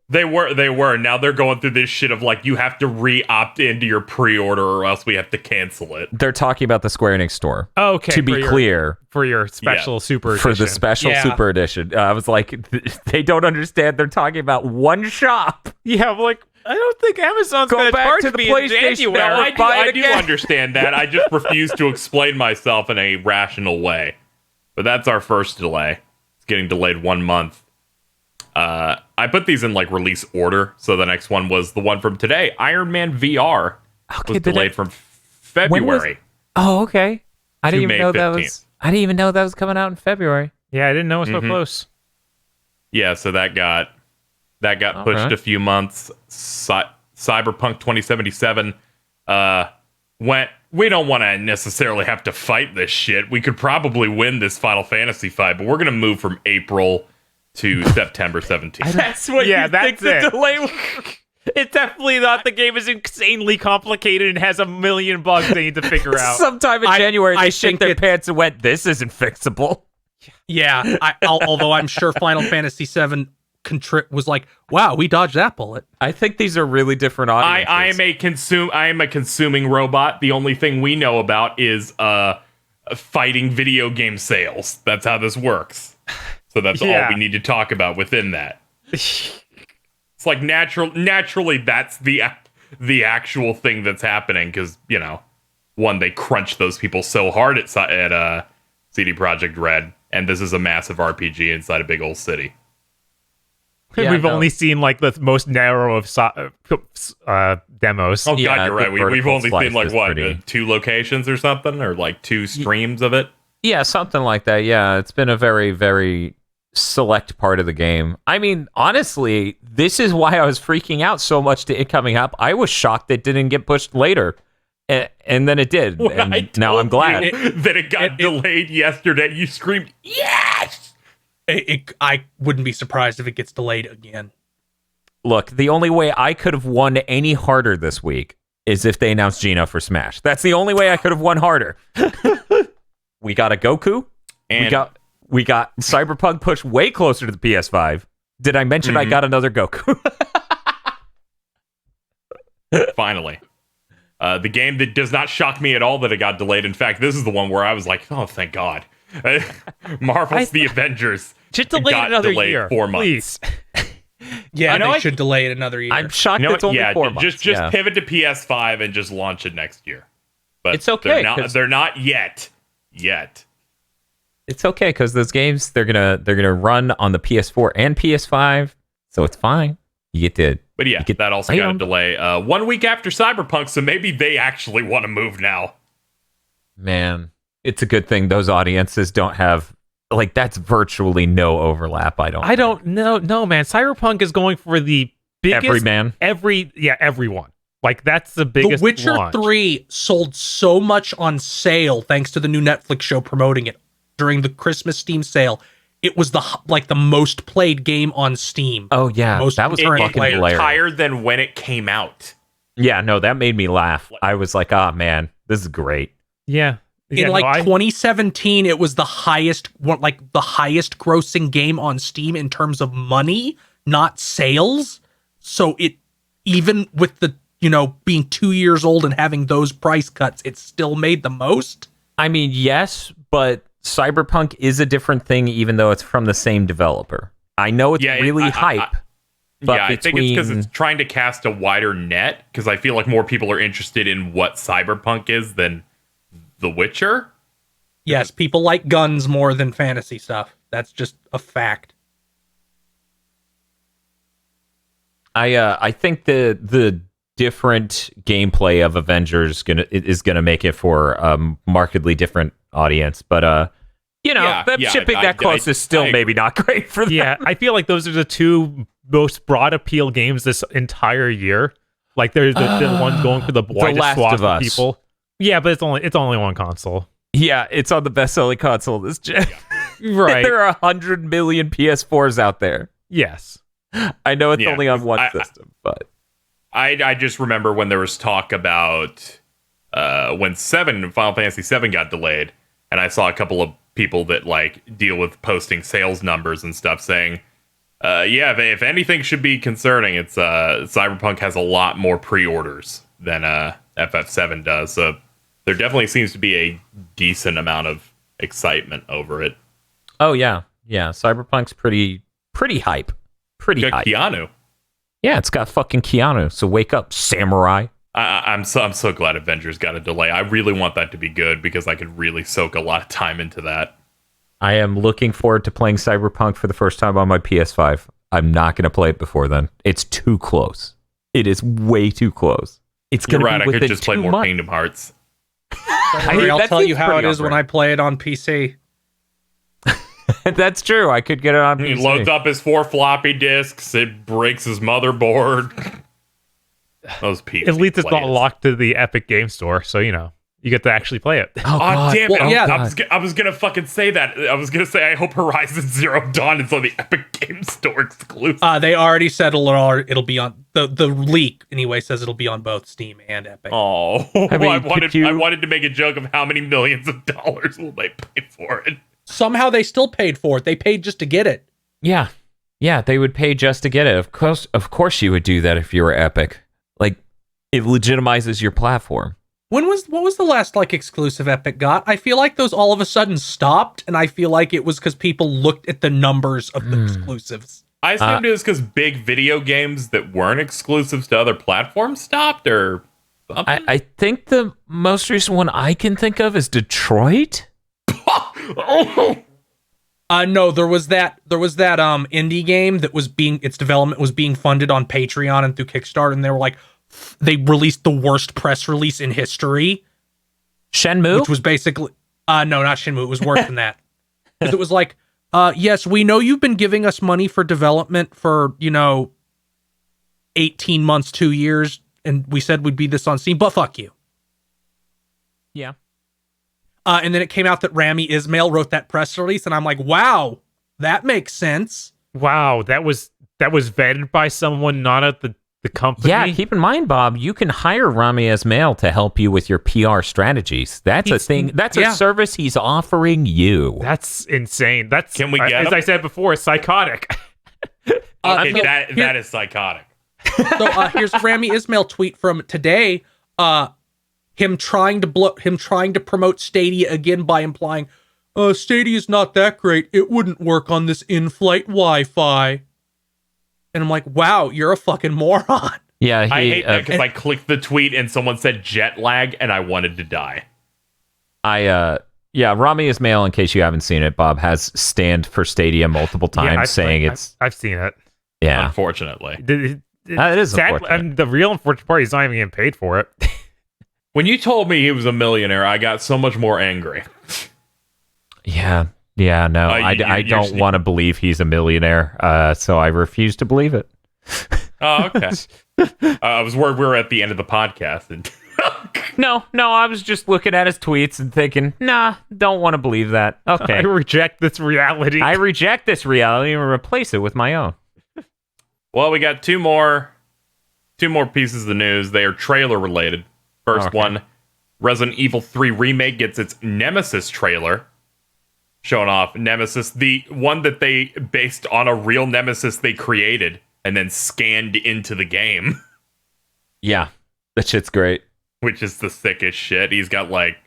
They were. Now they're going through this shit of like, you have to re-opt into your pre-order or else we have to cancel it. They're talking about the Square Enix store. Okay, To be for your- clear, for your special super for the edition. special Yeah. super edition. I was like, they don't understand. They're talking about one shop. Yeah, I'm like, I don't think Amazon's Go going to back charge to the me in PlayStation January. Network. No, buy I it do again. understand that. I just refuse to explain myself in a rational way. But that's our first delay. It's getting delayed 1 month. I put these in like release order. So the next one was the one from today. Iron Man VR Okay, was did delayed it- from When was- February. Oh, okay. I didn't To even May know that 15th. was. I didn't even know that was coming out in February. Yeah, I didn't know it was so close. Yeah, so that got pushed right. a few months. Cyberpunk 2077 went. We don't want to necessarily have to fight this shit. We could probably win this Final Fantasy fight, but we're gonna move from April to September 17th. That's what Yeah, you think that's the it. delay was. It's definitely not. The game is insanely complicated and has a million bugs they need to figure out. Sometime in January, they I shit think their it- pants and went, this isn't fixable. Yeah, although I'm sure Final Fantasy VII was like, wow, we dodged that bullet. I think these are really different audiences. I am a consuming robot. The only thing we know about is fighting video game sales. That's how this works. So that's all Yeah. we need to talk about within that. It's like naturally that's the actual thing that's happening because one, they crunch those people so hard at CD Projekt Red, and this is a massive RPG inside a big old city. Yeah, We've no. only seen like the most narrow of demos. Oh Yeah, god, you're right. the We've vertical only slice seen like is what, pretty- 2 locations or something, or like 2 streams of it. Yeah, something like that. Yeah, it's been a very, very select part of the game. I mean, honestly, this is why I was freaking out so much to it coming up. I was shocked it didn't get pushed later. And then it did. When I And now I'm told glad. you that it got delayed yesterday. You screamed, "Yes!" I wouldn't be surprised if it gets delayed again. Look, the only way I could have won any harder this week is if they announced Gino for Smash. That's the only way I could have won harder. We got a Goku. And we got Cyberpunk pushed way closer to the PS5. Did I mention I got another Goku? Finally. The game that does not shock me at all that it got delayed. In fact, this is the one where I was like, oh, thank God. Marvel's The Avengers. Just delay it another year, 4 months. please. Yeah, they should delay it another year. I'm shocked it's only 4 months. Just pivot to PS5 and just launch it next year. But it's okay. They're not yet. It's okay because those games they're gonna run on the PS4 and PS5, so it's fine. You get to. But yeah, that also got a delay 1 week after Cyberpunk, so maybe they actually want to move now. Man, it's a good thing those audiences don't have that's virtually no overlap. I don't know. No, man. Cyberpunk is going for the biggest everyone. Like that's the biggest. The Witcher launch. 3 sold so much on sale thanks to the new Netflix show promoting it during the Christmas Steam sale. It was the most played game on Steam. Oh yeah, that was fucking hilarious. Higher than when it came out. Yeah, no, that made me laugh. I was like, oh man, this is great. Yeah. In 2017, it was the highest grossing game on Steam in terms of money, not sales. So it, even with the, being 2 years old and having those price cuts, it still made the most. I mean, yes, but Cyberpunk is a different thing, even though it's from the same developer. I know it's really hype. But I think it's because it's trying to cast a wider net, because I feel like more people are interested in what Cyberpunk is than The Witcher. Yes, people like guns more than fantasy stuff. That's just a fact. I think the different gameplay of Avengers is gonna make it for a markedly different audience, but shipping that close is still maybe not great for them. Yeah, I feel like those are the two most broad appeal games this entire year. Like they're the ones going for the widest swath of people. Yeah, but it's only one console. Yeah, it's on the best-selling console this gen. Right. There are 100 million PS4s out there. Yes. I know it's only on one system, but I just remember when there was talk about when Final Fantasy 7 got delayed, and I saw a couple of people that deal with posting sales numbers and stuff saying, if anything should be concerning, it's Cyberpunk has a lot more pre-orders than FF7 does. So there definitely seems to be a decent amount of excitement over it. Oh yeah. Cyberpunk's pretty hype. Pretty hype. Keanu. Yeah, it's got fucking Keanu. So wake up, samurai. I'm so glad Avengers got a delay. I really want that to be good because I could really soak a lot of time into that. I am looking forward to playing Cyberpunk for the first time on my PS5. I'm not going to play it before then. It's too close. It is way too close. It's going to be within I could just play more months. Kingdom Hearts. I'll tell you how it is when I play it on PC. That's true. I could get it on PC. He loads up his 4 floppy disks. It breaks his motherboard. Those PC At least it's not players. locked to the Epic Game Store, so you get to actually play it. Oh, God. Damn it! Well, I was gonna fucking say that. I was gonna say I hope Horizon Zero Dawn is on the Epic Game Store exclusive. They already said it'll be on the leak anyway. Says it'll be on both Steam and Epic. Oh, I mean, I wanted to make a joke of how many millions of dollars will they pay for it. Somehow they still paid for it. They paid just to get it. Yeah, they would pay just to get it. Of course, you would do that if you were Epic. It legitimizes your platform. What was the last exclusive Epic got? I feel like those all of a sudden stopped, and I feel like it was because people looked at the numbers of the exclusives. I assumed it was because big video games that weren't exclusives to other platforms stopped, or something. I think the most recent one I can think of is Detroit. No, there was that indie game that its development was being funded on Patreon and through Kickstarter, and they released the worst press release in history. Shenmue? Which was basically no, not Shenmue. It was worse than that. Because it was yes, we know you've been giving us money for development for 18 months, 2 years, and we said we'd be this on Steam, but fuck you. Yeah. And then it came out that Rami Ismail wrote that press release, and I'm like, wow, that makes sense. Wow, that was that was vetted by someone not at the company. Yeah, keep in mind, Bob, you can hire Rami Ismail to help you with your PR strategies. That's a thing. That's a service he's offering you. That's insane. Can we get as him? I said before, psychotic. Okay, that is psychotic. So here's Rami Ismail tweet from today. Him trying to promote Stadia again by implying, Stadia's not that great. It wouldn't work on this in-flight Wi-Fi. And I'm like, wow, you're a fucking moron. Yeah, I hate that because I clicked the tweet and someone said jet lag and I wanted to die. Rami Ismail, in case you haven't seen it, Bob has stand for Stadia multiple times I've seen it. Yeah. Unfortunately. It is unfortunate. And the real unfortunate part, he's not even getting paid for it. When you told me he was a millionaire, I got so much more angry. Yeah, no, I don't want to believe he's a millionaire, so I refuse to believe it. Oh, okay. I was worried we were at the end of the podcast. And No, I was just looking at his tweets and thinking, nah, don't want to believe that. Okay. I reject this reality. I reject this reality and replace it with my own. Well, we got two more pieces of news. They are trailer related. First one, Resident Evil 3 Remake gets its Nemesis trailer. Showing off Nemesis, the one that they based on a real Nemesis they created and then scanned into the game. Yeah, that shit's great. Which is the sickest shit. He's got like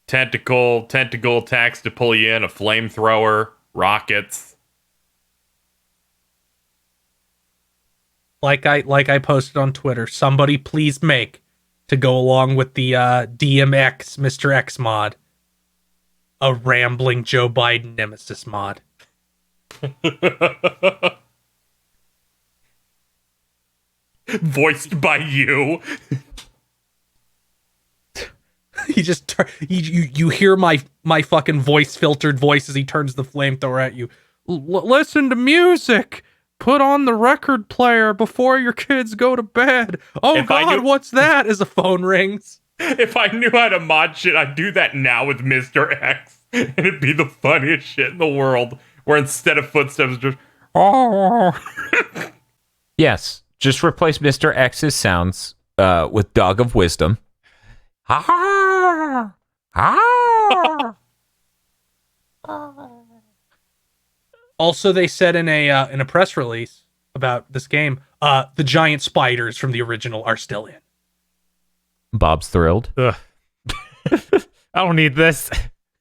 tentacle attacks to pull you in, a flamethrower, rockets. Like I posted on Twitter, somebody please make, to go along with the DMX Mr. X mod, a rambling Joe Biden Nemesis mod. Voiced by you. You hear my fucking voice filtered voice as he turns the flamethrower at you. Listen to music. Put on the record player before your kids go to bed. Oh God, what's that? As the phone rings. If I knew how to mod shit, I'd do that now with Mr. X. And it'd be the funniest shit in the world. Where instead of footsteps, just Yes, just replace Mr. X's sounds with Dog of Wisdom. Also, they said in a press release about this game, the giant spiders from the original are still in. Bob's thrilled. Ugh. I don't need this.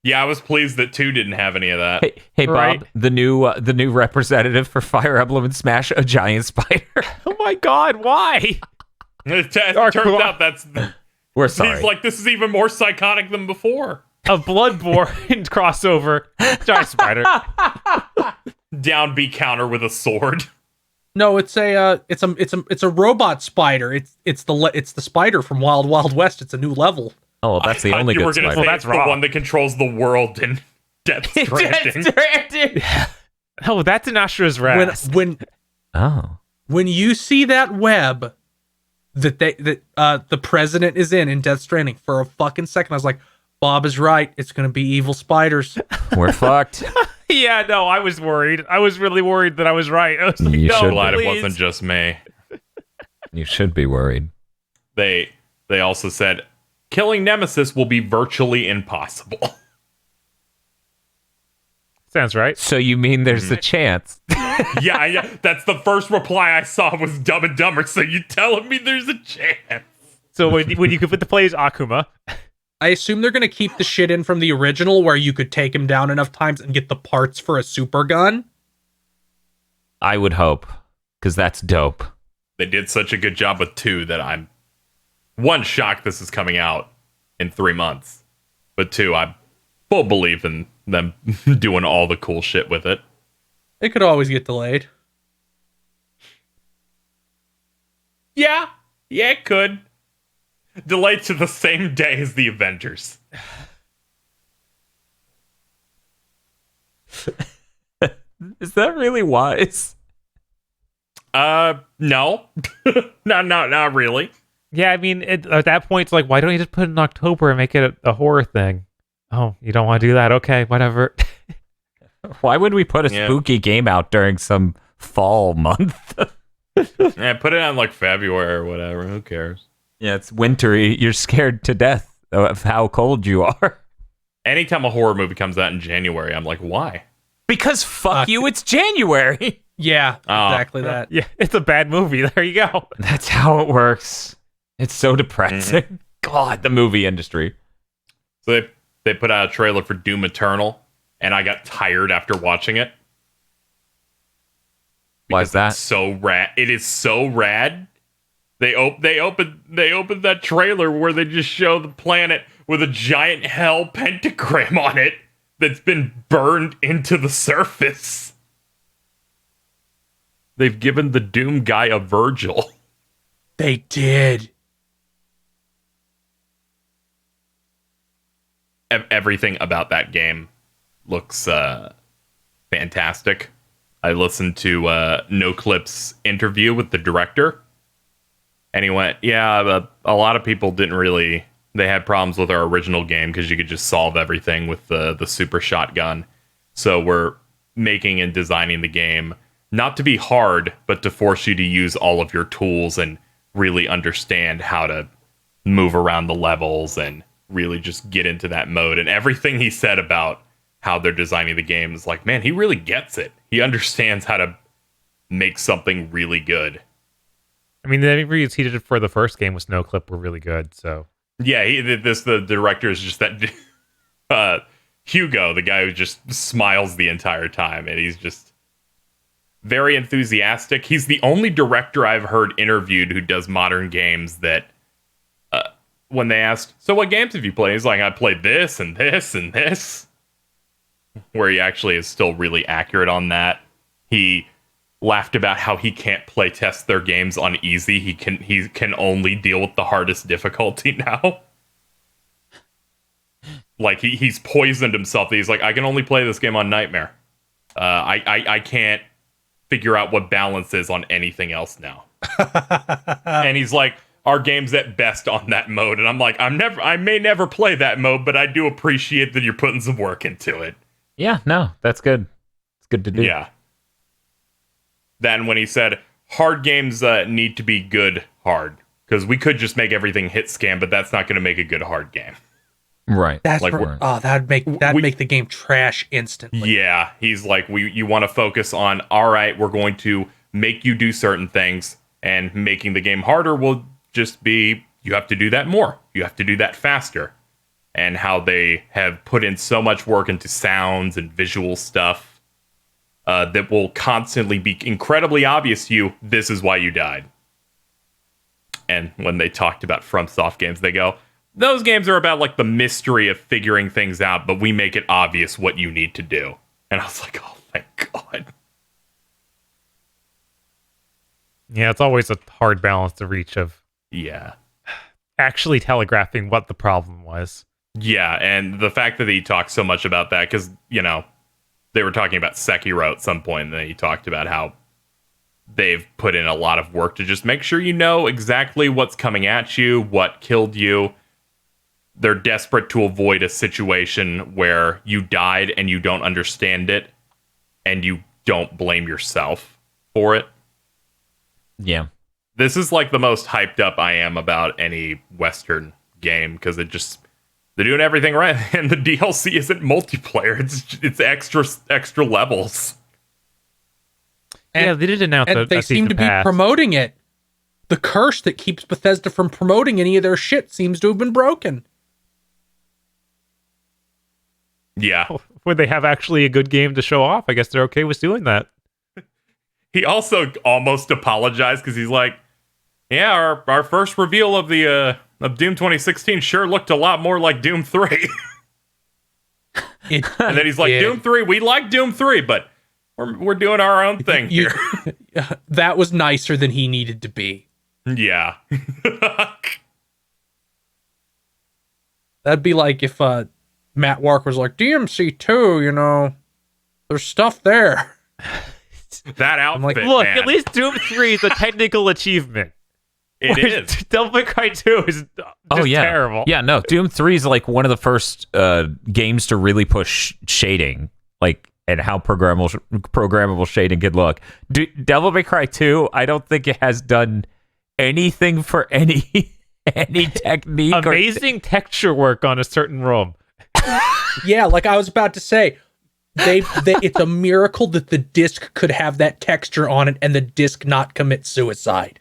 Yeah, I was pleased that 2 didn't have any of that. Hey, Right. Bob, the new representative for Fire Emblem and Smash, a giant spider. Oh my God, why? It turns out that's... We're sorry. He's like, this is even more psychotic than before. A Bloodborne crossover giant spider. Downbeat counter with a sword. No, it's a robot spider. It's the spider from Wild Wild West. It's a new level. Oh, well, that's the only good spider. Say that's it's the wrong. one that controls the world in Death Stranding. Oh, that's an Astra's Wrath. When you see that web that the president is in Death Stranding, for a fucking second, I was like, Bob is right. It's gonna be evil spiders. We're fucked. Yeah, no, I was worried. I was really worried that I was right. I was like, You no, should- Glad please. it wasn't just me. You should be worried. They also said killing Nemesis will be virtually impossible. Sounds right. So you mean there's a chance? yeah, that's the first reply I saw was Dumb and Dumber. So you telling me there's a chance? So when you could put the play as Akuma, I assume they're gonna keep the shit in from the original where you could take him down enough times and get the parts for a super gun. I would hope, because that's dope. They did such a good job with 2 that I'm shocked this is coming out in 3 months. But 2, I full believe in them doing all the cool shit with it. It could always get delayed. Yeah, it could. Delayed to the same day as the Avengers. Is that really wise? No. Not really. yeah, I mean, at that point, it's like, why don't you just put it in October and make it a horror thing? Oh, you don't want to do that? Okay, whatever. Why would we put a Yeah. spooky game out during some fall month. Yeah, put it on like February or whatever. Who cares? Yeah, it's wintry. You're scared to death of how cold you are. Anytime a horror movie comes out in January, I'm like, why? Because fuck you, it's January. Yeah, Oh. exactly that. Yeah, it's a bad movie. There you go. That's how it works. It's so depressing. God, the movie industry. So they put out a trailer for Doom Eternal, and I got tired after watching it. Why is that? It's so rad. It is so rad. They opened that trailer where they just show the planet with a giant hell pentagram on it that's been burned into the surface. They've given the Doom guy a Virgil. They did. Everything about that game looks fantastic. I listened to NoClip's interview with the director, and he went, yeah, a lot of people didn't really... They had problems with our original game because you could just solve everything with the super shotgun. So we're making and designing the game not to be hard, but to force you to use all of your tools and really understand how to move around the levels and really just get into that mode. And everything he said about how they're designing the game is like, man, he really gets it. He understands how to make something really good. I mean, the interviews he did for the first game with NoClip were really good, so... Yeah, the director is just that Hugo, the guy who just smiles the entire time, and he's just very enthusiastic. He's the only director I've heard interviewed who does modern games that when they asked, so what games have you played? He's like, I played this and this and this. Where he actually is still really accurate on that. He laughed about how he can't play test their games on easy. He can only deal with the hardest difficulty now. Like he's poisoned himself. He's like, I can only play this game on Nightmare. I can't figure out what balance is on anything else now. And he's like, our game's at best on that mode. And I'm like, I may never play that mode, but I do appreciate that you're putting some work into it. Yeah, no, that's good. It's good to do. Yeah. Then when he said, hard games need to be good hard. Because we could just make everything hit scan, but that's not going to make a good hard game. Right. That's Like, that'd make the game trash instantly. Yeah, he's like, you want to focus on, all right, we're going to make you do certain things, and making the game harder will just be, you have to do that more. You have to do that faster. And how they have put in so much work into sounds and visual stuff that will constantly be incredibly obvious to you, this is why you died. And when they talked about FromSoft games, they go, those games are about like the mystery of figuring things out, but we make it obvious what you need to do. And I was like, oh my God. Yeah, it's always a hard balance to reach of Yeah. actually telegraphing what the problem was. Yeah, and the fact that he talked so much about that, because, you know, they were talking about Sekiro at some point, and then he talked about how they've put in a lot of work to just make sure you know exactly what's coming at you, what killed you. They're desperate to avoid a situation where you died and you don't understand it, and you don't blame yourself for it. Yeah. This is like the most hyped up I am about any Western game, because they're doing everything right, and the DLC isn't multiplayer. It's extra levels. And, yeah, they did announce and a they seem season to be pass. promoting it. The curse that keeps Bethesda from promoting any of their shit seems to have been broken. Yeah. When they have actually a good game to show off, I guess they're okay with doing that. He also almost apologized because he's like, yeah, our first reveal of the of Doom 2016 sure looked a lot more like Doom 3. And then he's like, Doom 3, we like Doom 3, but we're doing our own thing here. That was nicer than he needed to be. Yeah. That'd be like if Matt Walker was like, DMC 2, you know, there's stuff there. That outfit, like, Look, man. at least Doom 3 is a technical achievement. It is. Devil May Cry 2 is just terrible. Yeah, no, Doom 3 is like one of the first games to really push shading. Like, and how programmable shading could look. Devil May Cry 2, I don't think it has done anything for any technique. Amazing texture work on a certain room. Yeah, like I was about to say, it's a miracle that the disc could have that texture on it and the disc not commit suicide.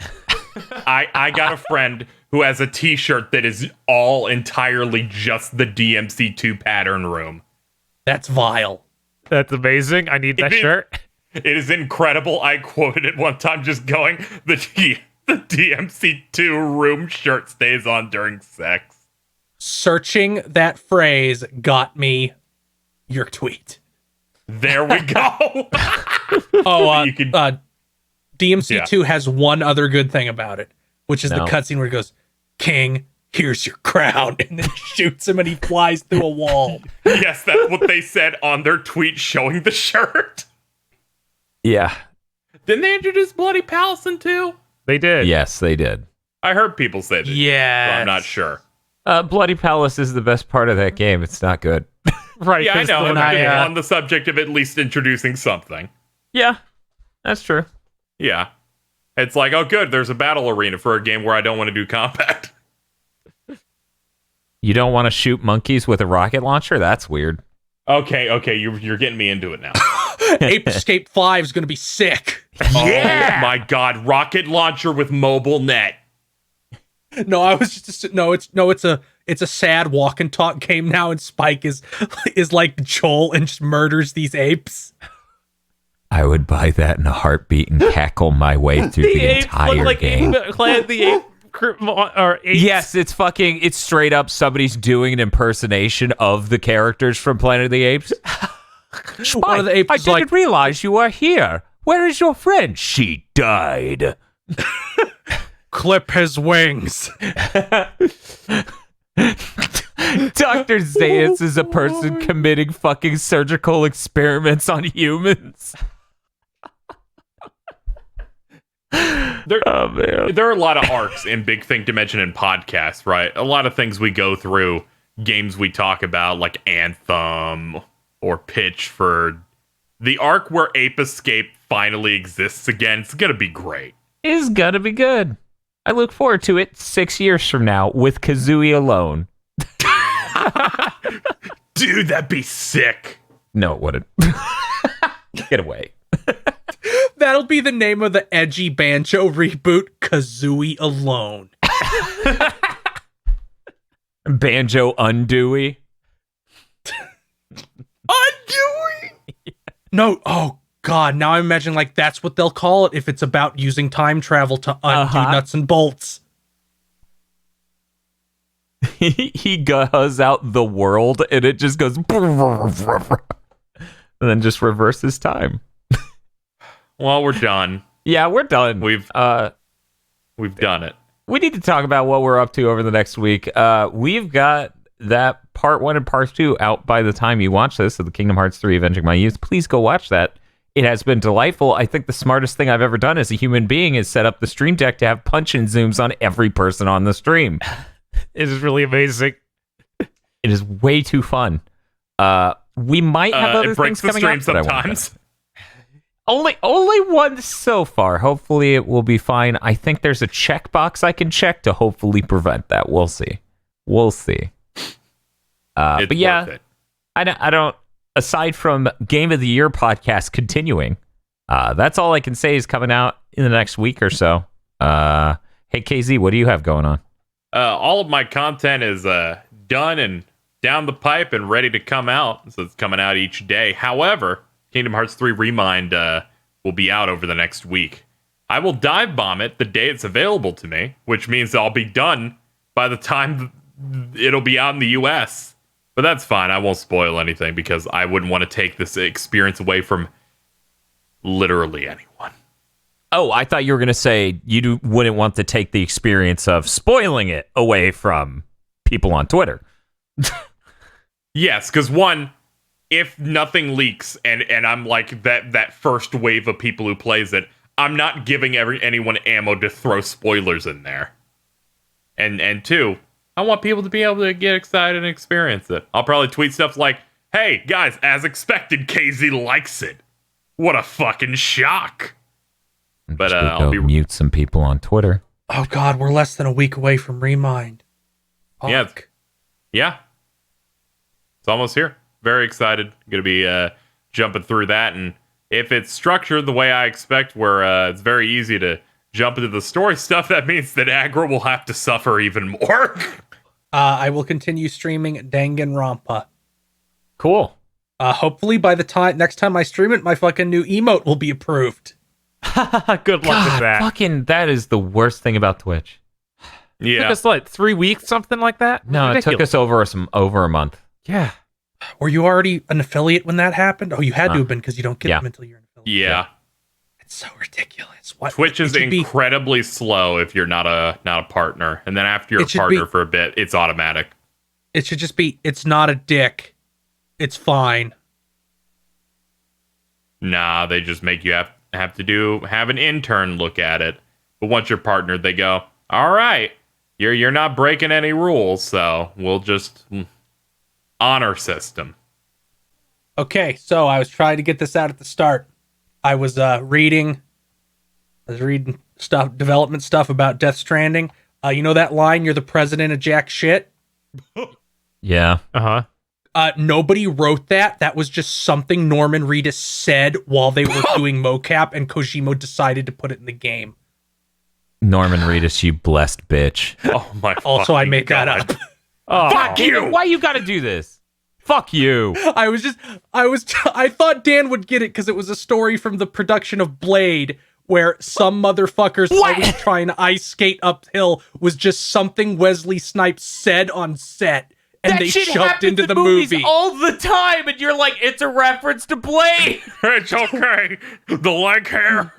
I got a friend who has a t-shirt that is all entirely just the DMC2 pattern room. That's vile. That's amazing. I need that shirt. It is incredible. I quoted it one time just going, the DMC2 room shirt stays on during sex. Searching that phrase got me your tweet. There we go. DMC2 has one other good thing about it, which is the cutscene where he goes, "King, here's your crown," and then shoots him and he flies through a wall. Yes, that's what they said on their tweet showing the shirt. Yeah. Didn't they introduce Bloody Palace in 2? They did. Yes, they did. I heard people say that. Yeah. So I'm not sure. Bloody Palace is the best part of that game. It's not good. Right. Yeah, I know. when On the subject of at least introducing something. Yeah, that's true. Yeah. It's like, oh, good, there's a battle arena for a game where I don't want to do combat. You don't want to shoot monkeys with a rocket launcher? That's weird. Okay, you're getting me into it now. Ape Escape 5 is going to be sick. Yeah! Oh my god, rocket launcher with mobile net. No, I was just it's a sad walk and talk game now, and Spike is like Joel and just murders these apes. I would buy that in a heartbeat and cackle my way through the entire game. Yes, it's straight up somebody's doing an impersonation of the characters from Planet of the Apes. Spike, One of the apes I is like, didn't realize you were here. Where is your friend? She died. clip his wings. Dr. Zayas is a person committing fucking surgical experiments on humans. There are a lot of arcs in Big Thing to Mention in podcasts, right? A lot of things we go through, games we talk about, like Anthem or Pitch for the arc where Ape Escape finally exists again. It's gonna be great. It's gonna be good. I look forward to it 6 years from now with Kazooie alone. Dude, that'd be sick. No, it wouldn't. Get away. That'll be the name of the edgy Banjo reboot, Kazooie Alone. Banjo Undewey. Undewey? No, oh god, now I'm imagining like that's what they'll call it if it's about using time travel to undo nuts and bolts. He goes out the world and it just goes and then just reverses time. Well, we're done. Yeah, we're done. We've done it. We need to talk about what we're up to over the next week. We've got that part 1 and part 2 out by the time you watch this of the Kingdom Hearts 3 Avenging My Youth. Please go watch that. It has been delightful. I think the smartest thing I've ever done as a human being is set up the stream deck to have punch-in zooms on every person on the stream. It is really amazing. It is way too fun. We might have other it breaks things the coming stream up. sometimes. Only one so far. Hopefully it will be fine. I think there's a checkbox I can check to hopefully prevent that. We'll see. But yeah, worth it. I don't. Aside from Game of the Year podcast continuing, that's all I can say is coming out in the next week or so. Hey KZ, what do you have going on? All of my content is done and down the pipe and ready to come out. So it's coming out each day. However, Kingdom Hearts 3 Remind will be out over the next week. I will dive bomb it the day it's available to me, which means I'll be done by the time it'll be out in the US. But that's fine. I won't spoil anything because I wouldn't want to take this experience away from literally anyone. Oh, I thought you were going to say you wouldn't want to take the experience of spoiling it away from people on Twitter. Yes, because one, if nothing leaks and I'm like that first wave of people who plays it, I'm not giving anyone ammo to throw spoilers in there. And two, I want people to be able to get excited and experience it. I'll probably tweet stuff like, Hey, guys, as expected, KZ likes it. What a fucking shock. But I'll go mute some people on Twitter. Oh God, we're less than a week away from Remind. Yeah, Fuck. yeah. It's almost here. Very excited. Gonna be jumping through that, and if it's structured the way I expect, where it's very easy to jump into the story stuff, that means that Aggro will have to suffer even more. I will continue streaming Danganronpa. Cool. Hopefully by the next time I stream it, my fucking new emote will be approved. Good luck with that. Fucking, that is the worst thing about Twitch. Yeah. Took us like 3 weeks, something like that. No, it took us over a month. Yeah. Were you already an affiliate when that happened? Oh, you had to have been because you don't get them until you're an affiliate. Yeah. It's so ridiculous. What? Twitch is incredibly slow if you're not a partner, and then after you're a partner for a bit, it's automatic. It should just be, it's not a dick. It's fine. Nah, they just make you have have an intern look at it. But once you're partnered, they go, all right, you're not breaking any rules, so we'll just honor system. Okay, so I was trying to get this out at the start. I was reading development stuff about Death Stranding. You know that line, "You're the president of jack shit"? Yeah. Uh-huh. Nobody wrote that. That was just something Norman Reedus said while they were doing mocap, and Kojima decided to put it in the game. Norman Reedus, you blessed bitch. Oh my! Also, I made that up. Oh. Fuck you! Why you gotta do this? Fuck you. I thought Dan would get it because it was a story from the production of Blade where some motherfuckers always trying to ice skate uphill was just something Wesley Snipes said on set. And that they shit shoved happens into in the movies movie all the time, and you're like, it's a reference to Blade. It's okay. The leg hair.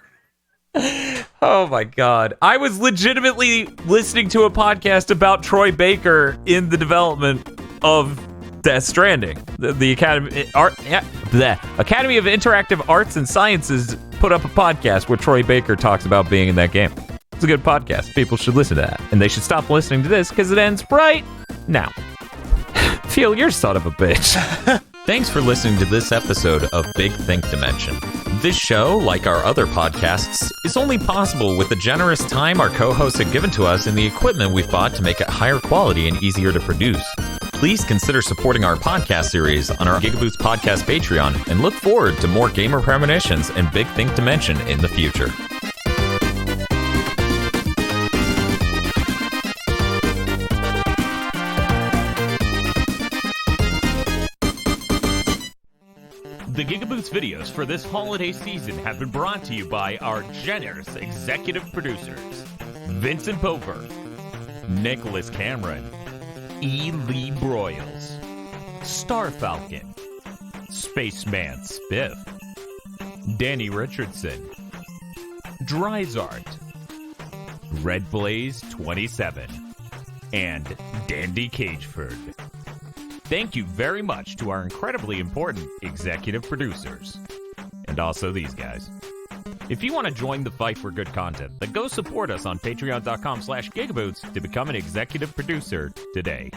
Oh my god. I was legitimately listening to a podcast about Troy Baker in the development of Death Stranding. The Academy Academy of Interactive Arts and Sciences put up a podcast where Troy Baker talks about being in that game. It's a good podcast. People should listen to that. And they should stop listening to this because it ends right now. Feel your son of a bitch. Thanks for listening to this episode of Big Think Dimension. This show, like our other podcasts, is only possible with the generous time our co-hosts have given to us and the equipment we've bought to make it higher quality and easier to produce. Please consider supporting our podcast series on our GigaBoots Podcast Patreon and look forward to more gamer premonitions and Big Think Dimension in the future. The GigaBoots videos for this holiday season have been brought to you by our generous executive producers, Vincent Pover, Nicholas Cameron, E. Lee Broyles, Star Falcon, Spaceman Spiff, Danny Richardson, Dryzart, Red Blaze 27, and Dandy Cageford. Thank you very much to our incredibly important executive producers. And also these guys. If you want to join the fight for good content, then go support us on patreon.com/gigaboots to become an executive producer today.